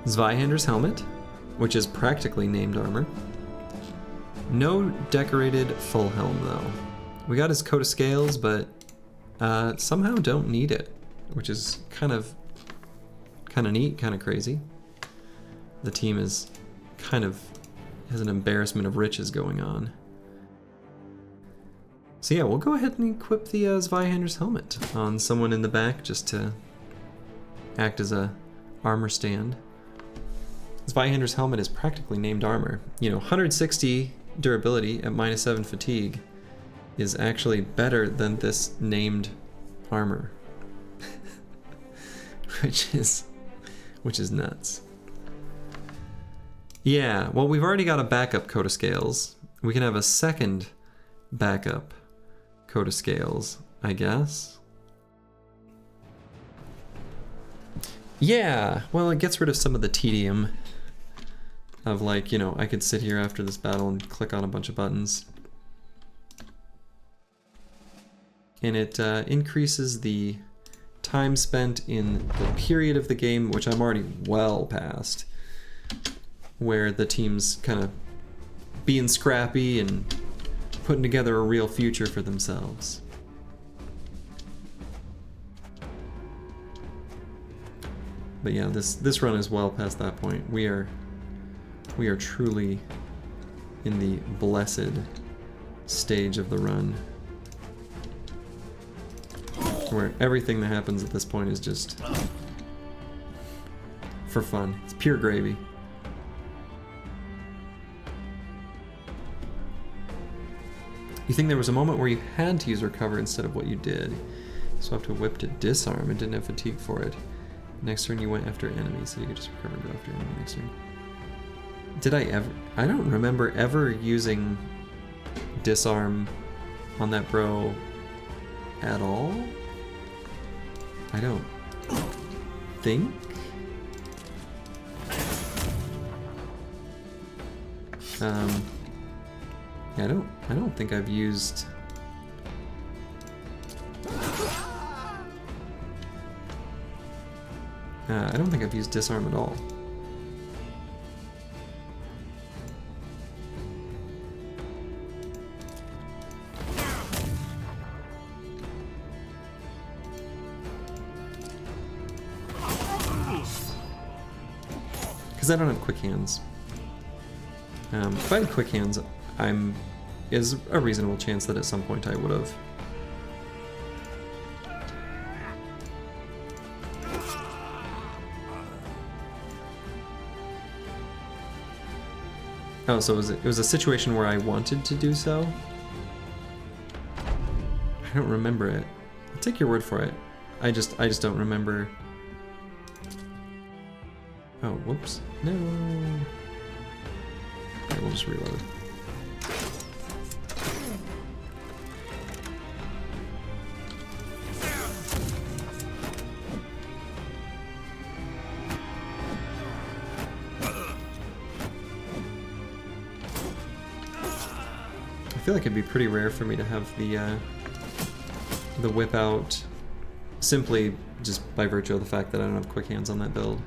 Zweihander's helmet, which is practically named armor. No decorated full helm though. We got his coat of scales, but somehow don't need it, which is kind of neat, kind of crazy. The team is kind of has an embarrassment of riches going on. So yeah, we'll go ahead and equip the Zweihander's helmet on someone in the back just to act as a armor stand. Zweihander's helmet is practically named armor. You know, 160 durability at -7 fatigue is actually better than this named armor. which is nuts. Yeah, well, we've already got a backup coat of scales. We can have a second backup coat of scales, I guess. Yeah, well, it gets rid of some of the tedium of, like, you know, I could sit here after this battle and click on a bunch of buttons. And it increases the time spent in the period of the game, which I'm already well past, where the team's kind of being scrappy and putting together a real future for themselves. But yeah, this run is well past that point. We are truly in the blessed stage of the run, where everything that happens at this point is just for fun. It's pure gravy. You think there was a moment where you had to use recover instead of what you did. You swapped a whip to disarm and didn't have fatigue for it. Next turn you went after enemies, so you could just recover and go after enemy next turn. Did I ever? I don't remember ever using disarm on that bro at all. I don't think. Yeah, I don't think I've used. I don't think I've used disarm at all. Because I don't have quick hands. If I had quick hands, is a reasonable chance that at some point I would have. Oh, so it was a situation where I wanted to do so? I don't remember it. I'll take your word for it. I just don't remember. Oh, whoops. No. Okay, we'll just reload. I feel like it'd be pretty rare for me to have the whip out simply just by virtue of the fact that I don't have quick hands on that build.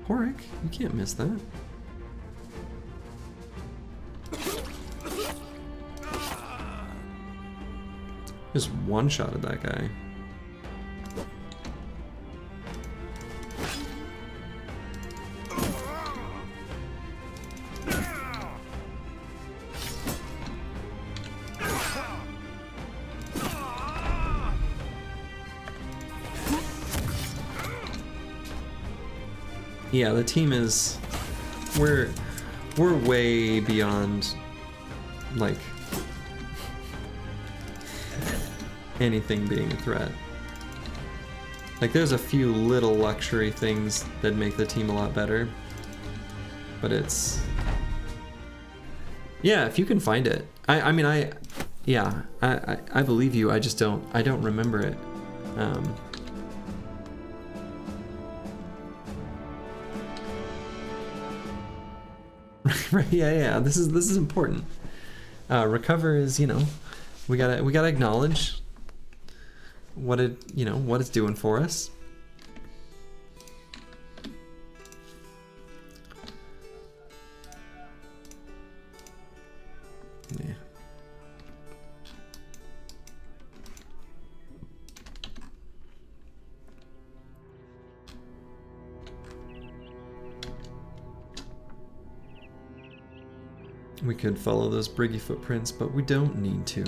Horik, you can't miss that. Just one-shotted that guy. Yeah, the team is, we're way beyond, like, anything being a threat. Like, there's a few little luxury things that make the team a lot better, but it's, yeah, if you can find it. I believe you, I don't remember it. Right, yeah, this is important. Recover is, you know, we gotta acknowledge what it's doing for us. Yeah. We could follow those briggy footprints, but we don't need to.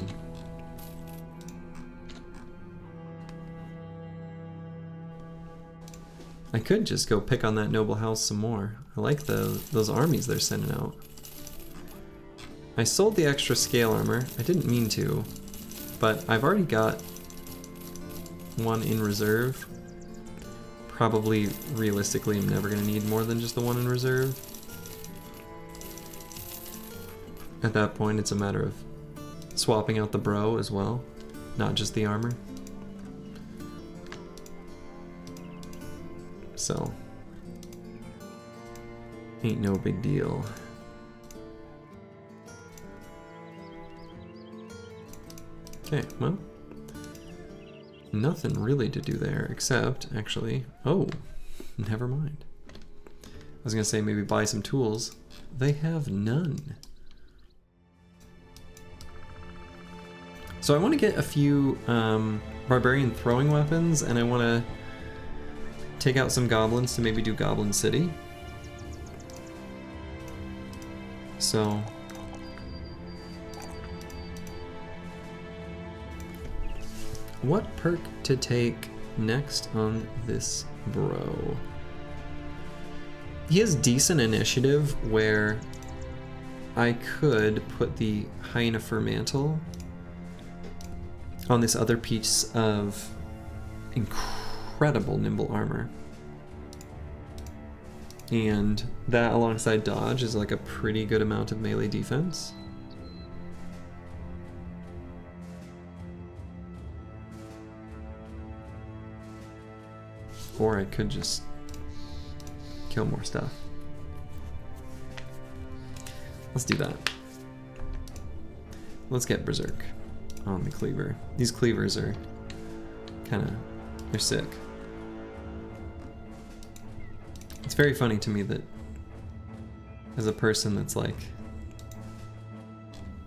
I could just go pick on that noble house some more. I like those armies they're sending out. I sold the extra scale armor. I didn't mean to, but I've already got one in reserve. probably, realistically, I'm never going to need more than just the one in reserve. At that point, it's a matter of swapping out the bro as well, not just the armor. So, ain't no big deal. Okay, well, nothing really to do there except, actually, oh, never mind. I was gonna say maybe buy some tools. They have none. So I want to get a few barbarian throwing weapons, and I want to take out some goblins to maybe do Goblin City. So what perk to take next on this bro? He has decent initiative where I could put the Hyena Mantle on this other piece of incredible nimble armor. And that alongside dodge is like a pretty good amount of melee defense. Or I could just kill more stuff. Let's do that. Let's get Berserk on the cleaver. These cleavers are they're sick. It's very funny to me that as a person that's like,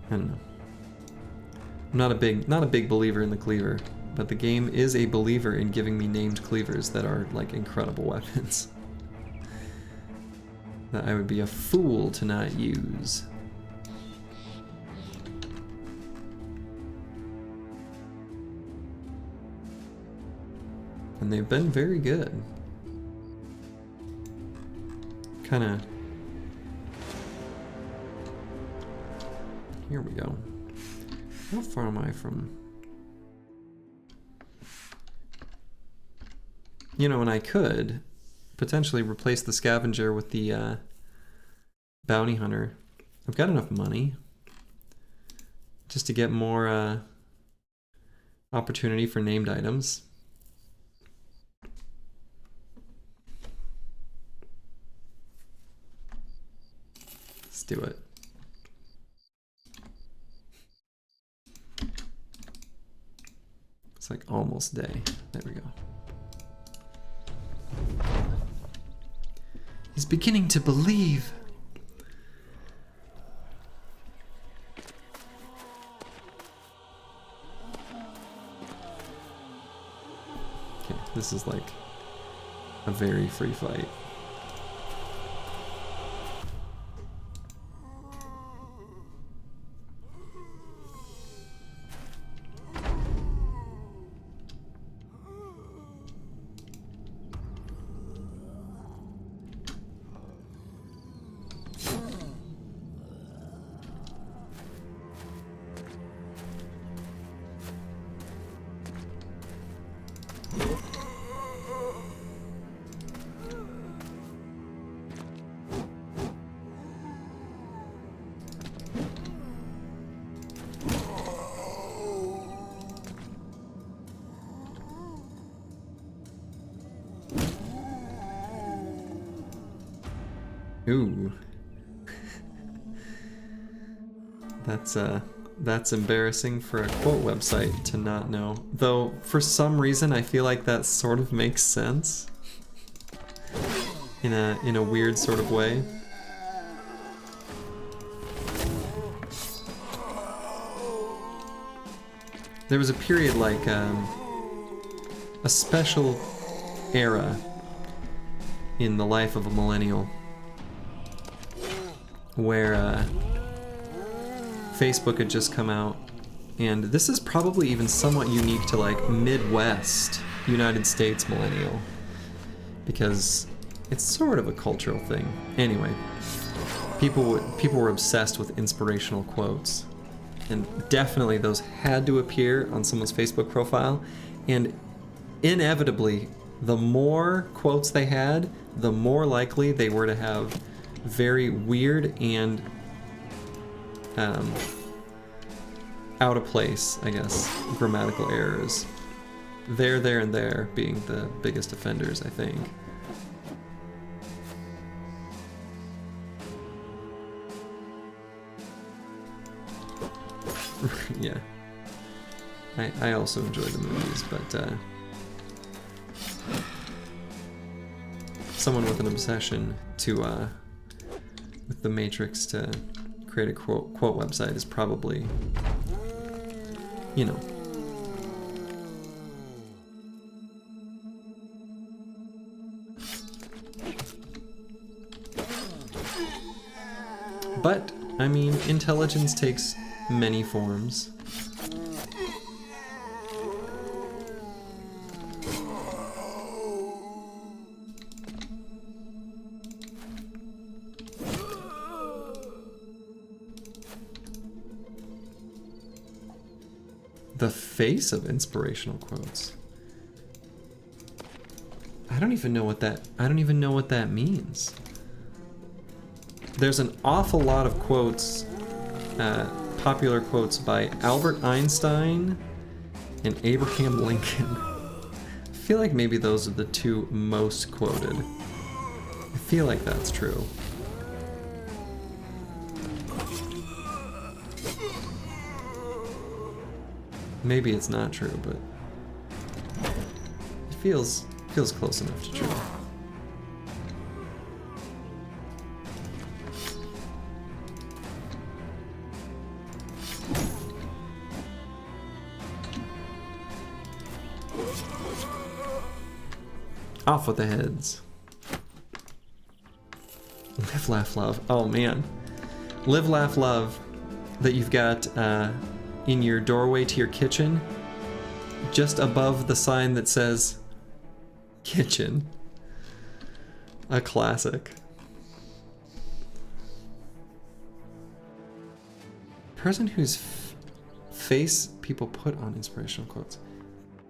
I don't know. I'm not a big believer in the cleaver, but the game is a believer in giving me named cleavers that are like incredible weapons that I would be a fool to not use. And they've been very good. Kinda. Here we go. How far am I from? You know, and I could potentially replace the scavenger with the bounty hunter. I've got enough money just to get more opportunity for named items. Let's do it. It's like almost day. There we go. He's beginning to believe. Okay, this is like a very free fight. Ooh. That's embarrassing for a quote website to not know. Though for some reason I feel like that sort of makes sense. In a weird sort of way. There was a period like a special era in the life of a millennial where Facebook had just come out, and this is probably even somewhat unique to like Midwest United States millennial, because it's sort of a cultural thing. Anyway, people were obsessed with inspirational quotes, and definitely those had to appear on someone's Facebook profile, and inevitably The more quotes they had, the more likely they were to have very weird and out of place, I guess, grammatical errors. There, and there being the biggest offenders, I think. Yeah. I also enjoy the movies, but someone with an obsession to with the Matrix to create a quote website is probably, you know. But, I mean, intelligence takes many forms. The face of inspirational quotes. I don't even know what that means. There's an awful lot of quotes, popular quotes by Albert Einstein and Abraham Lincoln. I feel like maybe those are the two most quoted. I feel like that's true. Maybe it's not true, but it feels close enough to true. Off with the heads. Live, laugh, love. Oh man. Live, laugh, love that you've got in your doorway to your kitchen, just above the sign that says kitchen. A classic. Person whose face people put on inspirational quotes.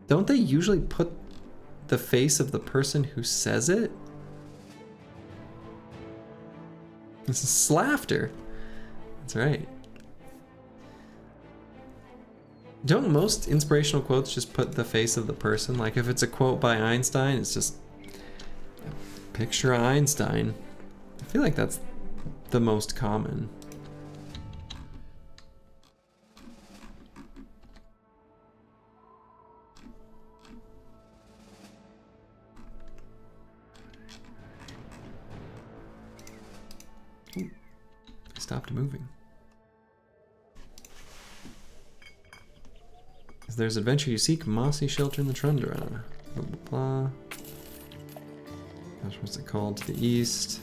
Don't they usually put the face of the person who says it? This is Slafter. That's right. Don't most inspirational quotes just put the face of the person? Like if it's a quote by Einstein, it's just a picture of Einstein. I feel like that's the most common. Ooh, I stopped moving. If there's adventure you seek, mossy shelter in the tundra. Blah, blah, blah. Gosh, what's it called? To the east.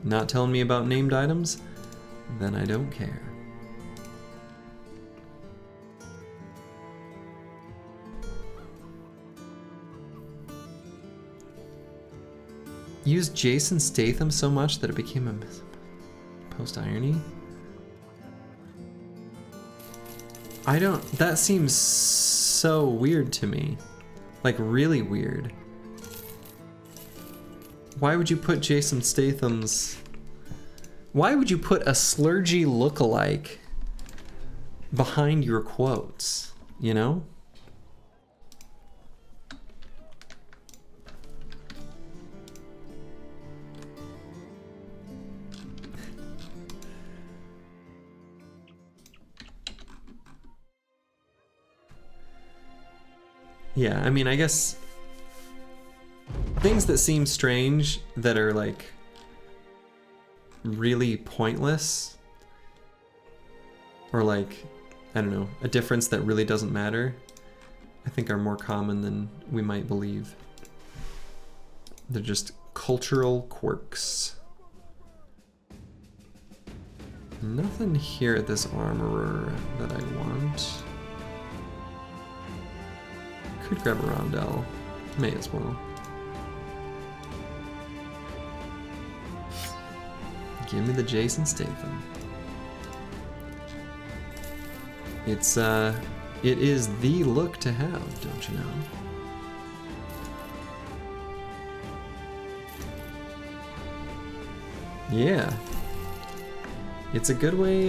Not telling me about named items? Then I don't care. Used Jason Statham so much that it became a post-irony? I don't... That seems so weird to me. Like, really weird. Why would you put Jason Statham's... Why would you put a slurgy lookalike behind your quotes, you know? Yeah, I mean, I guess things that seem strange that are like really pointless, or like, I don't know, a difference that really doesn't matter, I think are more common than we might believe. They're just cultural quirks. Nothing here at this armorer that I want. Could grab a rondelle. May as well. Give me the Jason Statham. It's It is the look to have, don't you know? Yeah. It's a good way,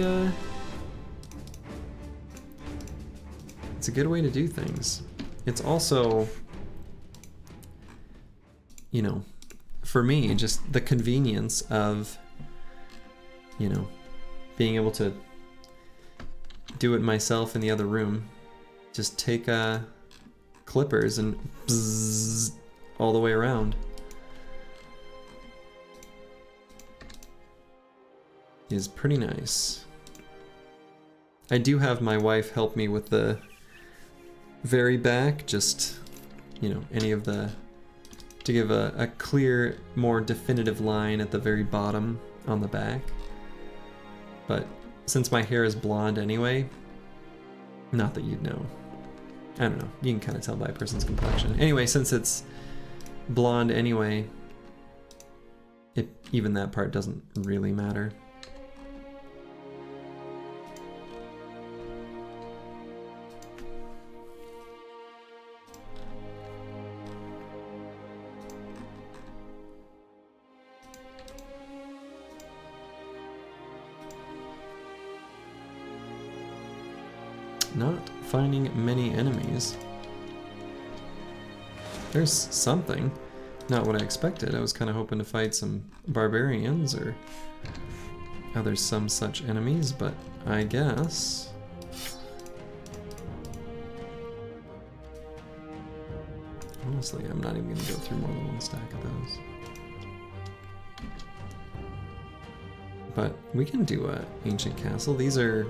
it's a good way to do things. It's also, you know, for me, just the convenience of, you know, being able to do it myself in the other room. Just take clippers and bzzz all the way around. Is pretty nice. I do have my wife help me with the very back, just, you know, any of the, to give a clear, more definitive line at the very bottom on the back. But since my hair is blonde anyway, not that you'd know. I don't know, you can kind of tell by a person's complexion. Anyway, since it's blonde anyway, even that part doesn't really matter. Not finding many enemies. There's something. Not what I expected. I was kind of hoping to fight some barbarians or there's some such enemies, but I guess. Honestly, I'm not even going to go through more than one stack of those. But we can do a ancient castle. These are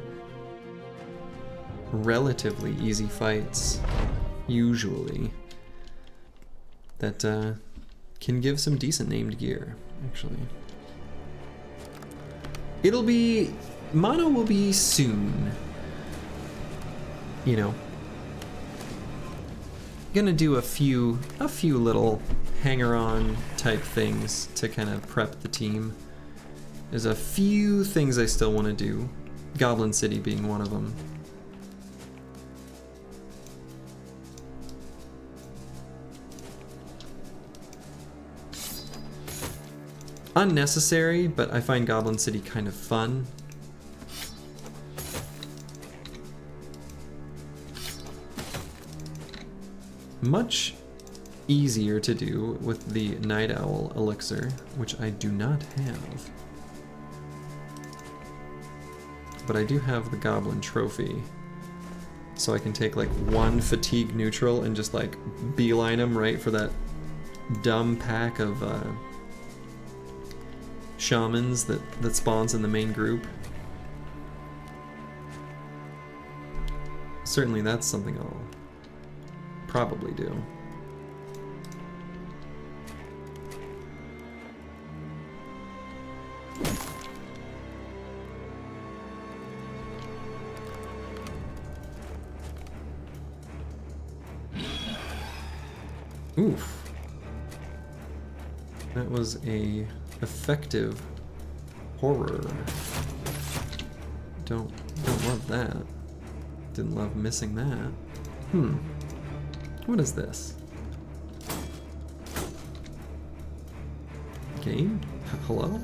relatively easy fights, usually, that can give some decent named gear, actually. It'll be... Mono will be soon. You know. Gonna do a few little hanger-on type things to kind of prep the team. There's a few things I still want to do, Goblin City being one of them. Unnecessary, but I find Goblin City kind of fun. Much easier to do with the Night Owl elixir, which I do not have. But I do have the Goblin trophy, so I can take like one fatigue neutral and just like beeline them right for that dumb pack of shamans that spawns in the main group. Certainly that's something I'll probably do. Oof. That was a effective horror. Don't love that. Didn't love missing that. What is this? Game? Hello?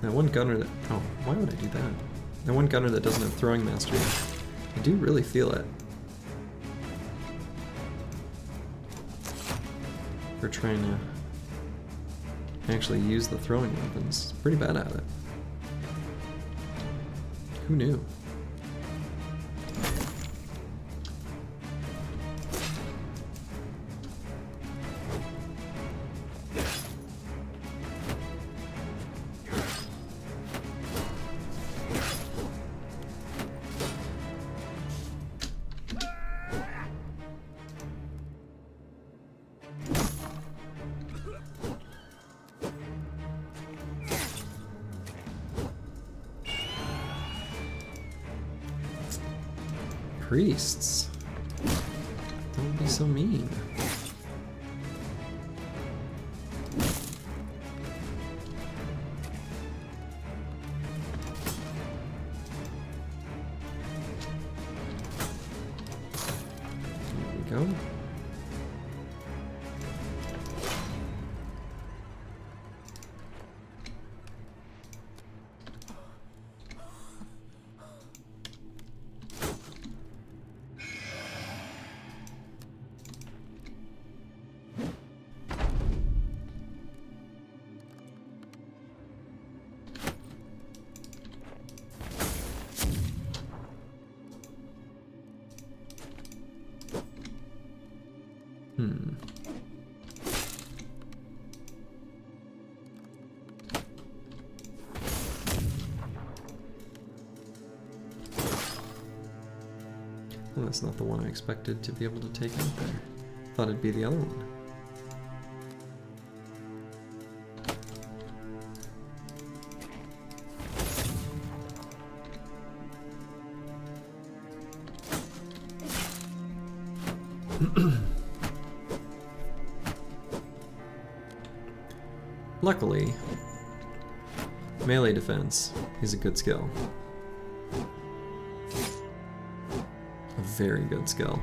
That one gunner that... Oh, why would I do that? That one gunner that doesn't have throwing mastery. I do really feel it. For trying to actually use the throwing weapons. Pretty bad at it. Who knew? Priests. Don't be so mean. There we go. Well, that's not the one I expected to be able to take out there. Thought it'd be the other one. Luckily, melee defense is a good skill. A very good skill.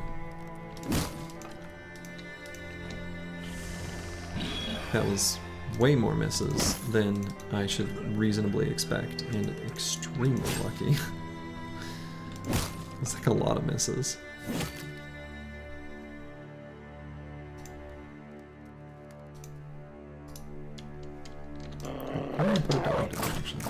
That was way more misses than I should reasonably expect, and extremely lucky. It's like a lot of misses. I'm gonna put a dog down, actually.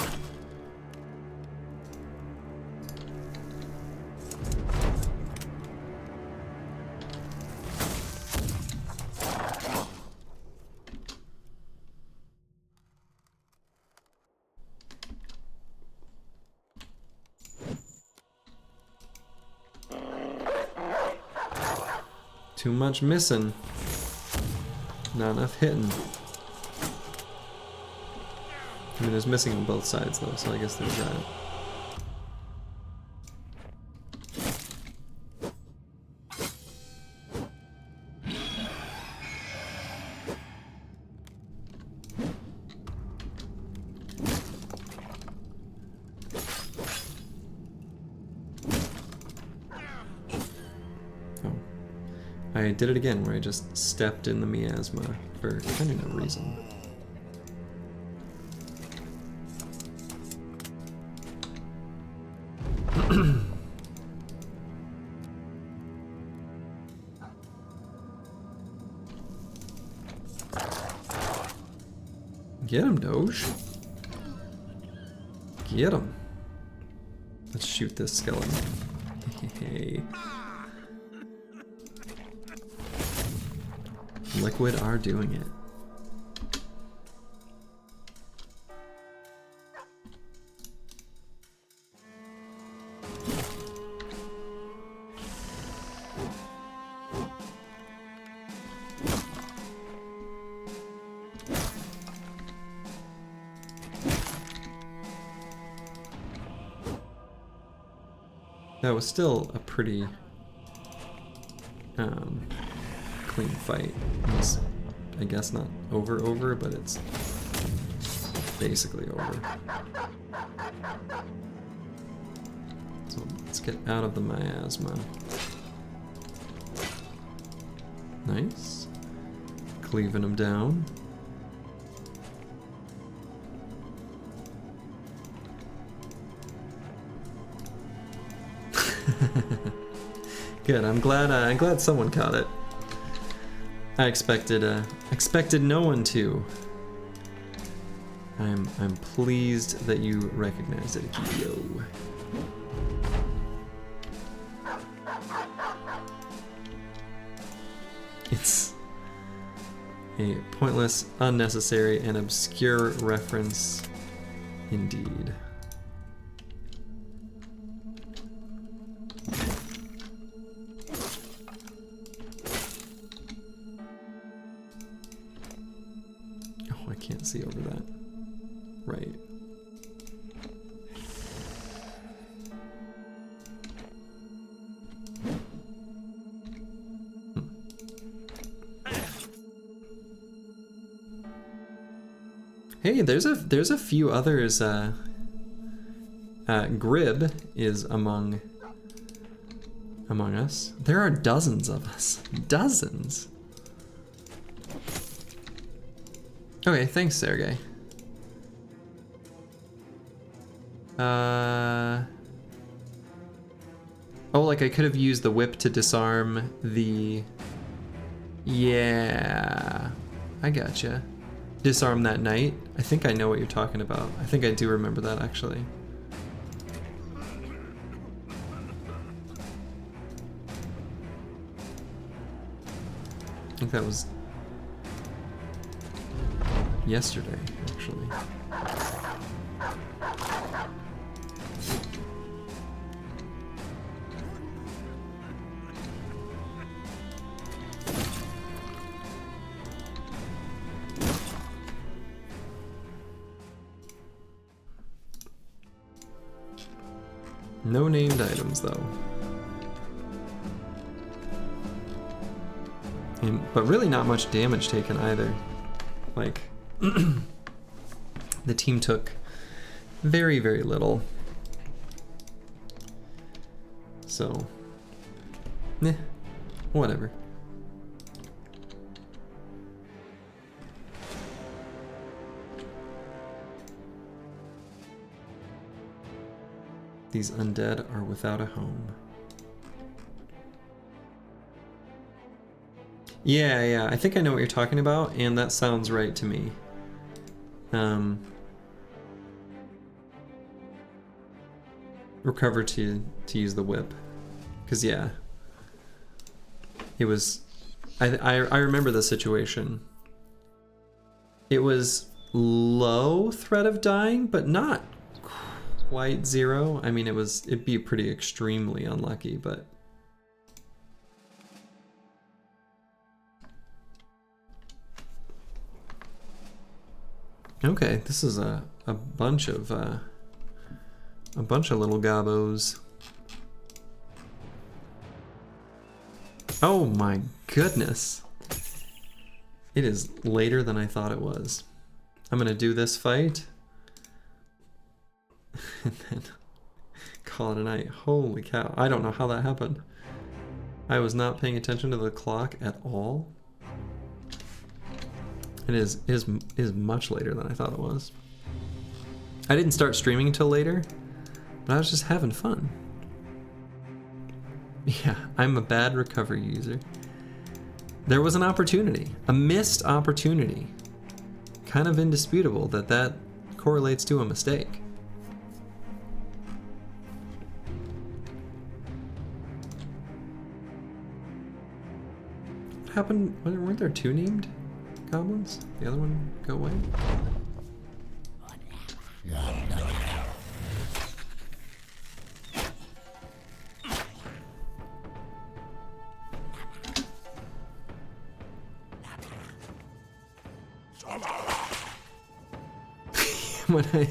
Too much missing. Not enough hitting. I mean, there's missing on both sides though, so I guess there's that. I did it again, where I just stepped in the miasma for kind of no reason. Get him, Doge. Get him. Let's shoot this skeleton. Hey. Liquid are doing it. That was still a pretty clean fight. It's, I guess, not over, but it's basically over. So let's get out of the miasma. Nice. Cleaving them down. Good. I'm glad someone caught it. I expected no one to. I'm pleased that you recognized it, Akio. It's a pointless, unnecessary, and obscure reference indeed. I can't see over that. Right. Hey, there's a few others. Grib is among us. There are dozens of us. Dozens. Okay, thanks, Sergey. Oh, like I could have used the whip to disarm the... Yeah, I gotcha. Disarm that knight. I think I know what you're talking about. I think I do remember that, actually. I think that was yesterday, actually. No named items, though. But really not much damage taken either. Like, the team took very, very little. So, whatever. These undead are without a home. Yeah, I think I know what you're talking about, and that sounds right to me. Recover to use the whip, because yeah, it was. I remember the situation. It was low threat of dying, but not quite zero. I mean, it'd be pretty extremely unlucky, but. Okay, this is a bunch of little gobos. Oh my goodness. It is later than I thought it was. I'm gonna do this fight and then call it a night. Holy cow. I don't know how that happened. I was not paying attention to the clock at all. It is much later than I thought it was. I didn't start streaming until later, but I was just having fun. Yeah, I'm a bad recovery user. There was an opportunity, a missed opportunity. Kind of indisputable that correlates to a mistake. What happened? Weren't there two named goblins? The other one go away?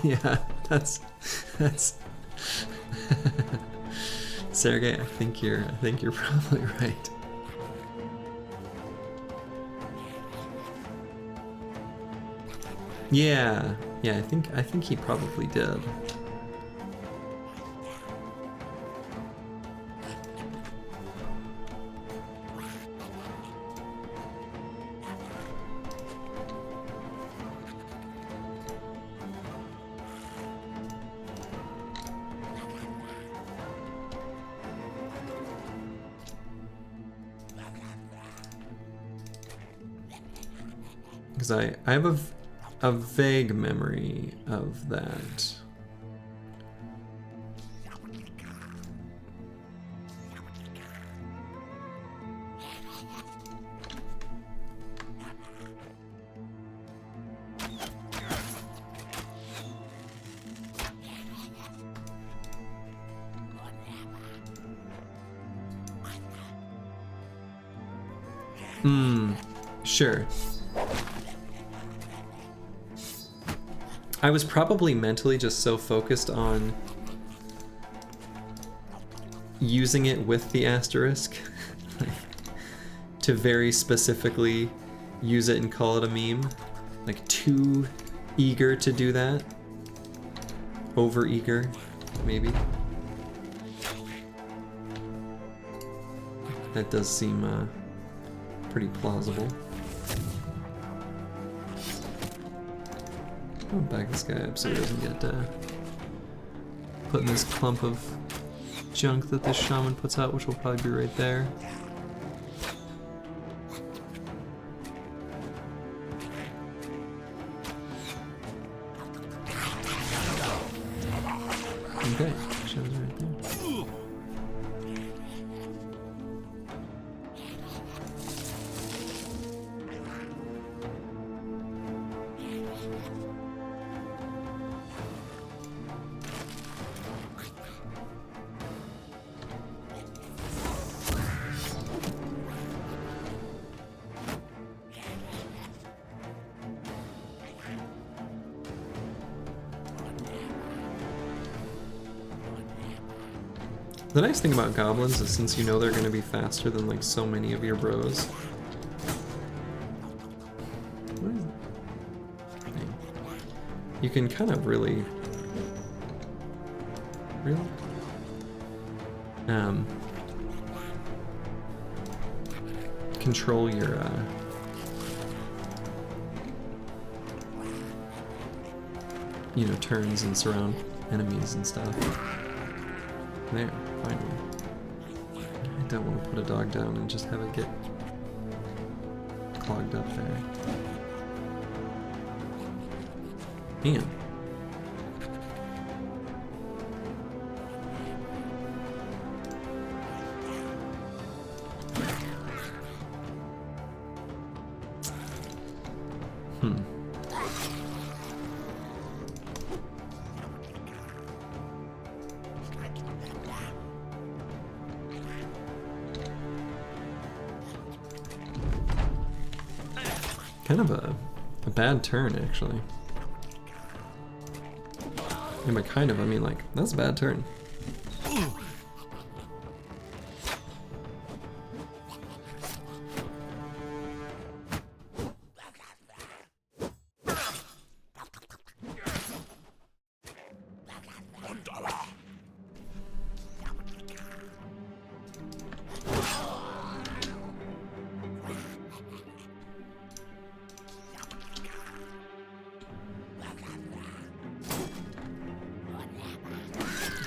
Yeah, that's Sergey, I think you're probably right. Yeah, I think he probably did. Because I have a vague memory of that. Sure. I was probably mentally just so focused on using it with the asterisk to very specifically use it and call it a meme. Like too eager to do that. Over eager, maybe. That does seem pretty plausible. I'll back this guy up so he doesn't get put in this clump of junk that this shaman puts out, which will probably be right there. Okay, shaman's right there. The nice thing about goblins is since you know they're going to be faster than like so many of your bros. You can kind of really control your you know, turns and surround enemies and stuff. There, finally. I don't want to put a dog down and just have it get clogged up there. Man. Kind of a bad turn, actually. Yeah, but kind of, I mean, like, that's a bad turn.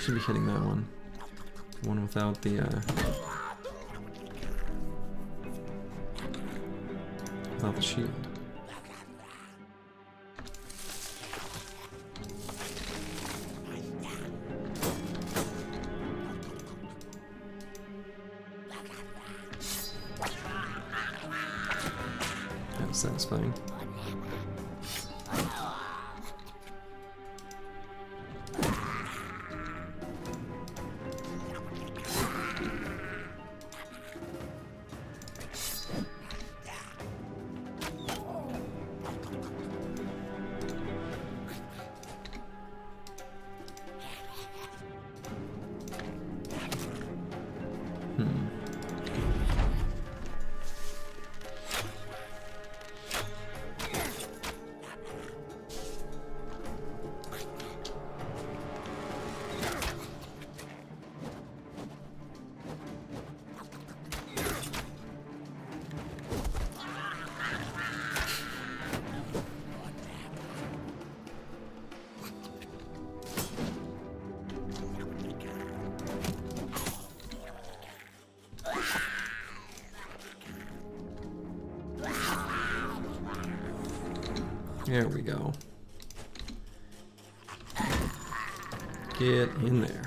Should be hitting that one. The one without the shield. That was satisfying. There we go. Get in there.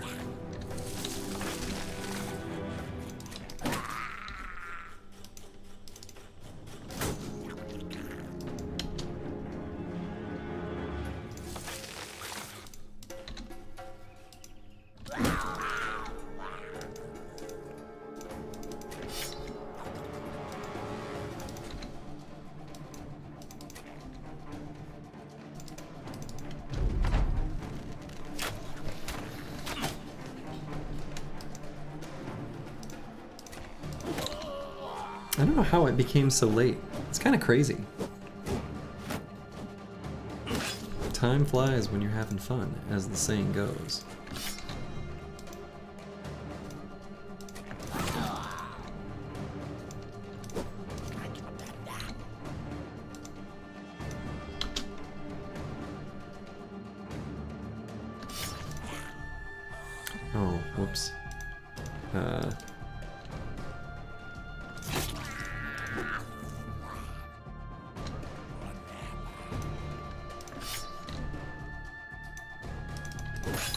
I don't know how it became so late. It's kind of crazy. Time flies when you're having fun, as the saying goes. Oh, whoops.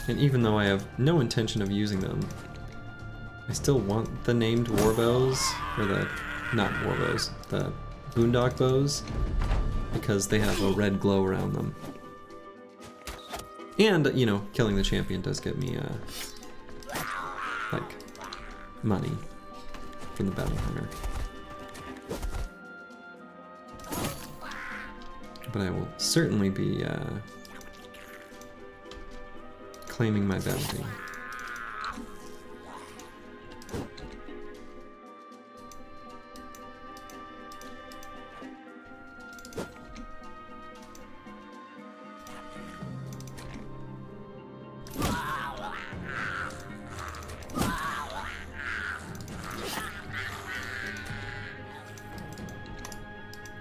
And even though I have no intention of using them, I still want the named warbows, or the, not warbows, the boondock bows, because they have a red glow around them. And, you know, killing the champion does get me, like, money from the battle hunter. But I will certainly be, claiming my bounty.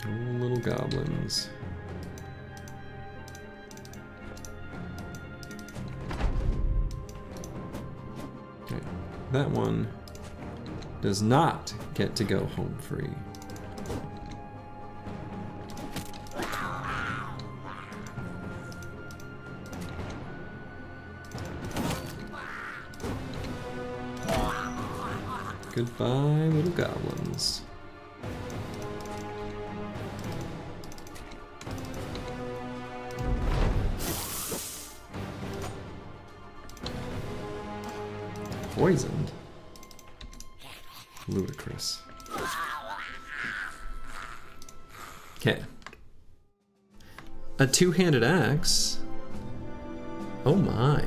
Oh, little goblins. That one does not get to go home free. Goodbye, little goblins. Poisoned? Ludicrous. Okay. A two-handed axe? Oh my.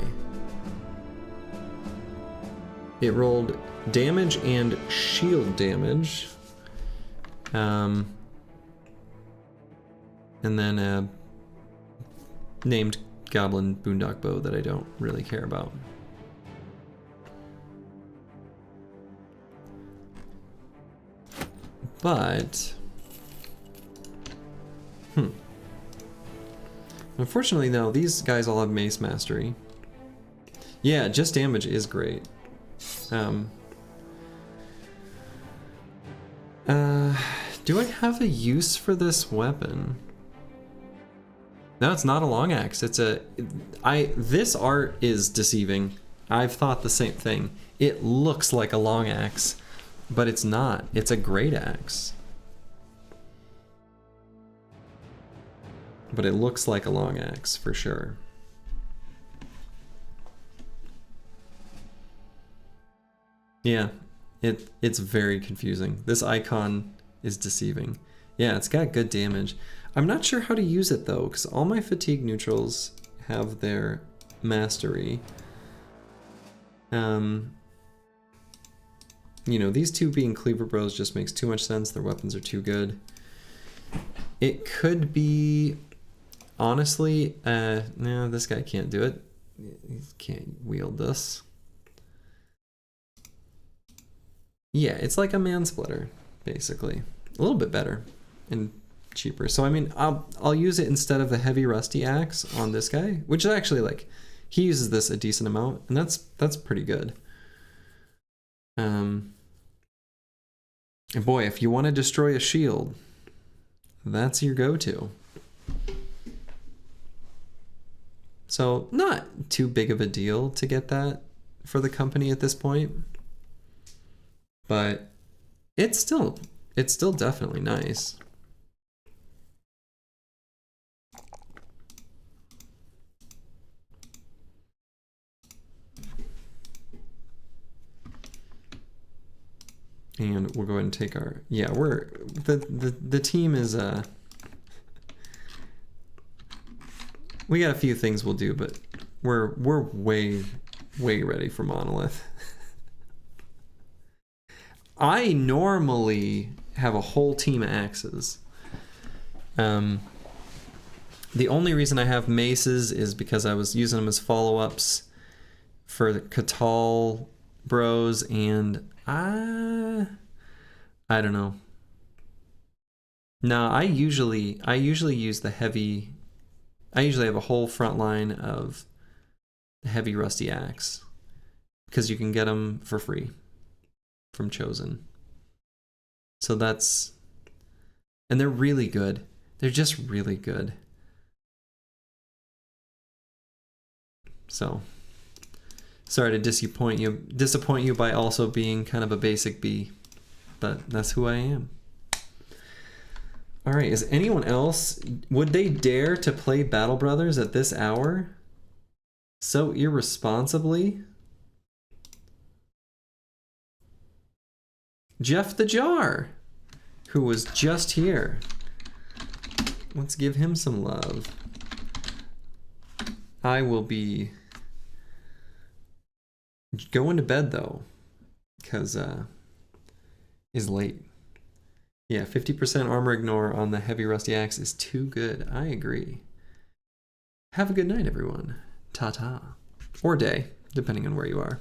It rolled damage and shield damage. And then a named goblin boondock bow that I don't really care about. But, unfortunately, no, these guys all have mace mastery. Yeah, just damage is great. Do I have a use for this weapon? No, it's not a long axe. It's a, this art is deceiving. I've thought the same thing. It looks like a long axe. But it's not. It's a great axe. But it looks like a long axe for sure. Yeah, it's very confusing. This icon is deceiving. Yeah, it's got good damage. I'm not sure how to use it though, because all my fatigue neutrals have their mastery. You know, these two being cleaver bros just makes too much sense. Their weapons are too good. It could be, honestly, no, this guy can't do it. He can't wield this. Yeah, it's like a man-splitter, basically. A little bit better and cheaper. So I mean, I'll use it instead of the heavy rusty axe on this guy, which is actually like, he uses this a decent amount, and that's pretty good. And boy, if you want to destroy a shield, that's your go-to. So not too big of a deal to get that for the company at this point, but it's still definitely nice. And we'll go ahead and take our, yeah, we're, the team is, we got a few things we'll do, but we're way ready for Monolith. I normally have a whole team of axes. The only reason I have maces is because I was using them as follow-ups for the Catal bros, and I don't know. No, I usually use the heavy. I usually have a whole front line of the heavy rusty axe because you can get them for free from Chosen. So that's, and they're really good. They're just really good. So, sorry to disappoint you by also being kind of a basic bee, but that's who I am. All right, is anyone else, would they dare to play Battle Brothers at this hour so irresponsibly? Jeff the Jar, who was just here. Let's give him some love. I will be going to bed though, because it's late. Yeah, 50% armor ignore on the heavy rusty axe is too good. I agree. Have a good night, everyone. Ta-ta. Or day, depending on where you are.